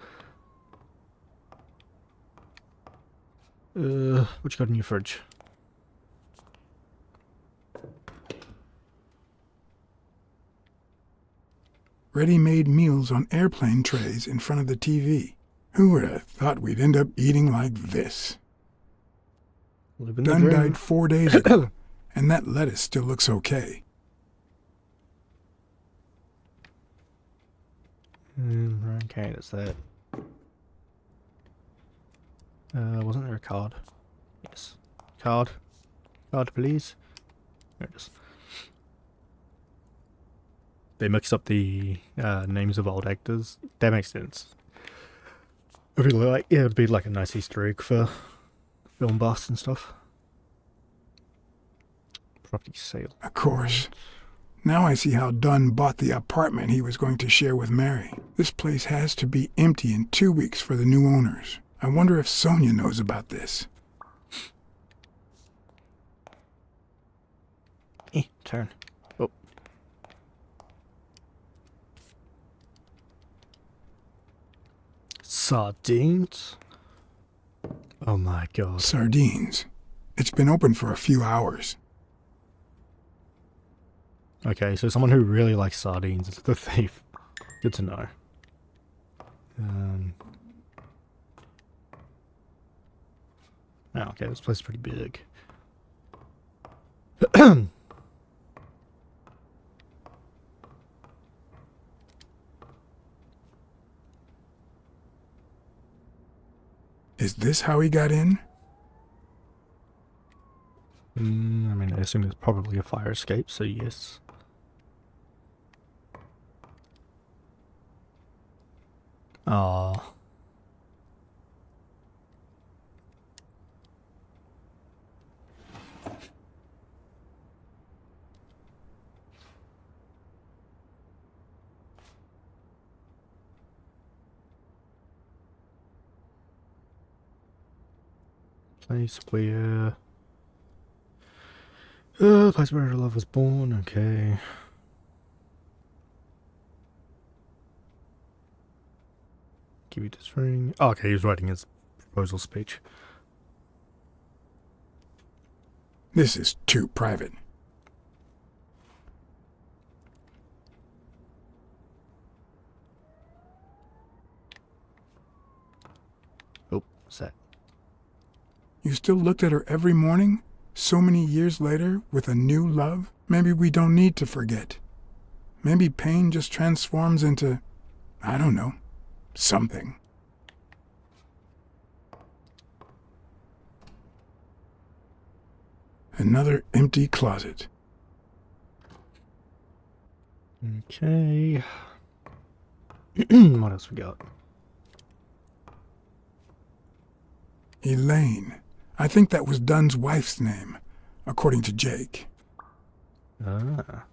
What you got in your fridge? Ready-made meals on airplane trays in front of the TV. Who would have thought we'd end up eating like this? Dunn died 4 days ago, and that lettuce still looks okay. Okay, that's that. Wasn't there a card? Yes. Card. Card, please. There it is. They mix up the names of old actors. That makes sense. It'd be like a nice Easter egg for film buffs and stuff. Property sale. Of course. Now I see how Dunn bought the apartment he was going to share with Mary. This place has to be empty in 2 weeks for the new owners. I wonder if Sonia knows about this. Turn. Oh. Sardines? Oh my god. Sardines. It's been open for a few hours. Okay, so someone who really likes sardines is the thief. Good to know. Oh, okay, this place is pretty big. Is this how he got in? I mean, I assume there's probably a fire escape, so yes. Aww. Place where... place where her love was born, okay. Give you this ring. Oh, okay, he was writing his proposal speech. This is too private. Oh, what's that? You still looked at her every morning? So many years later, with a new love? Maybe we don't need to forget. Maybe pain just transforms into, I don't know, something. Another empty closet. Okay. What else we got? Elaine. I think that was Dunn's wife's name, according to Jake. Ah.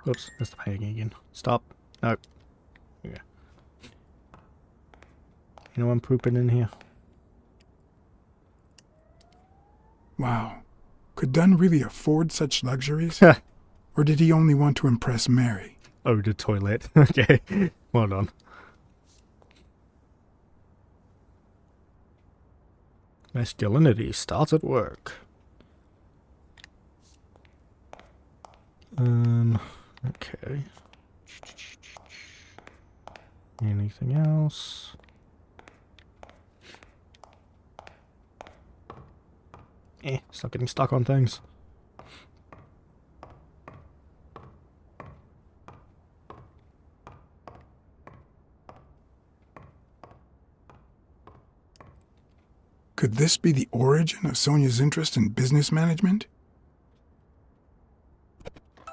Oops, that's the painting again. Stop. No. Yeah. Anyone pooping in here? Wow. Could Dunn really afford such luxuries? Or did he only want to impress Mary? Oh, the toilet. Okay. Well done. Masculinity starts at work. Okay. Anything else? Stop getting stuck on things. Could this be the origin of Sonia's interest in business management?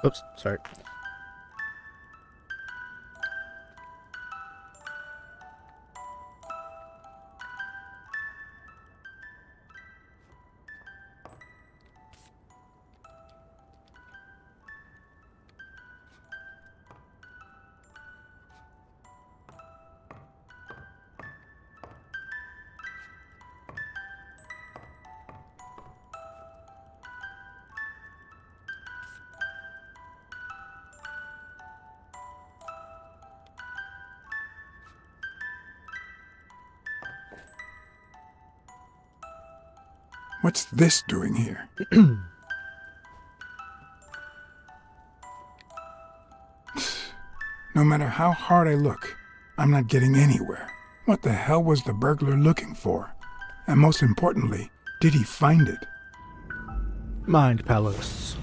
Oops, sorry. What's this doing here? No matter how hard I look, I'm not getting anywhere. What the hell was the burglar looking for? And most importantly, did he find it? Mind Palace.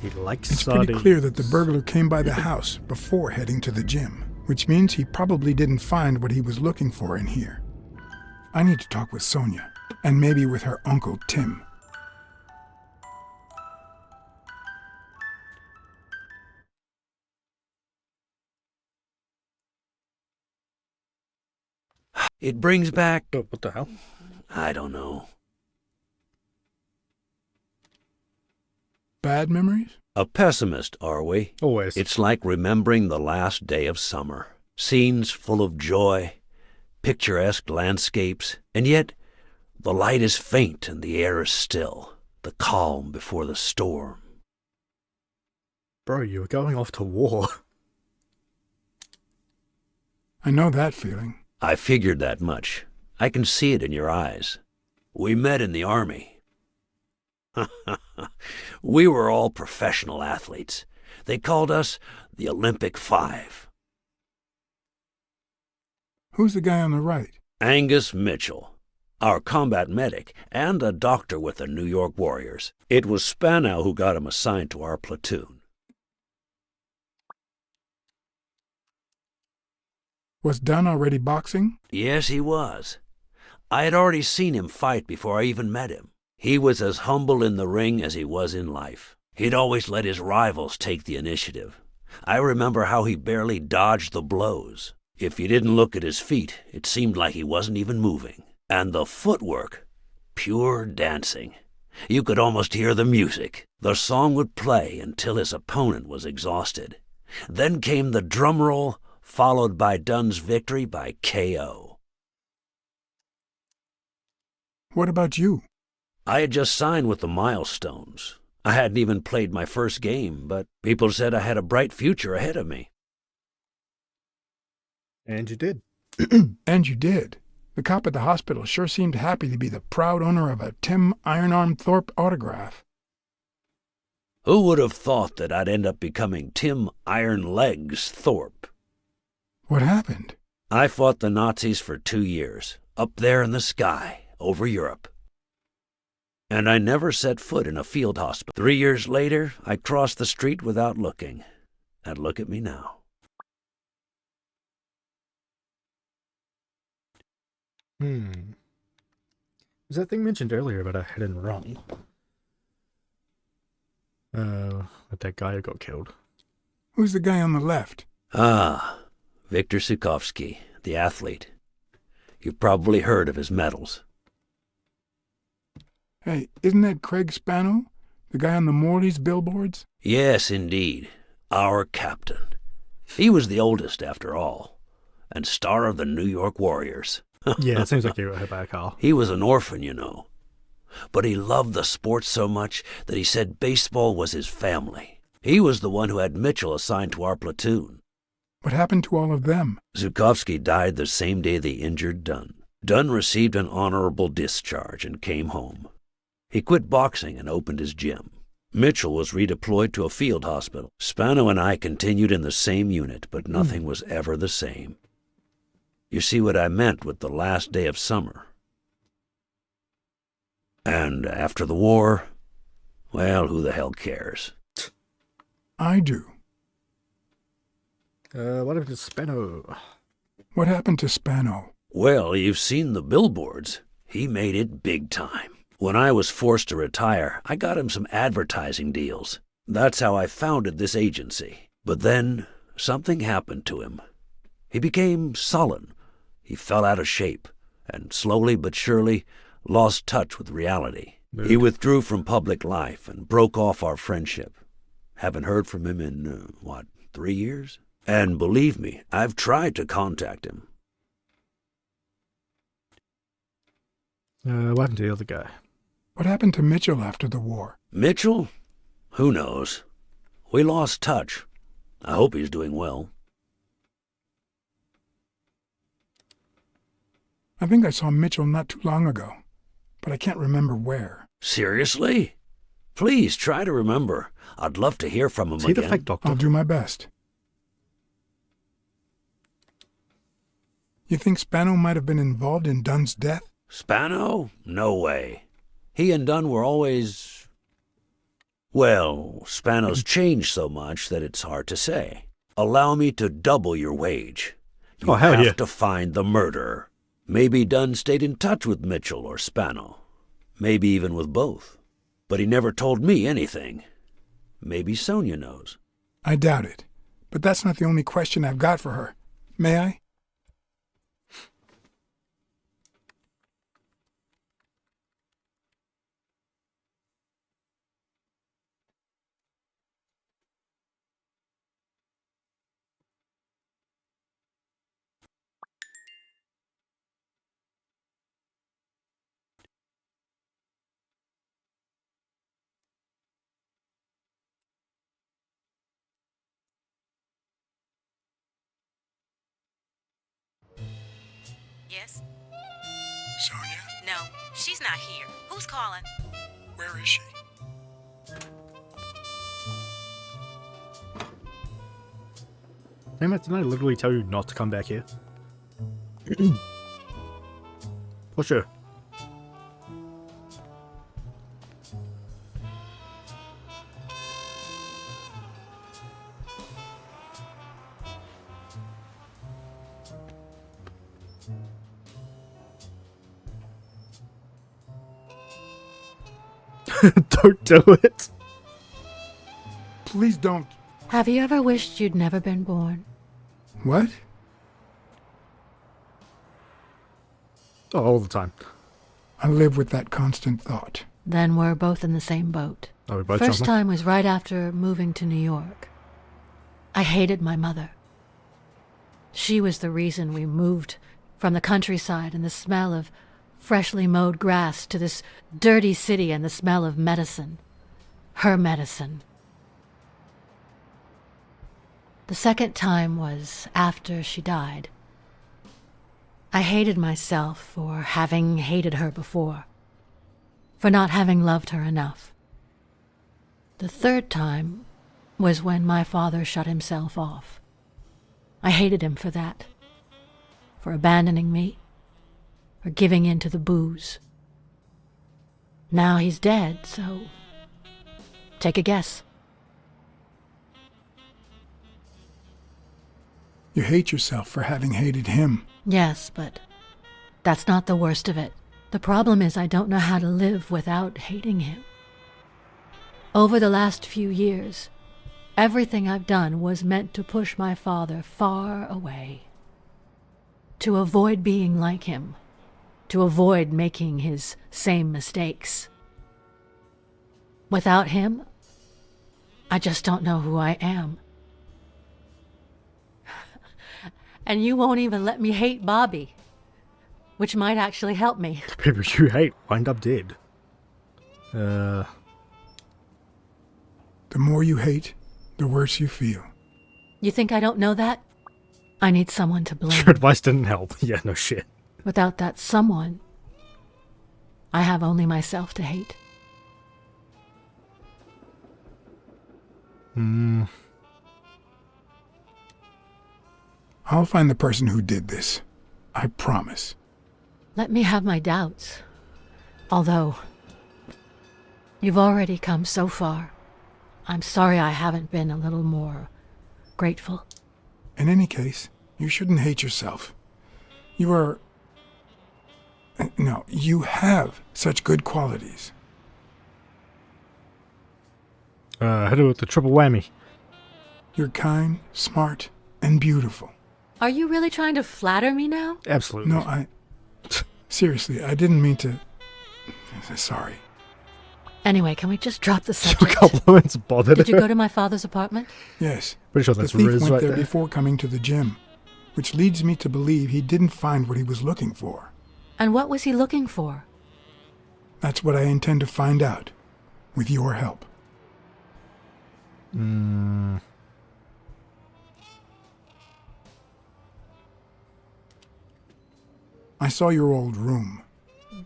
He likes It's sardines. pretty clear that the burglar came by the house before heading to the gym, which means he probably didn't find what he was looking for in here. I need to talk with Sonia, and maybe with her uncle Tim. It brings back... Oh, what the hell? I don't know. Bad memories? A pessimist, are we? Always. It's like remembering the last day of summer. Scenes full of joy, picturesque landscapes, and yet the light is faint and the air is still, the calm before the storm. Bro, you were going off to war. I know that feeling. I figured that much. I can see it in your eyes. We met in the Army. We were all professional athletes. They called us the Olympic Five. Who's the guy on the right? Angus Mitchell, our combat medic, and a doctor with the New York Warriors. It was Spanow who got him assigned to our platoon. Was Dunn already boxing? Yes, he was. I had already seen him fight before I even met him. He was as humble in the ring as he was in life. He'd always let his rivals take the initiative. I remember how he barely dodged the blows. If you didn't look at his feet, it seemed like he wasn't even moving. And the footwork, pure dancing. You could almost hear the music. The song would play until his opponent was exhausted. Then came the drum roll, followed by Dunn's victory by KO. What about you? I had just signed with the Milestones. I hadn't even played my first game, but people said I had a bright future ahead of me. And you did. And you did. The cop at the hospital sure seemed happy to be the proud owner of a Tim Ironarm Thorpe autograph. Who would have thought that I'd end up becoming Tim Iron Legs Thorpe? What happened? I fought the Nazis for 2 years, up there in the sky, over Europe. And I never set foot in a field hospital. 3 years later, I crossed the street without looking. And look at me now. Was that thing mentioned earlier about a hit and run? With that guy who got killed. Who's the guy on the left? Ah, Viktor Sukovsky, the athlete. You've probably heard of his medals. Hey, isn't that Craig Spano? The guy on the Morley's billboards? Yes, indeed. Our captain. He was the oldest, after all, and star of the New York Warriors. Yeah, it seems like you got hit by a car. He was an orphan, you know. But he loved the sport so much that he said baseball was his family. He was the one who had Mitchell assigned to our platoon. What happened to all of them? Zukovsky died the same day they injured Dunn. Dunn received an honorable discharge and came home. He quit boxing and opened his gym. Mitchell was redeployed to a field hospital. Spano and I continued in the same unit, but nothing was ever the same. You see what I meant with the last day of summer. And after the war, well, who the hell cares? I do. What happened to Spano? What happened to Spano? Well, you've seen the billboards. He made it big time. When I was forced to retire, I got him some advertising deals. That's how I founded this agency. But then, something happened to him. He became sullen. He fell out of shape, and slowly but surely lost touch with reality. He withdrew from public life and broke off our friendship. Haven't heard from him in, 3 years? And believe me, I've tried to contact him. What happened to the other guy? What happened to Mitchell after the war? Mitchell? Who knows? We lost touch. I hope he's doing well. I think I saw Mitchell not too long ago, but I can't remember where. Seriously? Please try to remember. I'd love to hear from him See again. the fake doctor? I'll do my best. You think Spano might have been involved in Dunn's death? Spano? No way. He and Dunn were always... Well, Spano's changed so much that it's hard to say. Allow me to double your wage. You have to find the murderer. Maybe Dunn stayed in touch with Mitchell or Spano. Maybe even with both. But he never told me anything. Maybe Sonia knows. I doubt it. But that's not the only question I've got for her. May I? Yes? Sonia? No, she's not here. Who's calling? Where is she? Damn it, didn't I literally tell you not to come back here? For sure. Don't do it. Please don't. Have you ever wished you'd never been born? What? Oh, all the time. I live with that constant thought. Then we're both in the same boat. Are we both First jumping? time was right after moving to New York. I hated my mother. She was the reason we moved from the countryside and the smell of freshly mowed grass to this dirty city and the smell of medicine. Her medicine. The second time was after she died. I hated myself for having hated her before, for not having loved her enough. The third time was when my father shut himself off. I hated him for that, for abandoning me, for giving in to the booze. Now he's dead, so take a guess. You hate yourself for having hated him. Yes, but that's not the worst of it. The problem is I don't know how to live without hating him. Over the last few years, everything I've done was meant to push my father far away. To avoid being like him. To avoid making his same mistakes. Without him, I just don't know who I am. And you won't even let me hate Bobby, which might actually help me. The people you hate wind up dead. The more you hate, the worse you feel. You think I don't know that? I need someone to blame. Your advice didn't help. Yeah, no shit. Without that someone, I have only myself to hate. I'll find the person who did this. I promise. Let me have my doubts. Although, you've already come so far. I'm sorry I haven't been a little more grateful. In any case, you shouldn't hate yourself. You are... No, you have such good qualities. Hit it with the triple whammy. You're kind, smart, and beautiful. Are you really trying to flatter me now? Absolutely. No, seriously, I didn't mean to... Sorry. Anyway, can we just drop the subject? Compliments bothered. Did you go to my father's apartment? Yes. Pretty sure that's the thief Riz went right there there. before coming to the gym, which leads me to believe he didn't find what he was looking for. And what was he looking for? That's what I intend to find out, with your help. I saw your old room.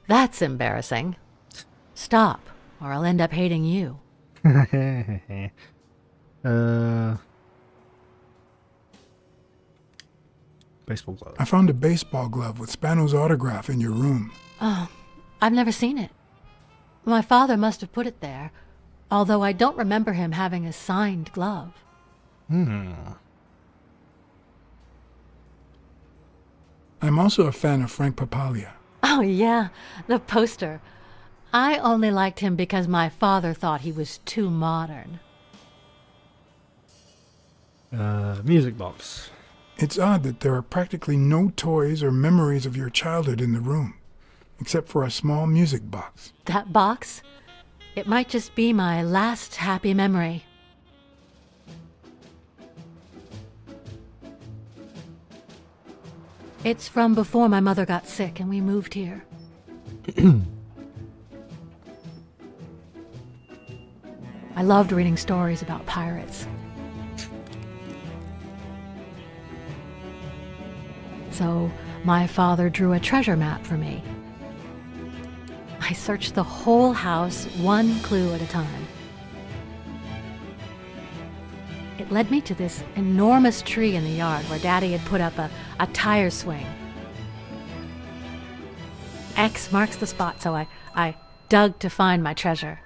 That's embarrassing. Stop, or I'll end up hating you. Baseball glove. I found a baseball glove with Spano's autograph in your room. Oh, I've never seen it. My father must have put it there, although I don't remember him having a signed glove. I'm also a fan of Frank Papalia. Oh, yeah, the poster. I only liked him because my father thought he was too modern. Music box. It's odd that there are practically no toys or memories of your childhood in the room, except for a small music box. That box? It might just be my last happy memory. It's from before my mother got sick and we moved here. I loved reading stories about pirates. So my father drew a treasure map for me. I searched the whole house, one clue at a time. It led me to this enormous tree in the yard where Daddy had put up a tire swing. X marks the spot, so I dug to find my treasure.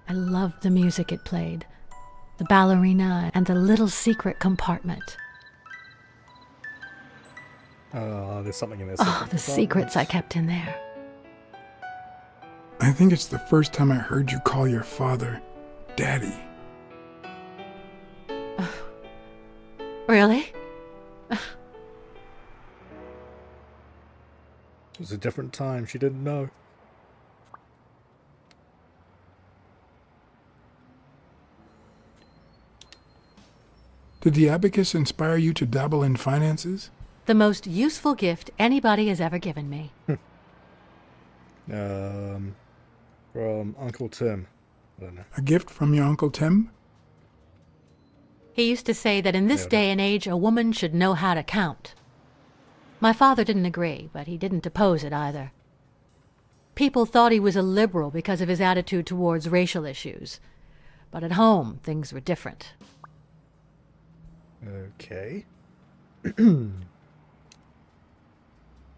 I loved the music it played, the ballerina, and the little secret compartment. There's something in this. Oh, the secrets I kept in there. I think it's the first time I heard you call your father Daddy. Really? It was a different time. She didn't know. Did the abacus inspire you to dabble in finances? The most useful gift anybody has ever given me. From Uncle Tim. I don't know. A gift from your Uncle Tim? He used to say that in this day and age, a woman should know how to count. My father didn't agree, but he didn't oppose it either. People thought he was a liberal because of his attitude towards racial issues. But at home, things were different. Okay.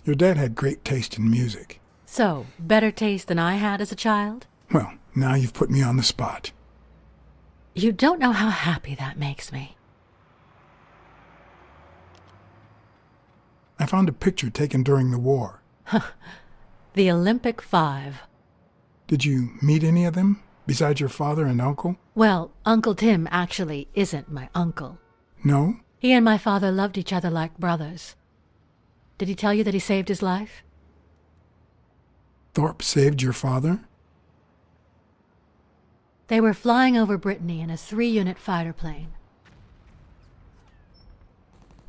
Your dad had great taste in music. So, better taste than I had as a child? Well, now you've put me on the spot. You don't know how happy that makes me. I found a picture taken during the war. The Olympic 5. Did you meet any of them, besides your father and uncle? Well, Uncle Tim actually isn't my uncle. No? He and my father loved each other like brothers. Did he tell you that he saved his life? Thorpe saved your father? They were flying over Brittany in a 3-unit fighter plane.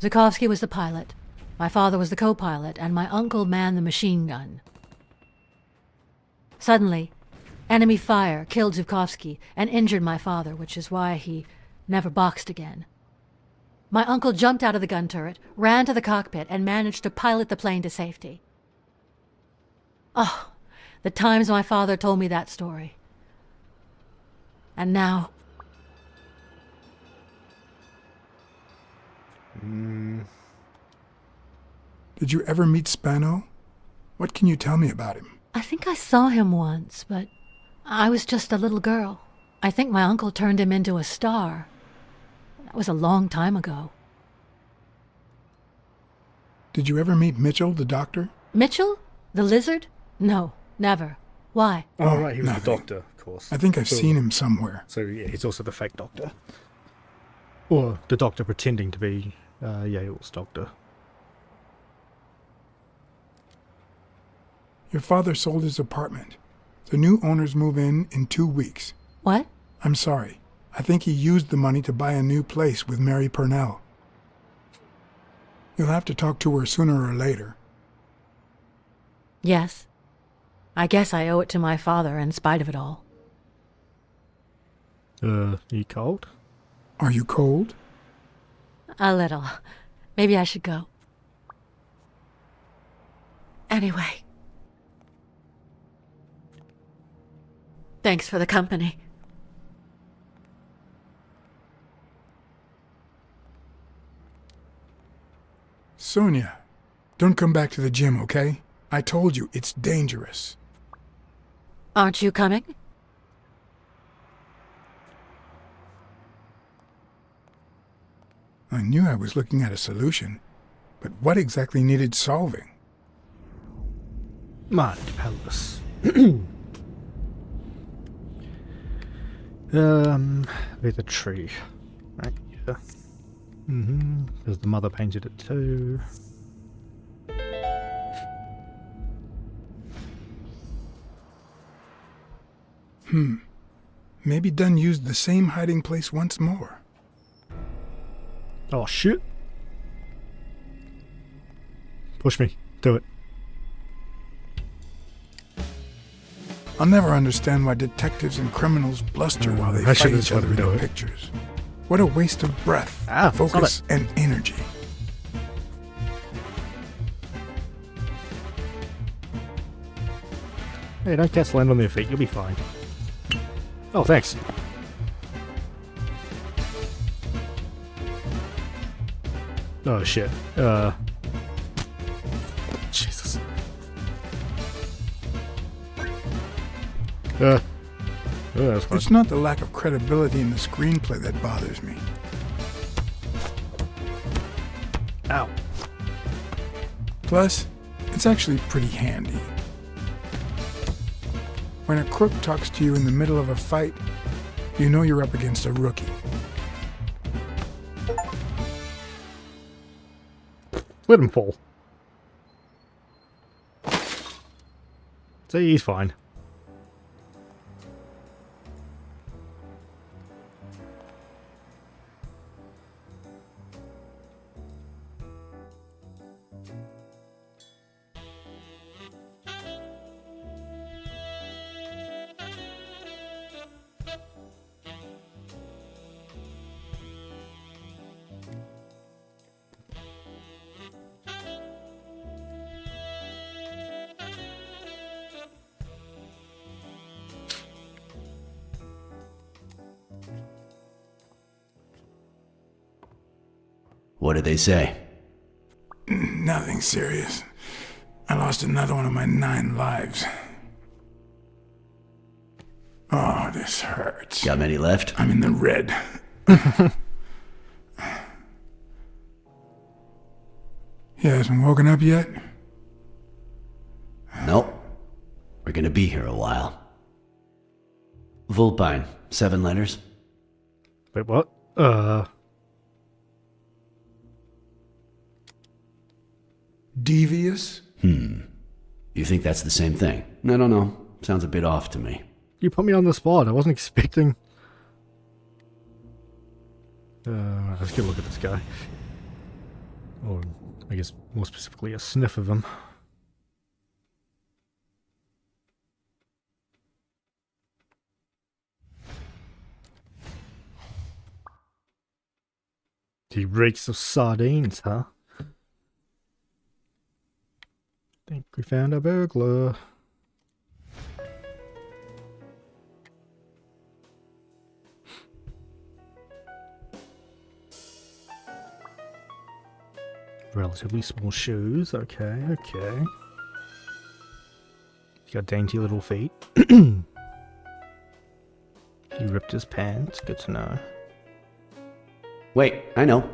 Zukovsky was the pilot, my father was the co-pilot, and my uncle manned the machine gun. Suddenly, enemy fire killed Zukovsky and injured my father, which is why he never boxed again. My uncle jumped out of the gun turret, ran to the cockpit, and managed to pilot the plane to safety. Oh, the times my father told me that story. And now... Did you ever meet Spano? What can you tell me about him? I think I saw him once, but I was just a little girl. I think my uncle turned him into a star. That was a long time ago. Did you ever meet Mitchell, the doctor? Mitchell? The lizard? No, never. Why? Oh, right, he was nothing. the doctor, of course. I think I've seen him somewhere. So, yeah, he's also the fake doctor. Or the doctor pretending to be Yale's doctor. Your father sold his apartment. The new owners move in 2 weeks. What? I'm sorry. I think he used the money to buy a new place with Mary Purnell. You'll have to talk to her sooner or later. Yes. I guess I owe it to my father in spite of it all. You cold? Are you cold? A little. Maybe I should go. Anyway. Thanks for the company. Sonia, don't come back to the gym, okay? I told you, it's dangerous. Aren't you coming? I knew I was looking at a solution, but what exactly needed solving? Mind Palace. With a tree. Right, yeah. Because the mother painted it too. Maybe Dunn used the same hiding place once more. Oh shit. Push me. Do it. I'll never understand why detectives and criminals bluster while they fight each other in their pictures. What a waste of breath, focus, and energy. Hey, don't cats land on their feet, you'll be fine. Oh, thanks. Oh shit. Jesus. It's not the lack of credibility in the screenplay that bothers me. Ow. Plus, it's actually pretty handy. When a crook talks to you in the middle of a fight, you know you're up against a rookie. Let him fall. See, he's fine. What did they say? Nothing serious. I lost another one of my 9 lives. Oh, this hurts. Got many left? I'm in the red. He hasn't woken up yet? Nope. We're gonna be here a while. Vulpine, 7 letters. Wait, what? Devious? You think that's the same thing? I don't know. Sounds a bit off to me. You put me on the spot. I wasn't expecting... let's get a look at this guy. Or, I guess, more specifically, a sniff of him. He reeks of sardines, huh? Think we found a burglar. Relatively small shoes. Okay, okay. He's got dainty little feet. He ripped his pants. Good to know. Wait, I know.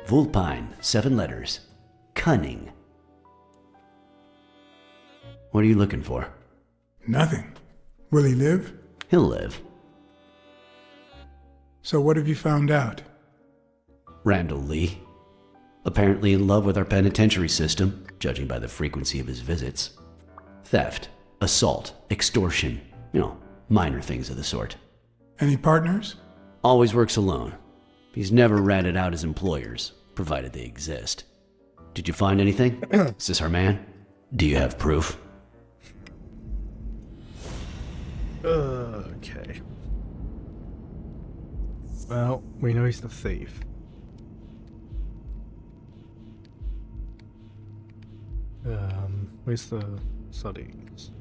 Vulpine, 7 letters. Cunning. What are you looking for? Nothing. Will he live? He'll live. So what have you found out? Randall Lee. Apparently in love with our penitentiary system, judging by the frequency of his visits. Theft, assault, extortion. You know, minor things of the sort. Any partners? Always works alone. He's never ratted out his employers, provided they exist. Did you find anything? Is this our man? Do you have proof? Okay. Well, we know he's the thief. Where's the sardines?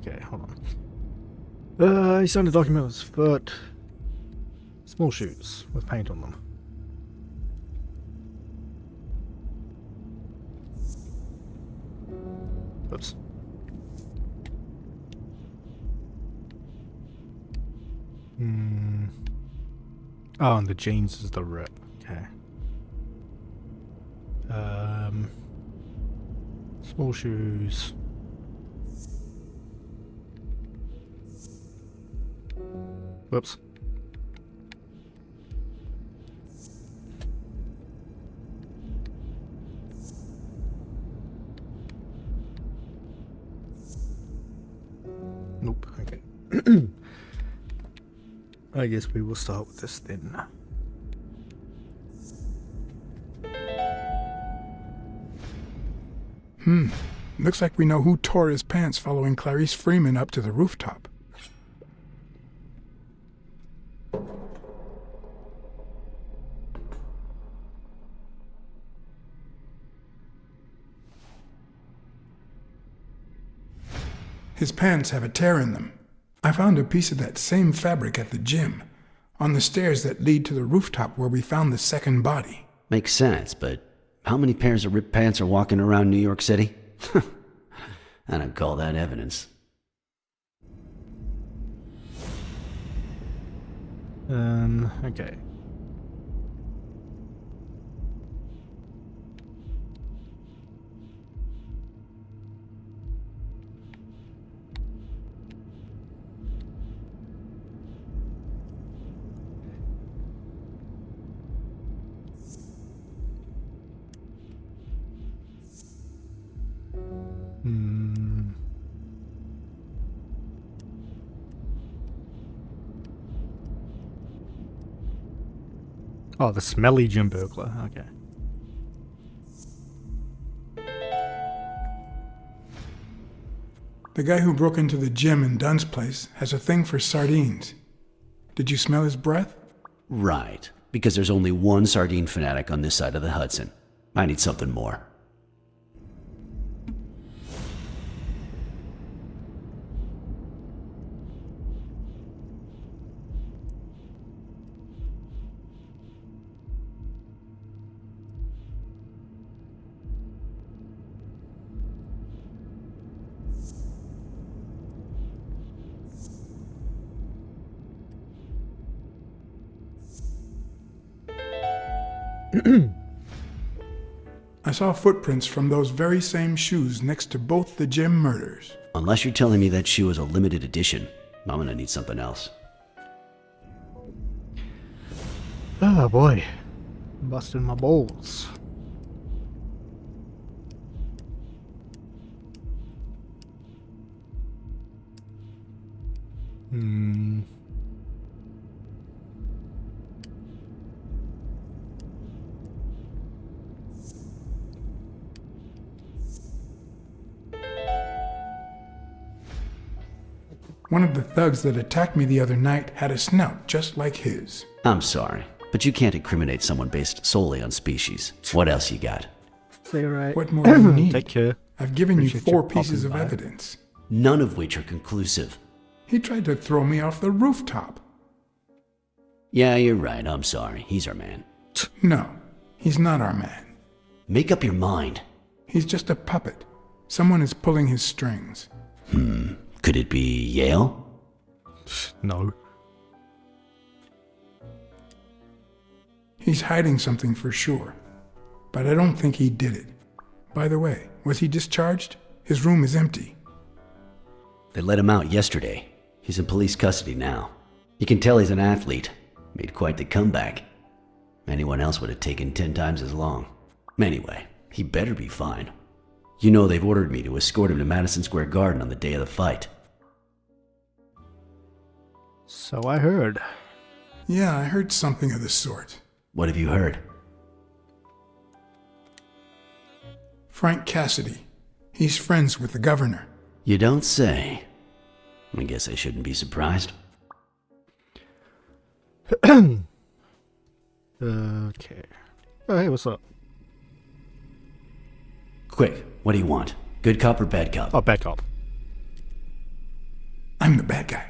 Okay, hold on. He signed a document with his foot. Small shoes with paint on them. Oops. Oh, and the jeans is the rip. Okay. Small shoes. Whoops. Nope. Okay. I guess we will start with this then. Looks like we know who tore his pants following Clarice Freeman up to the rooftop. His pants have a tear in them. I found a piece of that same fabric at the gym, on the stairs that lead to the rooftop where we found the second body. Makes sense, but how many pairs of ripped pants are walking around New York City? I don't call that evidence. Okay. Oh, the smelly gym burglar. Okay. The guy who broke into the gym in Dunn's place has a thing for sardines. Did you smell his breath? Right, because there's only one sardine fanatic on this side of the Hudson. I need something more. I saw footprints from those very same shoes next to both the Jim murders. Unless you're telling me that shoe is a limited edition, I'm gonna need something else. Oh boy. Busting my balls. One of the thugs that attacked me the other night had a snout just like his. I'm sorry, but you can't incriminate someone based solely on species. What else you got? Say right. What more do you need? Take care. I've given you Appreciate 4 your pieces of popping by. evidence. None of which are conclusive. He tried to throw me off the rooftop. Yeah, you're right. I'm sorry. He's our man. No, he's not our man. Make up your mind. He's just a puppet. Someone is pulling his strings. Could it be Yale? No. He's hiding something for sure. But I don't think he did it. By the way, was he discharged? His room is empty. They let him out yesterday. He's in police custody now. You can tell he's an athlete. Made quite the comeback. Anyone else would have taken 10 times as long. Anyway, he better be fine. You know they've ordered me to escort him to Madison Square Garden on the day of the fight. So I heard. Yeah, I heard something of the sort. What have you heard? Frank Cassidy. He's friends with the governor. You don't say. I guess I shouldn't be surprised. Okay. Oh, hey, what's up? Quick, what do you want? Good cop or bad cop? Oh, bad cop. I'm the bad guy.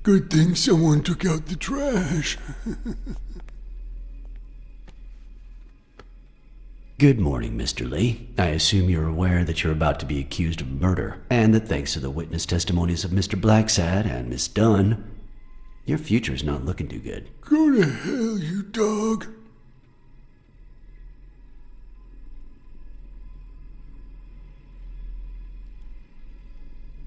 Good thing someone took out the trash. Good morning, Mr. Lee. I assume you're aware that you're about to be accused of murder, and that thanks to the witness testimonies of Mr. Blacksad and Miss Dunn, your future's not looking too good. Go to hell, you dog.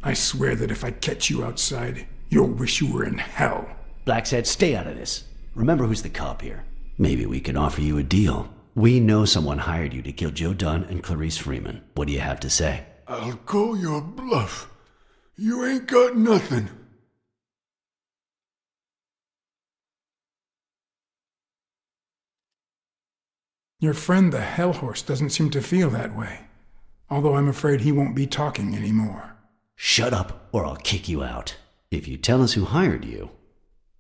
I swear that if I catch you outside, you'll wish you were in hell. Blacksad, stay out of this. Remember who's the cop here. Maybe we can offer you a deal. We know someone hired you to kill Joe Dunn and Clarice Freeman. What do you have to say? I'll call your bluff. You ain't got nothing. Your friend the Hellhorse doesn't seem to feel that way. Although I'm afraid he won't be talking anymore. Shut up, or I'll kick you out. If you tell us who hired you,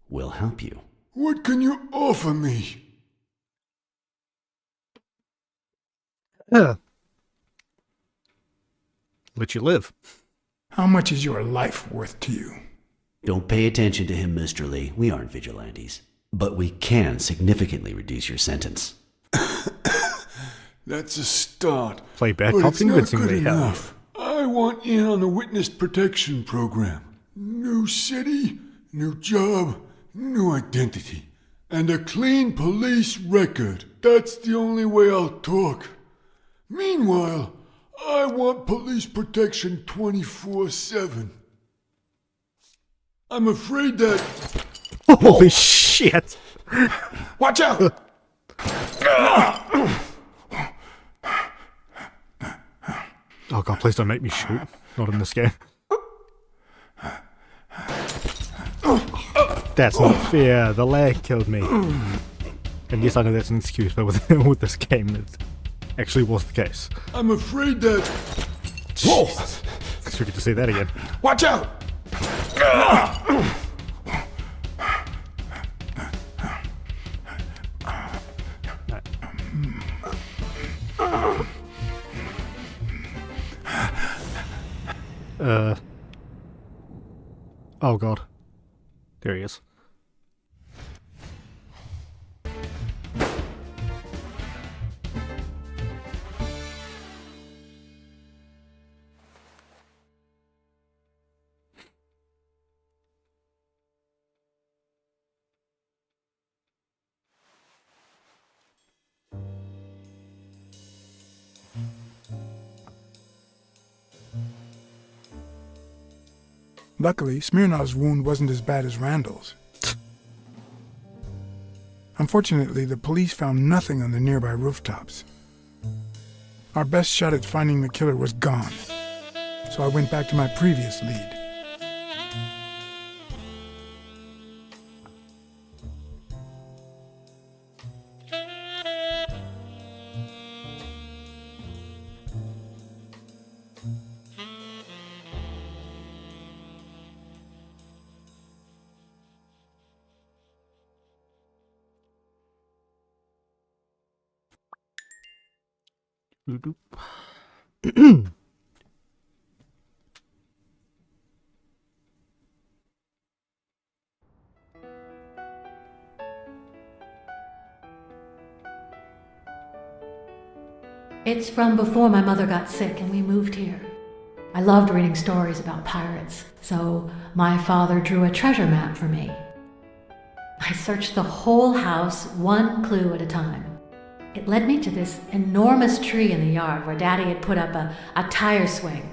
we'll help you. What can you offer me? Let you live. How much is your life worth to you? Don't pay attention to him, Mr. Lee. We aren't vigilantes. But we can significantly reduce your sentence. That's a start. Play bad but cop it's not good convincingly, Helen. enough. I want in on the witness protection program. New city, new job, new identity. And a clean police record. That's the only way I'll talk. Meanwhile, I want police protection 24/7. I'm afraid that... Holy shit! Watch out! Oh god, please don't make me shoot. Not in this game. That's not fair. The lag killed me. And yes, I know that's an excuse, but with this game, it actually was the case. I'm afraid that... Whoa! It's tricky to see that again. Watch out! Oh god. There he is. Luckily, Smirnov's wound wasn't as bad as Randall's. Unfortunately, the police found nothing on the nearby rooftops. Our best shot at finding the killer was gone, so I went back to my previous lead. It's from before my mother got sick and we moved here. I loved reading stories about pirates, so my father drew a treasure map for me. I searched the whole house, one clue at a time. It led me to this enormous tree in the yard where Daddy had put up a tire swing.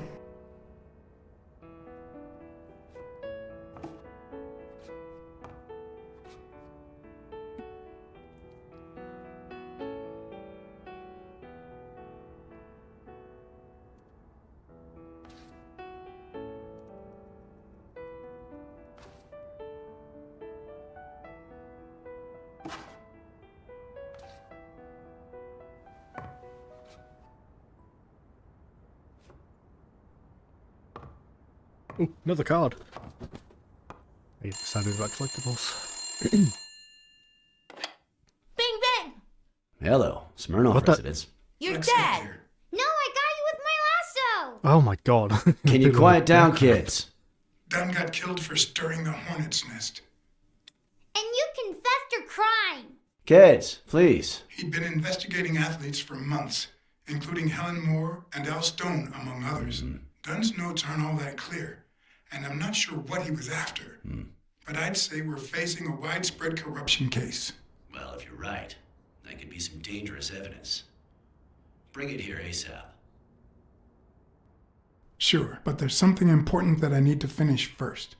Ooh, another card. I get excited about collectibles. Bing bang! Hello, Smirnoff What the- residence. You're dead! No, I got you with my lasso! Oh my god. Can you quiet down, kids? Dunn got killed for stirring the hornet's nest. And you confessed your crime! Kids, please. He'd been investigating athletes for months, including Helen Moore and Al Stone, among others. Dunn's notes aren't all that clear, and I'm not sure what he was after. But I'd say we're facing a widespread corruption case. Well, if you're right, that could be some dangerous evidence. Bring it here ASAP. Sure, but there's something important that I need to finish first.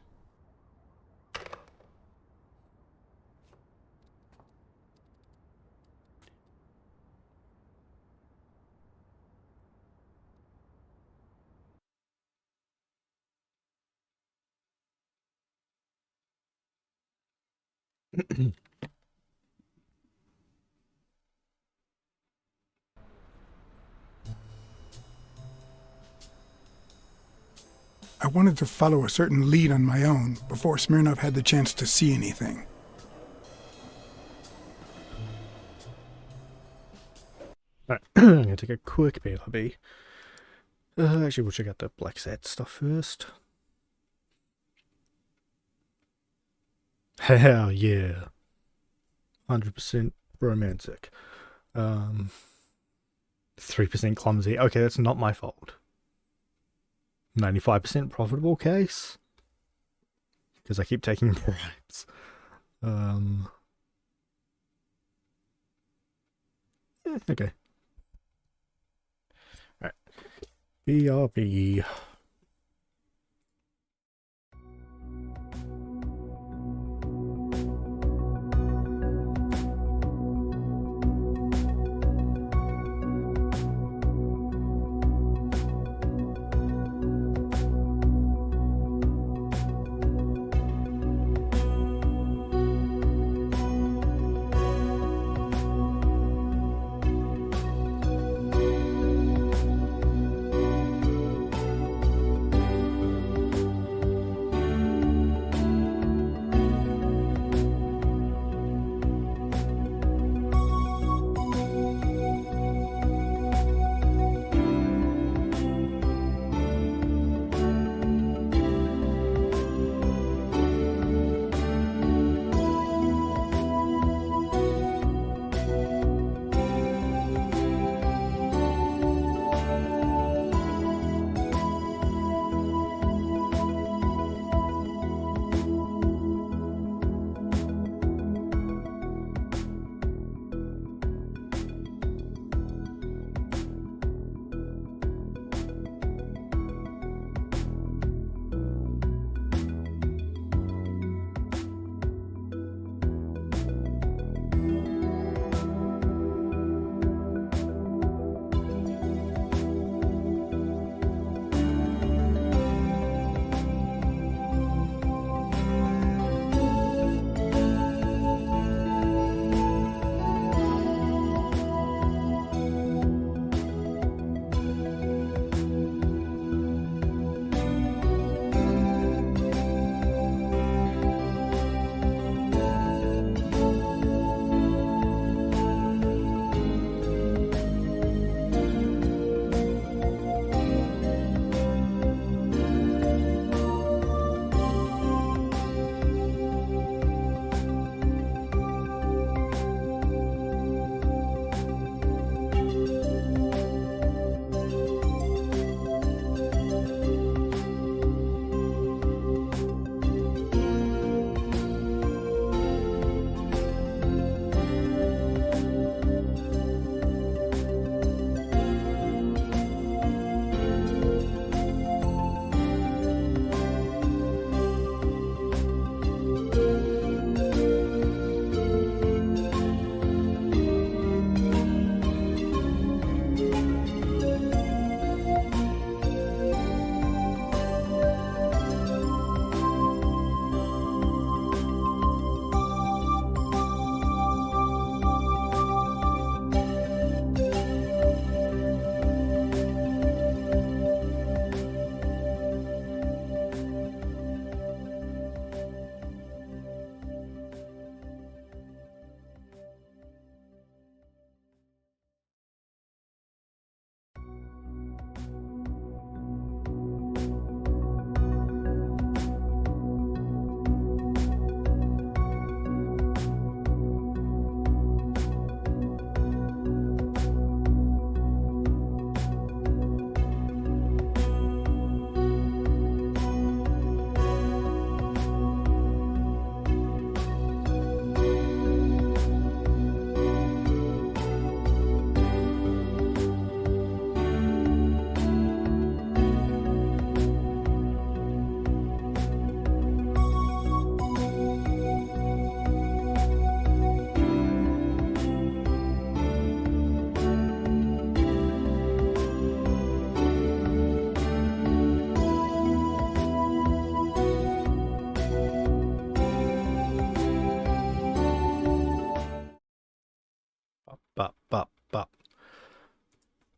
I wanted to follow a certain lead on my own before Smirnov had the chance to see anything. Alright, I'm gonna take a quick BRB. Actually, we'll check out the Blacksad stuff first. Hell yeah. 100% romantic. 3% clumsy. Okay, that's not my fault. 95% profitable case. Because I keep taking bribes. Okay. Alright. BRB.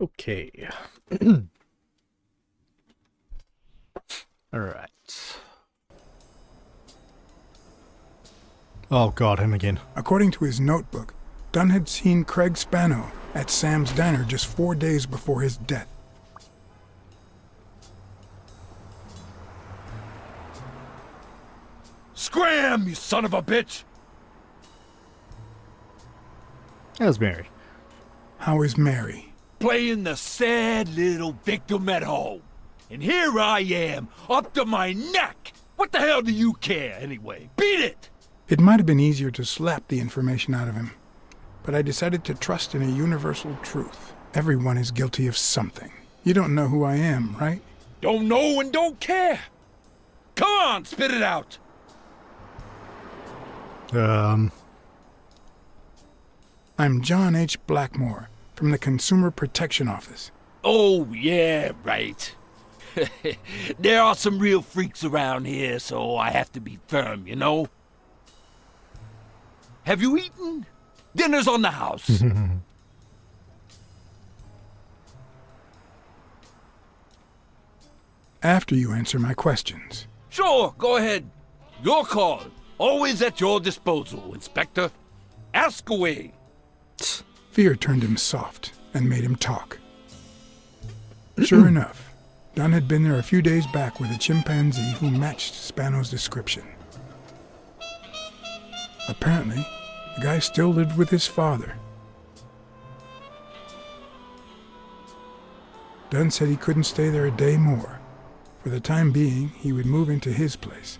Okay. Alright. Oh god, him again. According to his notebook, Dunn had seen Craig Spano at Sam's Diner just 4 days before his death. Scram, you son of a bitch! How's Mary? How is Mary? Playing the sad little victim at home. And here I am, up to my neck! What the hell do you care, anyway? Beat it! It might have been easier to slap the information out of him, but I decided to trust in a universal truth. Everyone is guilty of something. You don't know who I am, right? Don't know and don't care! Come on, spit it out! I'm John H. Blackmore, from the Consumer Protection Office. Oh, yeah, right. There are some real freaks around here, so I have to be firm, you know? Have you eaten? Dinner's on the house. After you answer my questions. Sure, go ahead. Your call. Always at your disposal, Inspector. Ask away. Fear turned him soft and made him talk. Sure enough, Dunn had been there a few days back with a chimpanzee who matched Spano's description. Apparently, the guy still lived with his father. Dunn said he couldn't stay there a day more. For the time being, he would move into his place.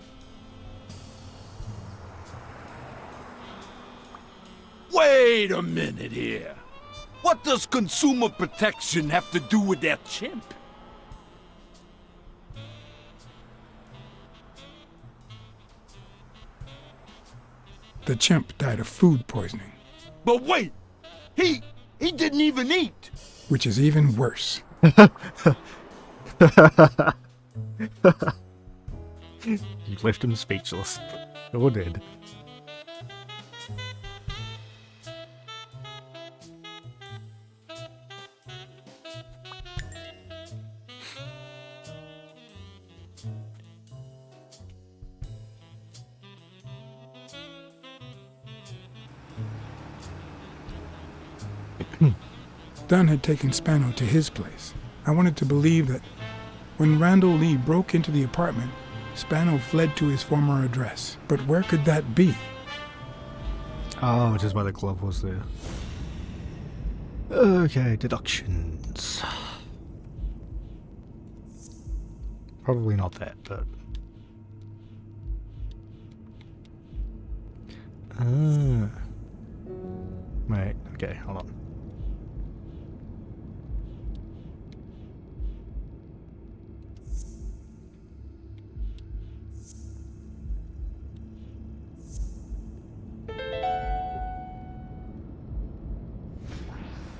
Wait a minute here. What does consumer protection have to do with that chimp? The chimp died of food poisoning. But wait! He didn't even eat! Which is even worse. You left him speechless. Or did. Dunn had taken Spano to his place. I wanted to believe that when Randall Lee broke into the apartment, Spano fled to his former address. But where could that be? Oh, which is why the glove was there. Okay, deductions. Probably not that, but... Wait, okay, hold on.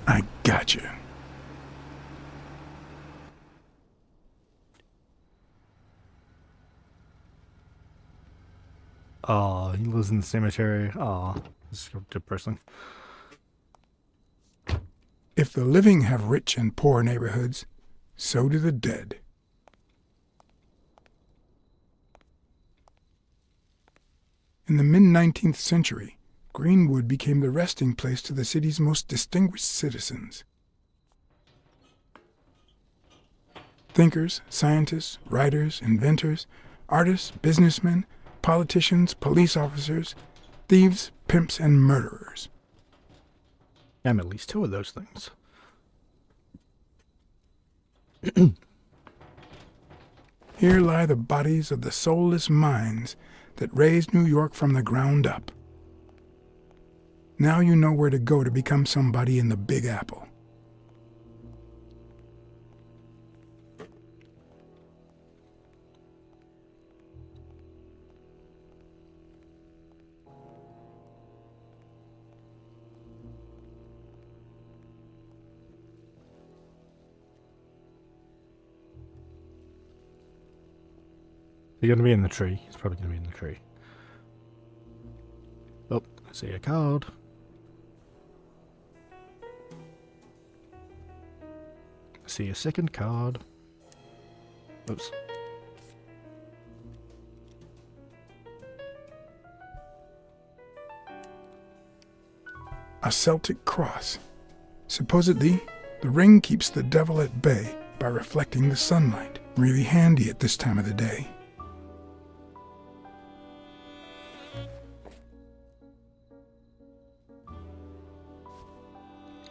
I gotcha. Oh, he lives in the cemetery. Oh, this is depressing. If the living have rich and poor neighborhoods, so do the dead. In the mid-19th century, Greenwood became the resting place to the city's most distinguished citizens. Thinkers, scientists, writers, inventors, artists, businessmen, politicians, police officers, thieves, pimps, and murderers. I'm at least two of those things. Here lie the bodies of the soulless minds that raised New York from the ground up. Now you know where to go to become somebody in the Big Apple. He's gonna be in the tree. He's probably gonna be in the tree. Oh, I see a card. see a second card. Oops. A Celtic cross. Supposedly, the ring keeps the devil at bay by reflecting the sunlight. Really handy at this time of the day.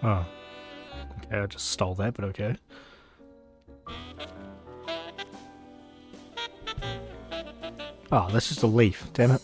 Oh. Okay, I just stole that, but okay. Oh, that's just a leaf. Damn it.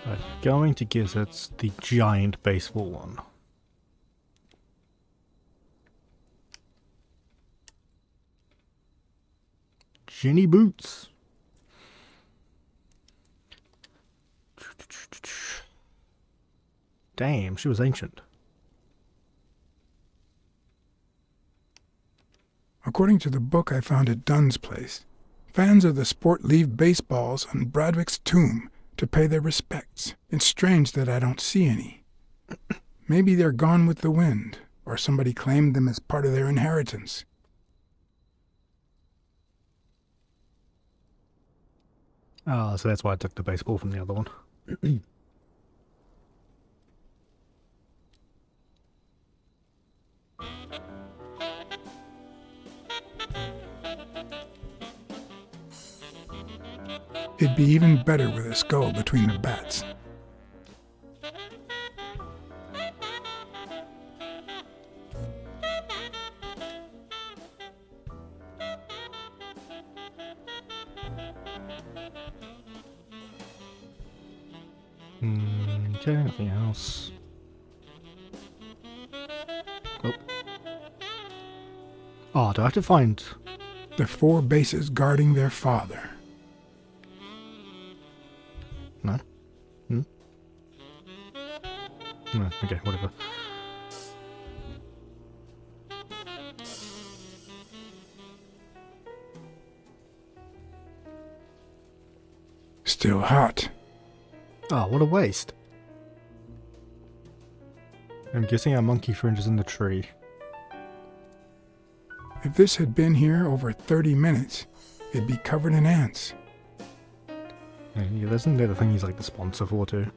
I'm going to guess it's the giant baseball one. Jenny Boots. Damn, she was ancient. According to the book I found at Dunn's place, fans of the sport leave baseballs on Bradwick's tomb to pay their respects. It's strange that I don't see any. Maybe they're gone with the wind, or somebody claimed them as part of their inheritance. Oh, so that's why I took the baseball from the other one. It'd be even better with a skull between the bats. Okay, nothing else. Oh. Oh, do I have to find... The 4 bases guarding their father. No? Hmm? No, okay, whatever. Still hot. Oh, what a waste. I'm guessing our monkey fringe is in the tree. If this had been here over 30 minutes, it'd be covered in ants. Yeah, isn't that the thing he's like the sponsor for too?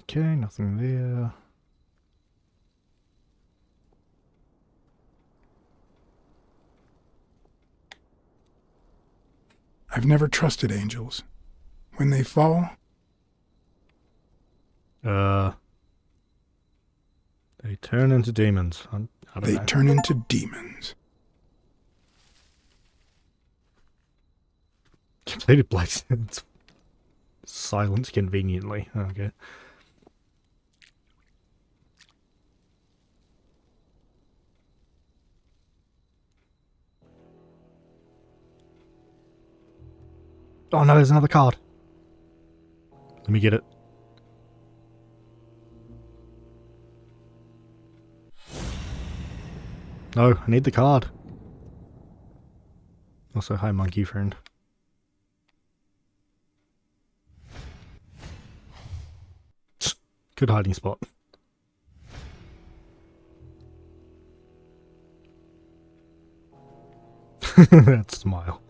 Okay, nothing there. I've never trusted angels. When they fall... They turn into demons. I don't They know. turn into demons. Completed Blacksad's silence conveniently. Okay. Oh no, there's another card. Let me get it. No, I need the card. Also, hi monkey friend. Good hiding spot. That smile.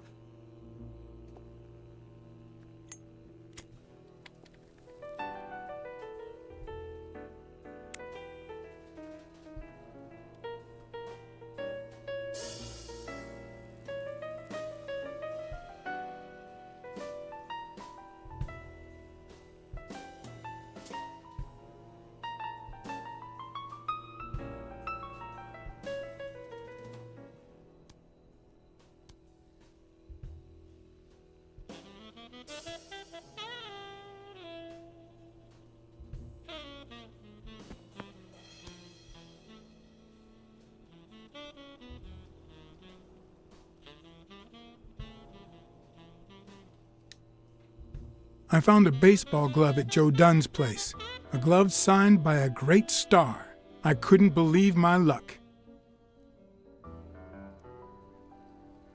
I found a baseball glove at Joe Dunn's place. A glove signed by a great star. I couldn't believe my luck.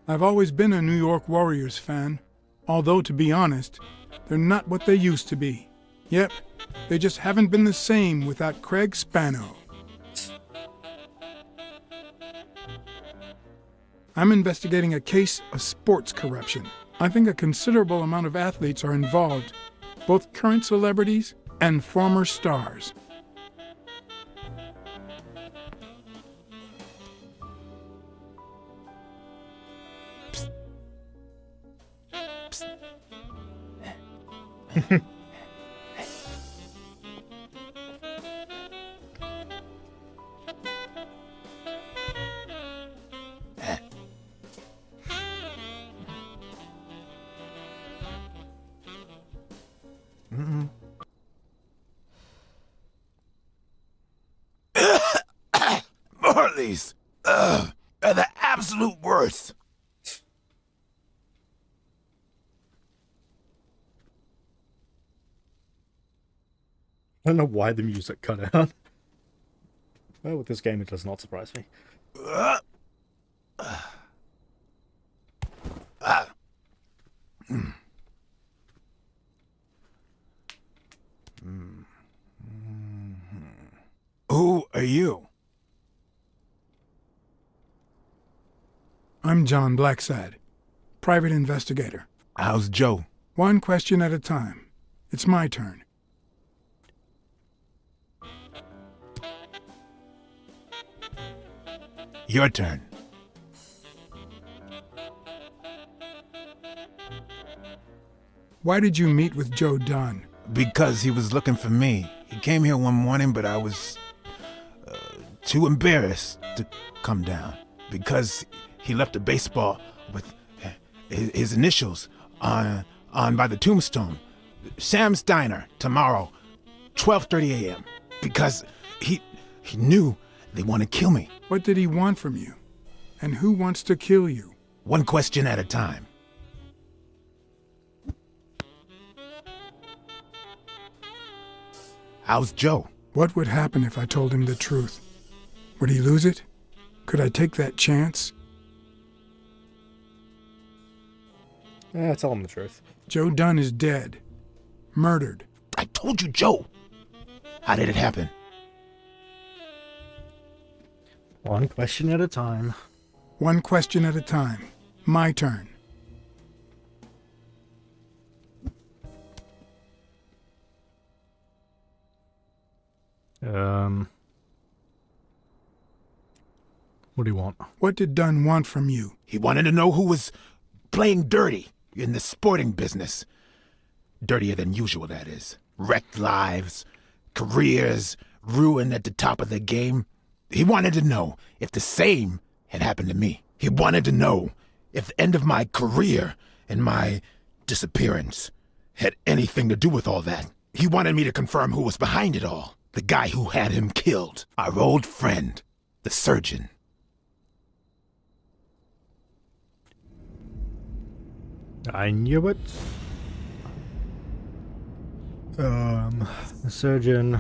I've always been a New York Warriors fan, although to be honest, they're not what they used to be. Yep, they just haven't been the same without Craig Spano. I'm investigating a case of sports corruption. I think a considerable amount of athletes are involved, both current celebrities and former stars. Marley's are the absolute worst. I don't know why the music cut out. Well, with this game, it does not surprise me. Who are you? I'm John Blacksad, private investigator. How's Joe? One question at a time. It's my turn. Your turn. Why did you meet with Joe Dunn? Because he was looking for me. He came here one morning, but I was too embarrassed to come down. Because he left a baseball with his initials on by the tombstone. Sam's Diner, tomorrow, 12:30 a.m. Because he knew they want to kill me. What did he want from you? And who wants to kill you? One question at a time. How's Joe? What would happen if I told him the truth? Would he lose it? Could I take that chance? Yeah, tell him the truth. Joe Dunn is dead. Murdered. I told you, Joe. How did it happen? One question at a time. One question at a time. My turn. What do you want? What did Dunn want from you? He wanted to know who was playing dirty in the sporting business. Dirtier than usual, that is. Wrecked lives, careers ruined at the top of the game. He wanted to know if the same had happened to me. He wanted to know if the end of my career and my disappearance had anything to do with all that. He wanted me to confirm who was behind it all. The guy who had him killed. Our old friend, the surgeon. I knew it. The surgeon.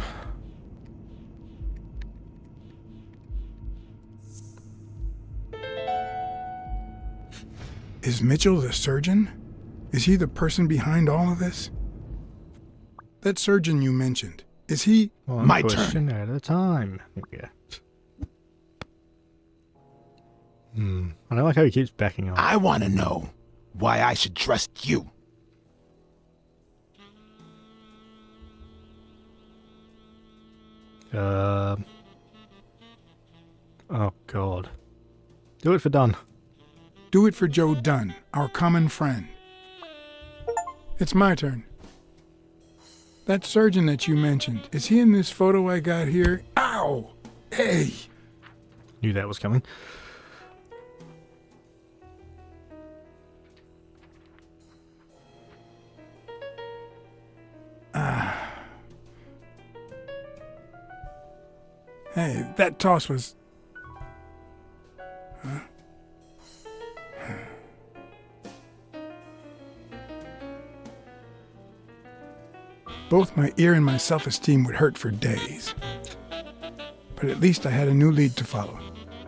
Is Mitchell the surgeon? Is he the person behind all of this? That surgeon you mentioned, is he... My question at a time. Yeah. I don't like how he keeps backing up. I want to know why I should trust you. Oh, God. Do it for Dunn. Do it for Joe Dunn, our common friend. It's my turn. That surgeon that you mentioned, is he in this photo I got here? Ow! Hey! Knew that was coming. Hey, that toss was... Huh? Both my ear and my self-esteem would hurt for days. But at least I had a new lead to follow,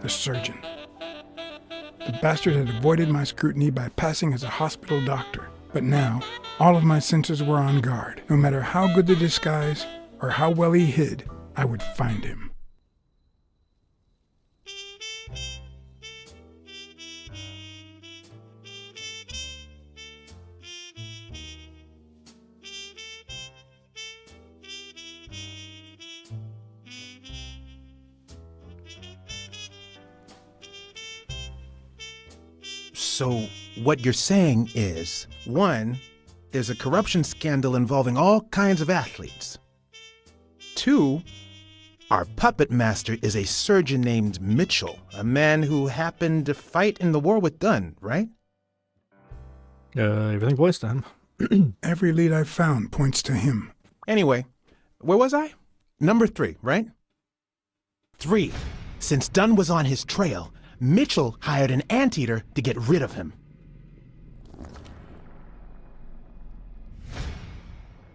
the surgeon. The bastard had avoided my scrutiny by passing as a hospital doctor. But now, all of my senses were on guard. No matter how good the disguise or how well he hid, I would find him. So, what you're saying is, 1, there's a corruption scandal involving all kinds of athletes. 2, our puppet master is a surgeon named Mitchell, a man who happened to fight in the war with Dunn, right? Everything points to him. Every lead I've found points to him. Anyway, where was I? Number 3, right? 3, since Dunn was on his trail, Mitchell hired an anteater to get rid of him.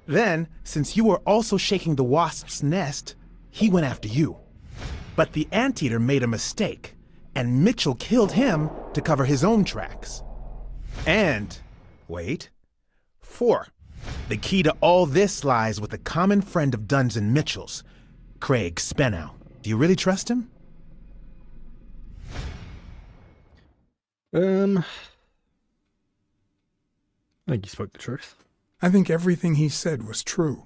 Then, since you were also shaking the wasp's nest, he went after you. But the anteater made a mistake, and Mitchell killed him to cover his own tracks. And, wait, 4, the key to all this lies with a common friend of Dunn's and Mitchell's, Craig Spenow. Do you really trust him? I think he spoke the truth. I think everything he said was true.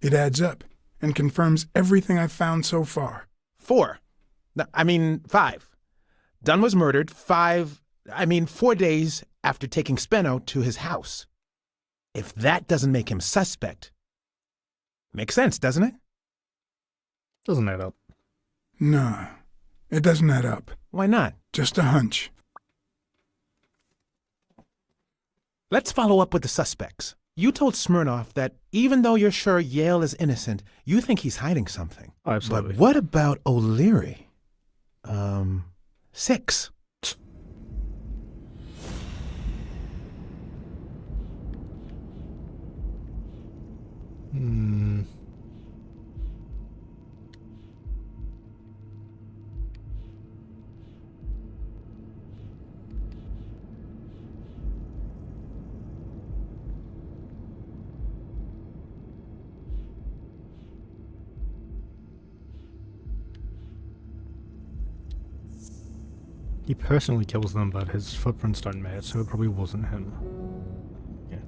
It adds up and confirms everything I've found so far. 4. 5. Dunn was murdered 4 days after taking Speno to his house. If that doesn't make him suspect, makes sense, doesn't it? Doesn't add up. No, it doesn't add up. Why not? Just a hunch. Let's follow up with the suspects. You told Smirnoff that even though you're sure Yale is innocent, you think he's hiding something. Absolutely. But what about O'Leary? 6. He personally kills them, but his footprints don't match, so it probably wasn't him. Yeah.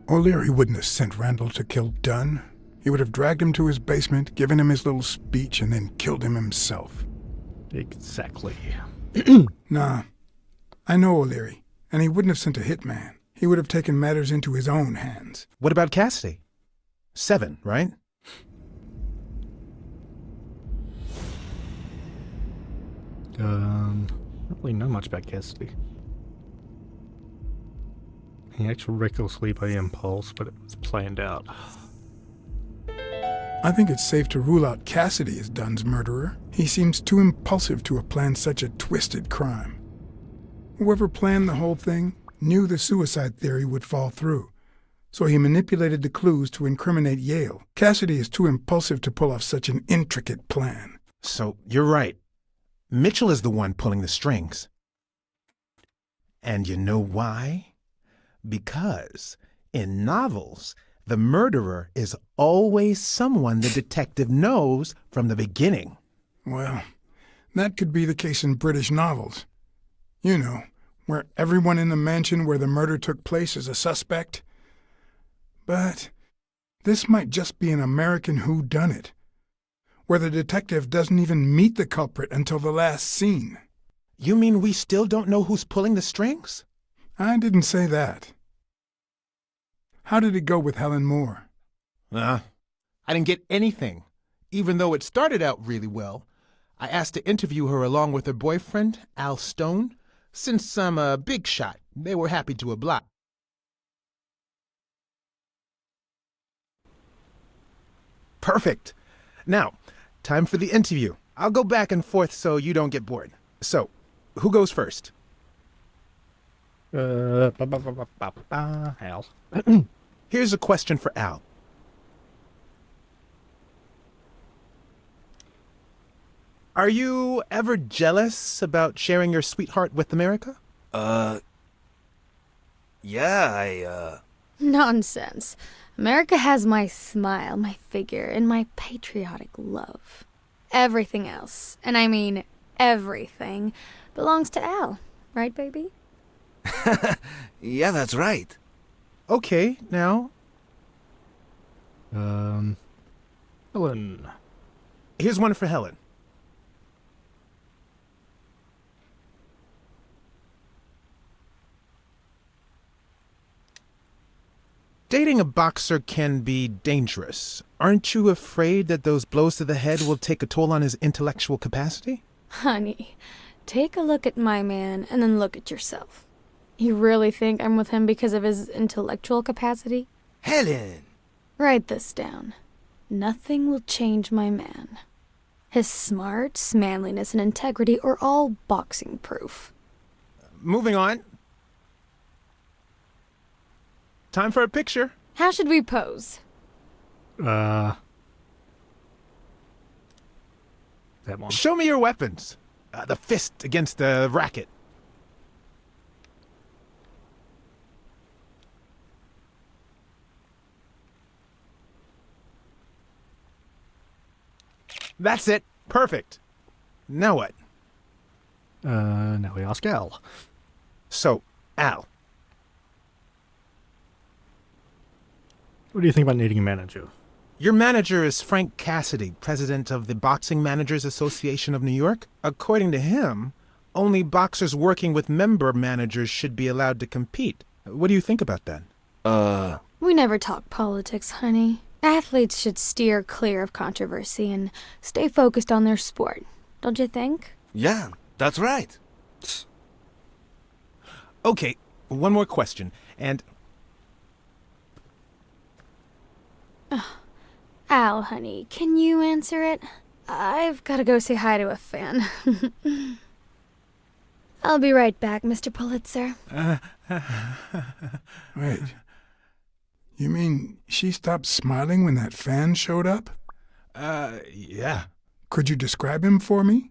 O'Leary wouldn't have sent Randall to kill Dunn. He would have dragged him to his basement, given him his little speech, and then killed him himself. Exactly. Nah. I know O'Leary, and he wouldn't have sent a hitman. He would have taken matters into his own hands. What about Cassidy? 7, right? Don't really know much about Cassidy. He acted recklessly by impulse, but it was planned out. I think it's safe to rule out Cassidy as Dunn's murderer. He seems too impulsive to have planned such a twisted crime. Whoever planned the whole thing knew the suicide theory would fall through, so he manipulated the clues to incriminate Yale. Cassidy is too impulsive to pull off such an intricate plan. So, you're right. Mitchell is the one pulling the strings. And you know why? Because in novels, the murderer is always someone the detective knows from the beginning. Well, that could be the case in British novels. You know, where everyone in the mansion where the murder took place is a suspect. But this might just be an American whodunit, where the detective doesn't even meet the culprit until the last scene. You mean we still don't know who's pulling the strings? I didn't say that. How did it go with Helen Moore? I didn't get anything, even though it started out really well. I asked to interview her along with her boyfriend, Al Stone. Since I'm a big shot, they were happy to oblige. Perfect. Now, time for the interview. I'll go back and forth so you don't get bored. So, who goes first? Al. Here's a question for Al. Are you ever jealous about sharing your sweetheart with America? Yeah, Nonsense. America has my smile, my figure, and my patriotic love. Everything else, and I mean everything, belongs to Al. Right, baby? Yeah, that's right. Okay, now. Helen. Here's one for Helen. Dating a boxer can be dangerous. Aren't you afraid that those blows to the head will take a toll on his intellectual capacity? Honey, take a look at my man and then look at yourself. You really think I'm with him because of his intellectual capacity? Helen! Write this down. Nothing will change my man. His smarts, manliness, and integrity are all boxing proof. Moving on. Time for a picture. How should we pose? That one. Show me your weapons. The fist against the racket. That's it. Perfect. Now what? Now we ask Al. So, Al. What do you think about needing a manager? Your manager is Frank Cassidy, president of the Boxing Managers Association of New York. According to him, only boxers working with member managers should be allowed to compete. What do you think about that? We never talk politics, honey. Athletes should steer clear of controversy and stay focused on their sport. Don't you think? Yeah, that's right. Okay, one more question, and... Al, honey, can you answer it? I've got to go say hi to a fan. I'll be right back, Mr. Pulitzer. Wait. You mean she stopped smiling when that fan showed up? Yeah. Could you describe him for me?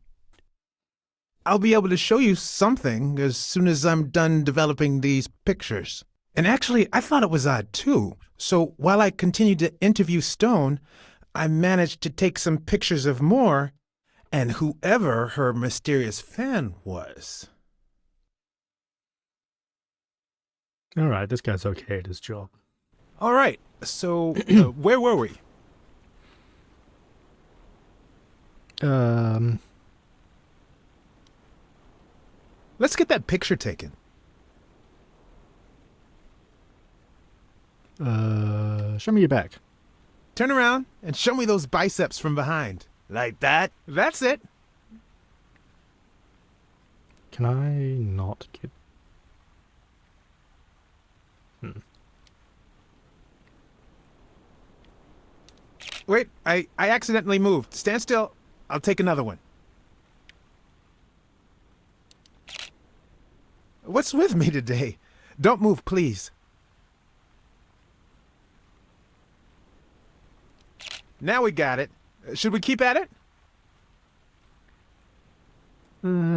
I'll be able to show you something as soon as I'm done developing these pictures. And actually, I thought it was odd, too. So while I continued to interview Stone, I managed to take some pictures of Moore and whoever her mysterious fan was. All right, this guy's okay at his job. All right, so where were we? Let's get that picture taken. Show me your back. Turn around and show me those biceps from behind. Like that? That's it. Can I not get... Wait, I accidentally moved. Stand still. I'll take another one. What's with me today? Don't move, please. Now we got it. Should we keep at it?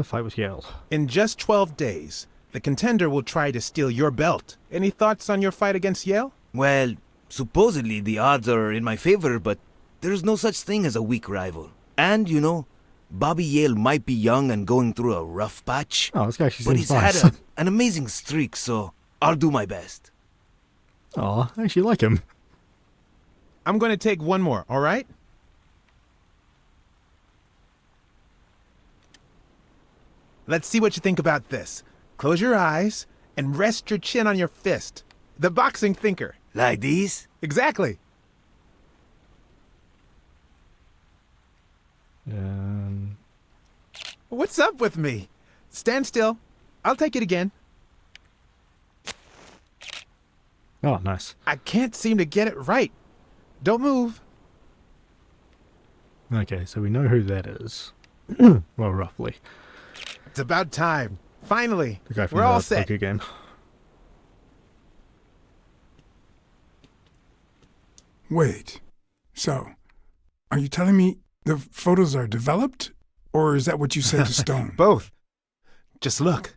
Fight with Yale. In just 12 days, the contender will try to steal your belt. Any thoughts on your fight against Yale? Well, supposedly the odds are in my favor, but there's no such thing as a weak rival. And, you know, Bobby Yale might be young and going through a rough patch. Oh, this guy actually but seems he's nice. had an amazing streak, so I'll do my best. Aw, I actually like him. I'm going to take one more, all right? Let's see what you think about this. Close your eyes and rest your chin on your fist. The boxing thinker. Like these? Exactly. What's up with me? Stand still. I'll take it again. Oh, nice. I can't seem to get it right. Don't move. Okay, so we know who that is. Well, roughly. It's about time. Finally. The guy from We're the all set. poker game. Wait. So, are you telling me the photos are developed? Or is that what you said to Stone? Both. Just look.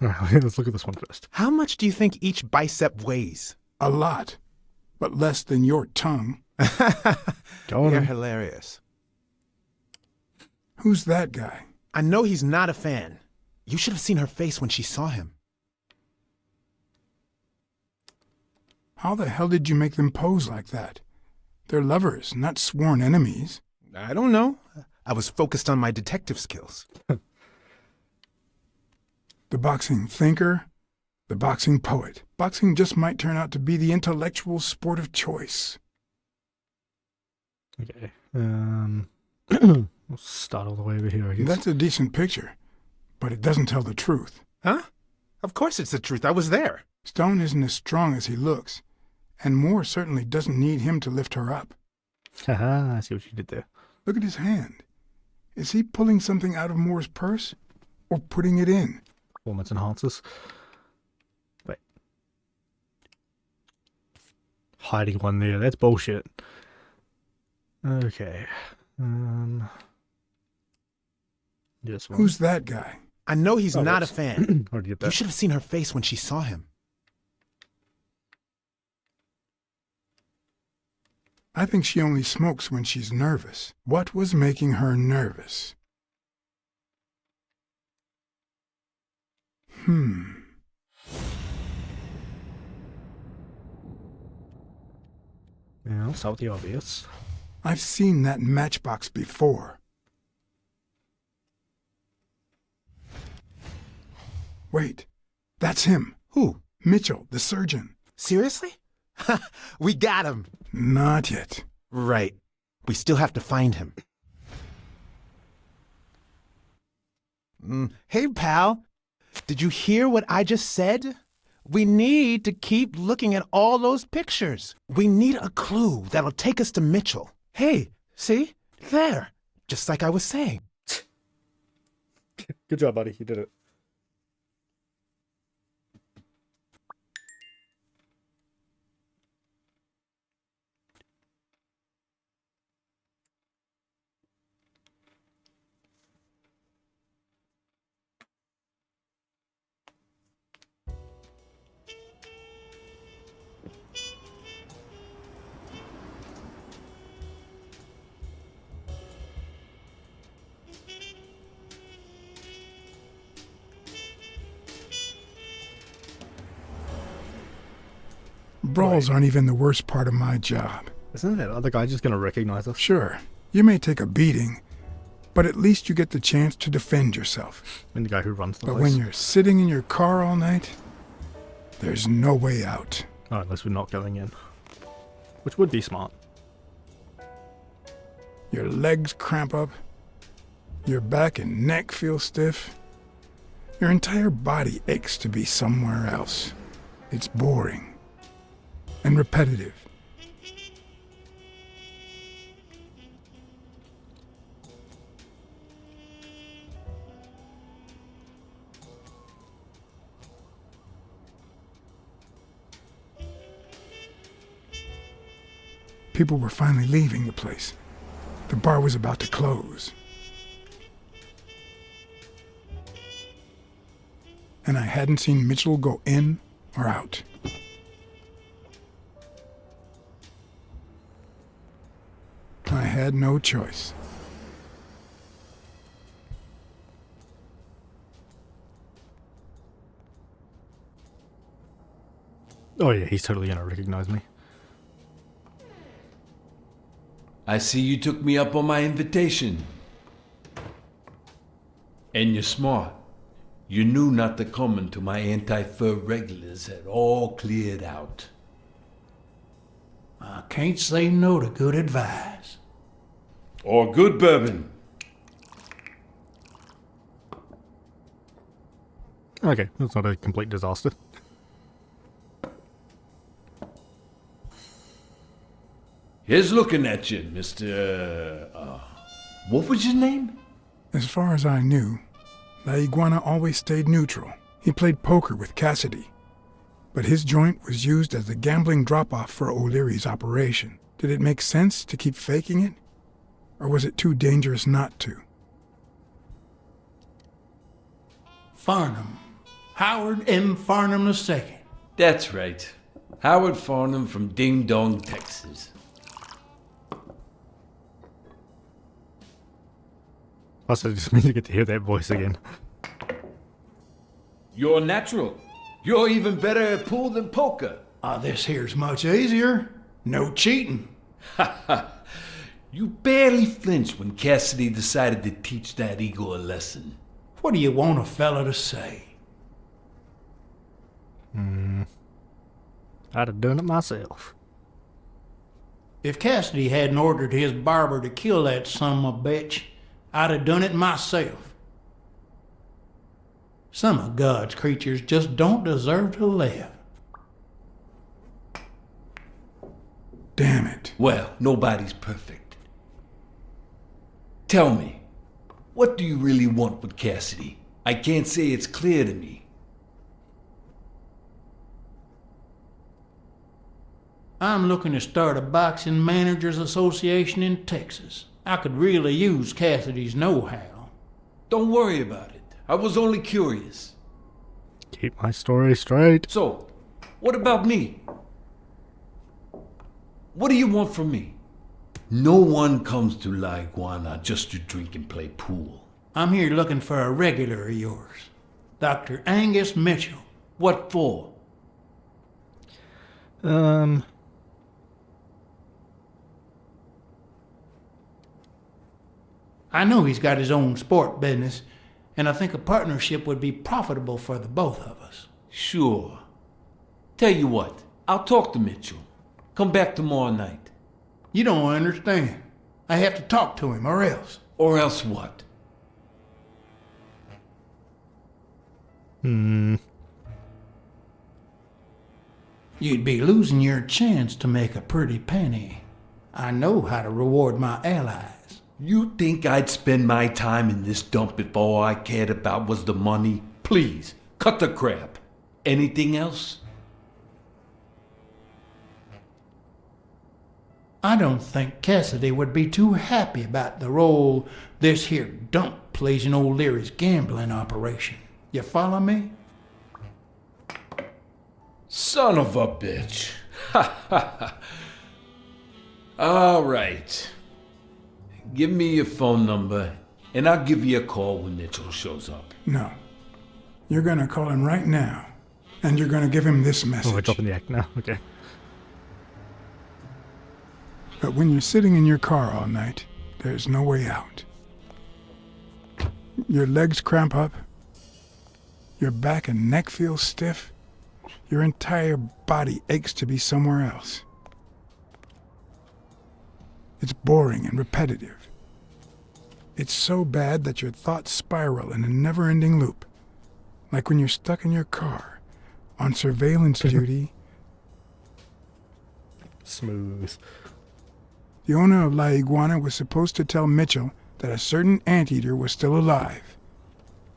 Alright, let's look at this one first. How much do you think each bicep weighs? A lot. But less than your tongue. You're hilarious. Who's that guy? I know he's not a fan. You should have seen her face when she saw him. How the hell did you make them pose like that? They're lovers, not sworn enemies. I don't know. I was focused on my detective skills. The boxing thinker, the boxing poet. Boxing just might turn out to be the intellectual sport of choice. Okay. We'll start all the way over here, I guess. That's a decent picture, but it doesn't tell the truth. Huh? Of course it's the truth. I was there. Stone isn't as strong as he looks, and Moore certainly doesn't need him to lift her up. Haha, I see what you did there. Look at his hand. Is he pulling something out of Moore's purse, or putting it in? Performance enhancers. Wait. Hiding one there. That's bullshit. Okay. This one. Who's that guy? I know he's Oh, not a whoops. fan. Already get that. You should have seen her face when she saw him. I think she only smokes when she's nervous. What was making her nervous? Yeah, I'll start with the obvious. I've seen that matchbox before. Wait, that's him. Who? Mitchell, the surgeon. Seriously? We got him. Not yet. Right. We still have to find him. Hey, pal. Did you hear what I just said? We need to keep looking at all those pictures. We need a clue that'll take us to Mitchell. Hey, see? There. Just like I was saying. Good job, buddy. You did it. Brawls aren't even the worst part of my job. Isn't that other guy just gonna recognize us? Sure, you may take a beating, but at least you get the chance to defend yourself. And the guy who runs the But place. when you're sitting in your car all night, there's no way out. Oh, unless we're not going in. Which would be smart. Your legs cramp up, your back and neck feel stiff. Your entire body aches to be somewhere else. It's boring and repetitive. People were finally leaving the place. The bar was about to close. And I hadn't seen Mitchell go in or out. I had no choice. Oh yeah, he's totally gonna recognize me. I see you took me up on my invitation. And you're smart. You knew not to come until my anti-fur regulars had all cleared out. I can't say no to good advice. Or good bourbon. Okay, that's not a complete disaster. Here's looking at you, Mr. What was your name? As far as I knew, La Iguana always stayed neutral. He played poker with Cassidy. But his joint was used as the gambling drop-off for O'Leary's operation. Did it make sense to keep faking it? Or was it too dangerous not to? Farnham. Howard M. Farnham II. That's right. Howard Farnham from Ding Dong, Texas. Also, just means to get to hear that voice again. You're natural. You're even better at pool than poker. This here's much easier. No cheating. You barely flinched when Cassidy decided to teach that ego a lesson. What do you want a fella to say? I'd have done it myself. If Cassidy hadn't ordered his barber to kill that son of a bitch, I'd have done it myself. Some of God's creatures just don't deserve to live. Damn it. Well, nobody's perfect. Tell me, what do you really want with Cassidy? I can't say it's clear to me. I'm looking to start a boxing managers association in Texas. I could really use Cassidy's know-how. Don't worry about it. I was only curious. Keep my story straight. So, what about me? What do you want from me? No one comes to La Iguana just to drink and play pool. I'm here looking for a regular of yours, Dr. Angus Mitchell. What for? I know he's got his own sport business, and I think a partnership would be profitable for the both of us. Sure. Tell you what, I'll talk to Mitchell. Come back tomorrow night. You don't understand. I have to talk to him, or else. Or else what? You'd be losing your chance to make a pretty penny. I know how to reward my allies. You think I'd spend my time in this dump if all I cared about was the money? Please, cut the crap. Anything else? I don't think Cassidy would be too happy about the role this here dump plays in O'Leary's gambling operation. You follow me? Son of a bitch. Ha ha ha. All right. Give me your phone number, and I'll give you a call when Mitchell shows up. No. You're gonna call him right now, and you're gonna give him this message. Oh, we're dropping the act now. Okay. But when you're sitting in your car all night, there's no way out. Your legs cramp up, your back and neck feel stiff, your entire body aches to be somewhere else. It's boring and repetitive. It's so bad that your thoughts spiral in a never-ending loop, like when you're stuck in your car on surveillance duty. Smooth. The owner of La Iguana was supposed to tell Mitchell that a certain anteater was still alive,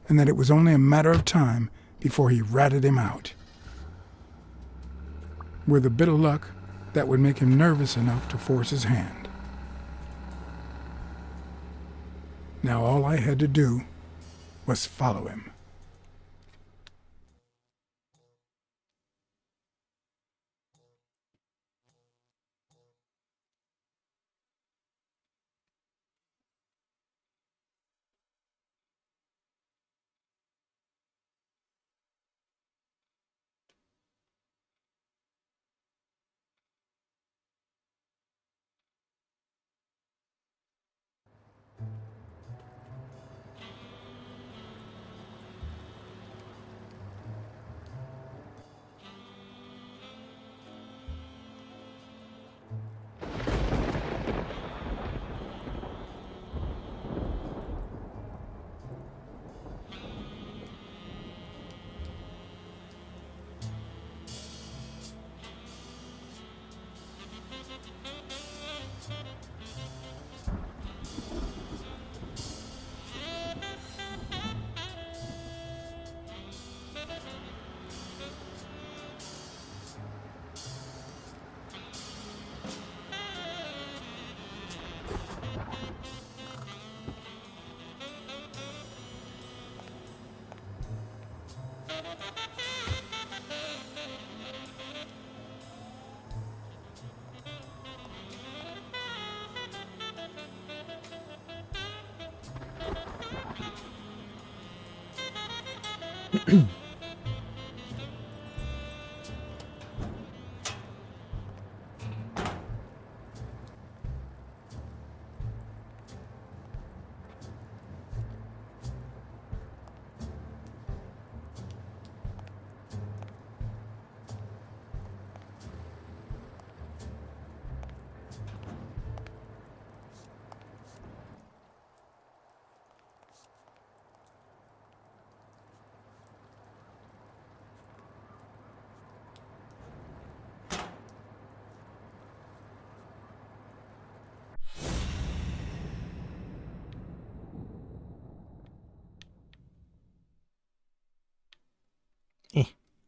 and that it was only a matter of time before he ratted him out. With a bit of luck, that would make him nervous enough to force his hand. Now all I had to do was follow him.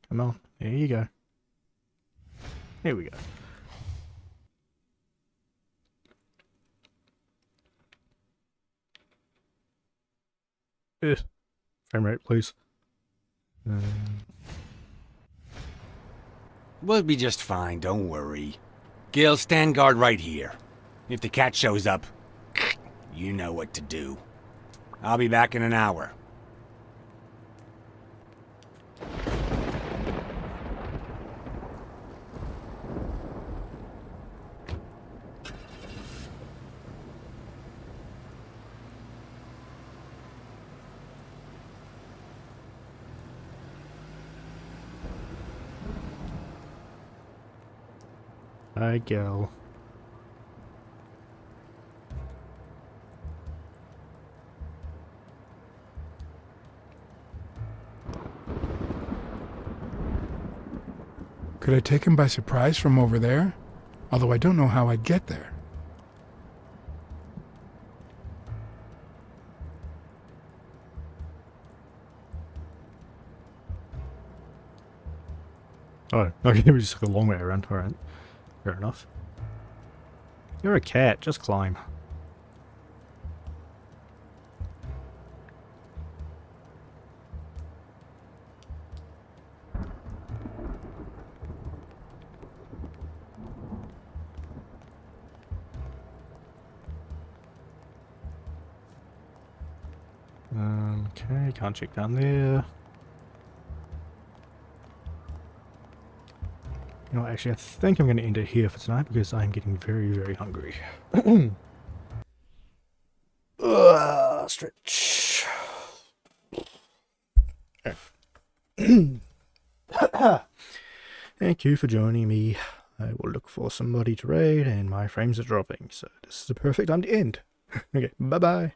Come on, there you go. Here we go. Frame rate, please. We'll be just fine, don't worry. Gil, stand guard right here. If the cat shows up, you know what to do. I'll be back in an hour. Hi, Gil. Could I take him by surprise from over there? Although I don't know how I'd get there. Oh, okay, we just took a long way around. Alright. Fair enough. You're a cat, just climb. Okay, can't check down there. You know, actually, I think I'm going to end it here for tonight because I'm getting very, very hungry. Stretch. Thank you for joining me. I will look for somebody to raid, and my frames are dropping, so this is the perfect time to end. Okay, bye-bye.